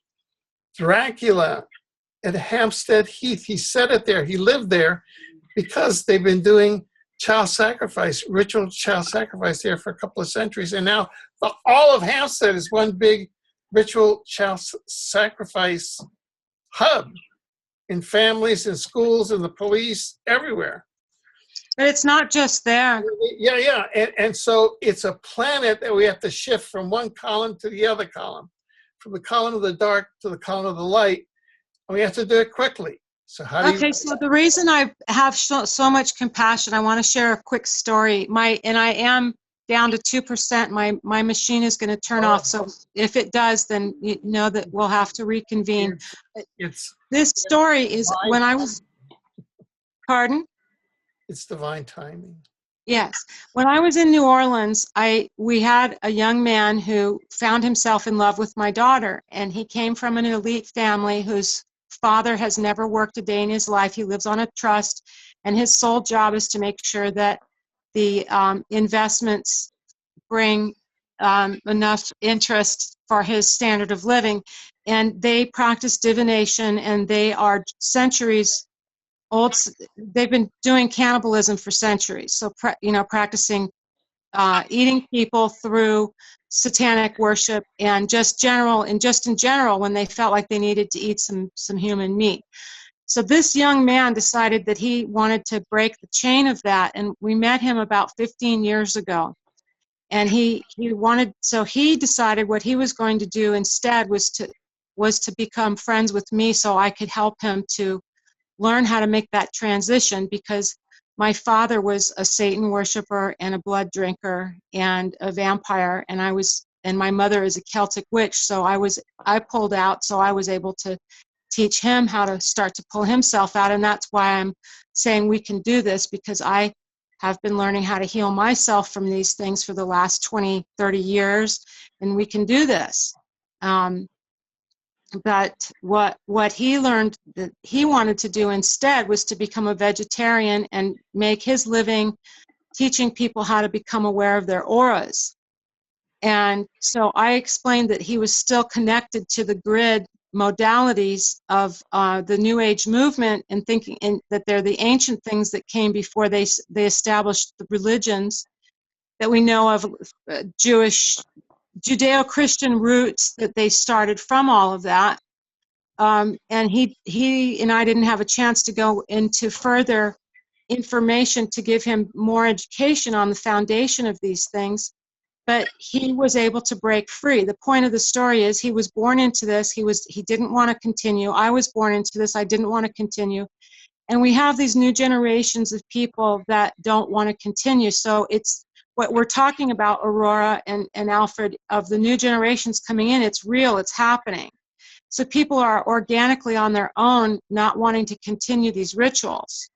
Dracula at Hampstead Heath. He said it there. He lived there because they've been doing ritual child sacrifice there for a couple of centuries. And now all of Hampstead is one big ritual child sacrifice hub in families, in schools, in the police, everywhere. But it's not just there. Yeah. And so it's a planet that we have to shift from one column to the other column, from the column of the dark to the column of the light. And we have to do it quickly. So so the reason I have so much compassion, I want to share a quick story. I am down to 2%. My machine is going to turn off. So if it does, then you know that we'll have to reconvene. This story is when I was, pardon? It's divine timing. Yes. When I was in New Orleans, we had a young man who found himself in love with my daughter, and he came from an elite family whose father has never worked a day in his life. He lives on a trust, and his sole job is to make sure that the investments bring enough interest for his standard of living. And they practice divination, and they are centuries old. They've been doing cannibalism for centuries. So, practicing eating people through satanic worship and just in general when they felt like they needed to eat some human meat. So this young man decided that he wanted to break the chain of that, and we met him about 15 years ago. And he decided what he was going to do instead was to become friends with me so I could help him to learn how to make that transition, because my father was a Satan worshiper and a blood drinker and a vampire, and I was and my mother is a Celtic witch, so I pulled out, so I was able to teach him how to start to pull himself out. And that's why I'm saying we can do this, because I have been learning how to heal myself from these things for the last 20, 30 years, and we can do this. But what he learned that he wanted to do instead was to become a vegetarian and make his living teaching people how to become aware of their auras. And so I explained that he was still connected to the grid modalities of the New Age movement, and thinking that they're the ancient things that came before they established the religions that we know of, Judeo-Christian roots, that they started from all of that. And he and I didn't have a chance to go into further information to give him more education on the foundation of these things, but he was able to break free. The point of the story is he was born into this. He didn't want to continue. I was born into this. I didn't want to continue. And we have these new generations of people that don't want to continue. So it's what we're talking about, Aurora and Alfred, of the new generations coming in. It's real. It's happening. So people are organically on their own not wanting to continue these rituals.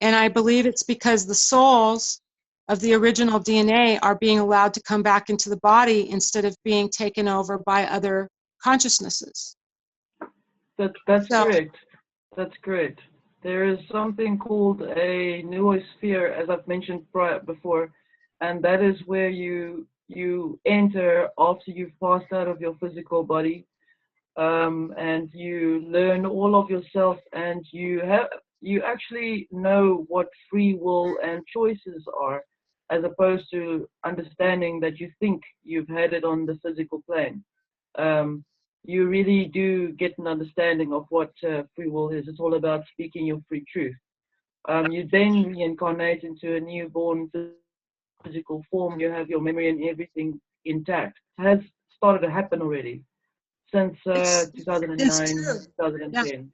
And I believe it's because the souls of the original DNA are being allowed to come back into the body instead of being taken over by other consciousnesses. That's correct. That's correct. There is something called a noosphere, as I've mentioned before, and that is where you enter after you've passed out of your physical body, and you learn all of yourself, and you actually know what free will and choices are, as opposed to understanding that you think you've had it on the physical plane. You really do get an understanding of what free will is. It's all about speaking your free truth. You then reincarnate into a newborn physical form. You have your memory and everything intact. It has started to happen already since 2009, 2010.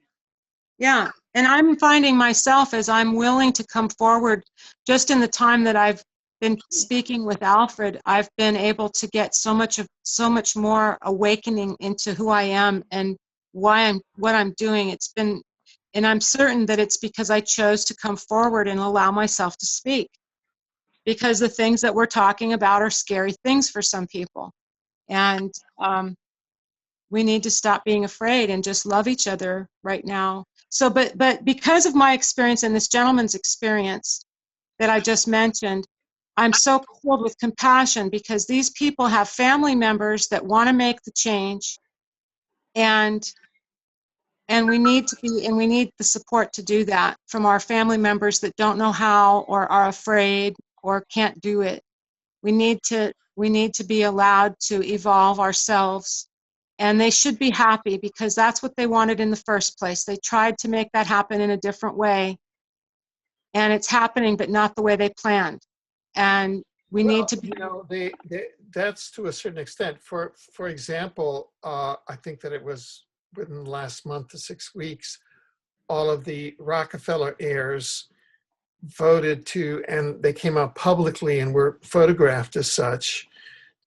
Yeah, and I'm finding myself, as I'm willing to come forward, just in the time that I've been speaking with Alfred, I've been able to get so much more awakening into who I am and what I'm doing. It's been, and I'm certain that it's because I chose to come forward and allow myself to speak, because the things that we're talking about are scary things for some people, and we need to stop being afraid and just love each other right now. So, but because of my experience and this gentleman's experience that I just mentioned, I'm so filled with compassion, because these people have family members that want to make the change, and we need the support to do that from our family members that don't know how, or are afraid, or can't do it. We need to be allowed to evolve ourselves, and they should be happy, because that's what they wanted in the first place. They tried to make that happen in a different way, and it's happening, but not the way they planned. And we need to be. That's to a certain extent. For example, I think that it was within the last month to 6 weeks, all of the Rockefeller heirs voted to, and they came out publicly and were photographed as such,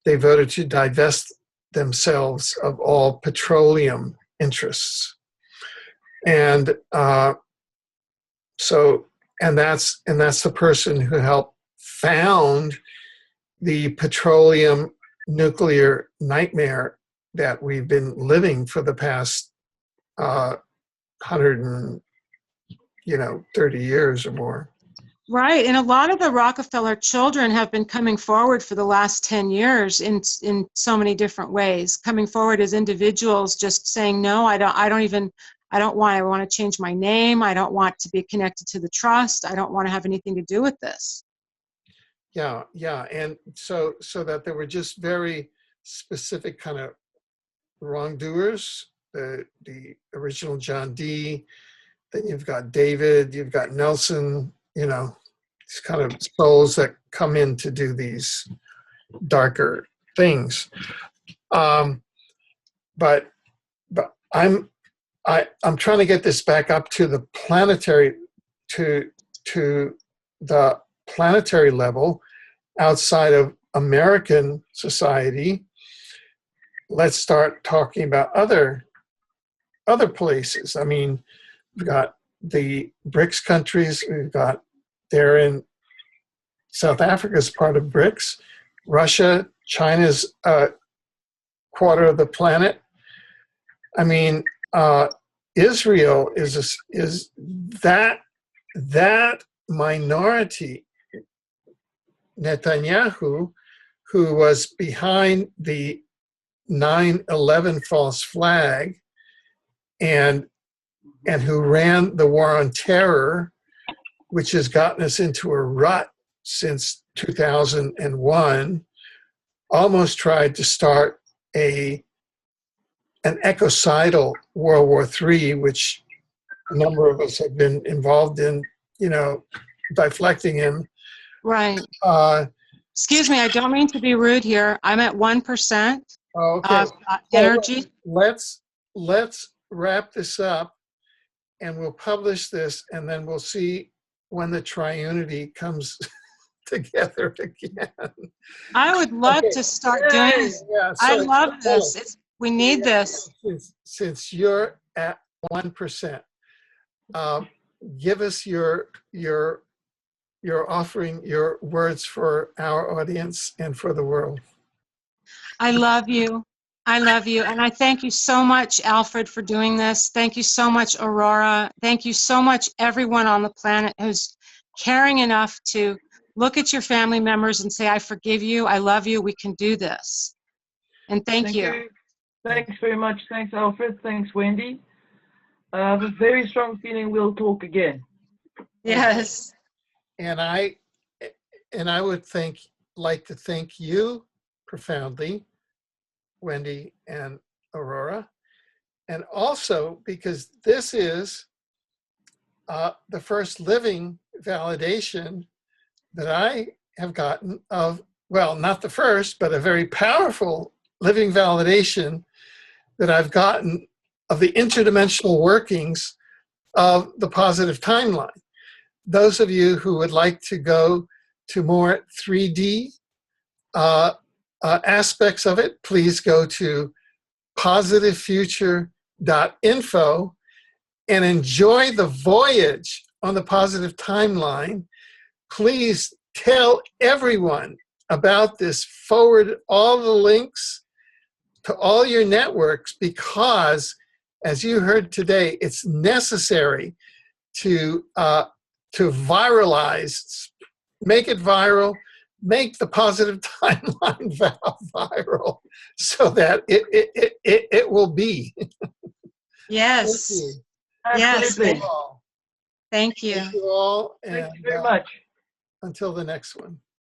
they voted to divest themselves of all petroleum interests. And that's the person who helped found the petroleum nuclear nightmare that we've been living for the past 130 years or more. Right, and a lot of the Rockefeller children have been coming forward for the last 10 years in so many different ways, coming forward as individuals, just saying, no, I want to change my name. I don't want to be connected to the trust. I don't want to have anything to do with this. Yeah, and so that there were just very specific kind of wrongdoers, the original John D., then you've got David, you've got Nelson, these kind of souls that come in to do these darker things. But I'm trying to get this back up to the planetary, to the planetary level, outside of American society, let's start talking about other places. I mean, we've got the BRICS countries. We've got, they're in South Africa's part of BRICS. Russia, China's quarter of the planet. I mean, Israel is that minority. Netanyahu, who was behind the 9/11 false flag, and who ran the war on terror, which has gotten us into a rut since 2001, almost tried to start an ecocidal World War III, which a number of us have been involved in, deflecting him. Right. Excuse me, I don't mean to be rude here. I'm at 1% Okay. of energy. Let's wrap this up, and we'll publish this, and then we'll see when the triunity comes together again. I would love to start doing this. Yeah, I so, love this. We need this. Since you're at 1%, give us your offering, your words for our audience and for the world. I love you. I love you. And I thank you so much, Alfred, for doing this. Thank you so much, Aurora. Thank you so much, everyone on the planet who's caring enough to look at your family members and say, I forgive you. I love you. We can do this. And thank you. Thanks very much. Thanks, Alfred. Thanks, Wendy. I have a very strong feeling we'll talk again. Yes. And I would like to thank you profoundly, Wendy and Aurora, and also because this is the first living validation that I have gotten of, well, not the first, but a very powerful living validation that I've gotten of the interdimensional workings of the positive timeline. Those of you who would like to go to more 3D aspects of it, please go to positivefuture.info and enjoy the voyage on the positive timeline. Please tell everyone about this. Forward all the links to all your networks, because, as you heard today, it's necessary to viralize, make it viral, make the positive timeline viral, so that it will be. Yes. Yes. Thank you. Thank you all. Thank you very much. Until the next one.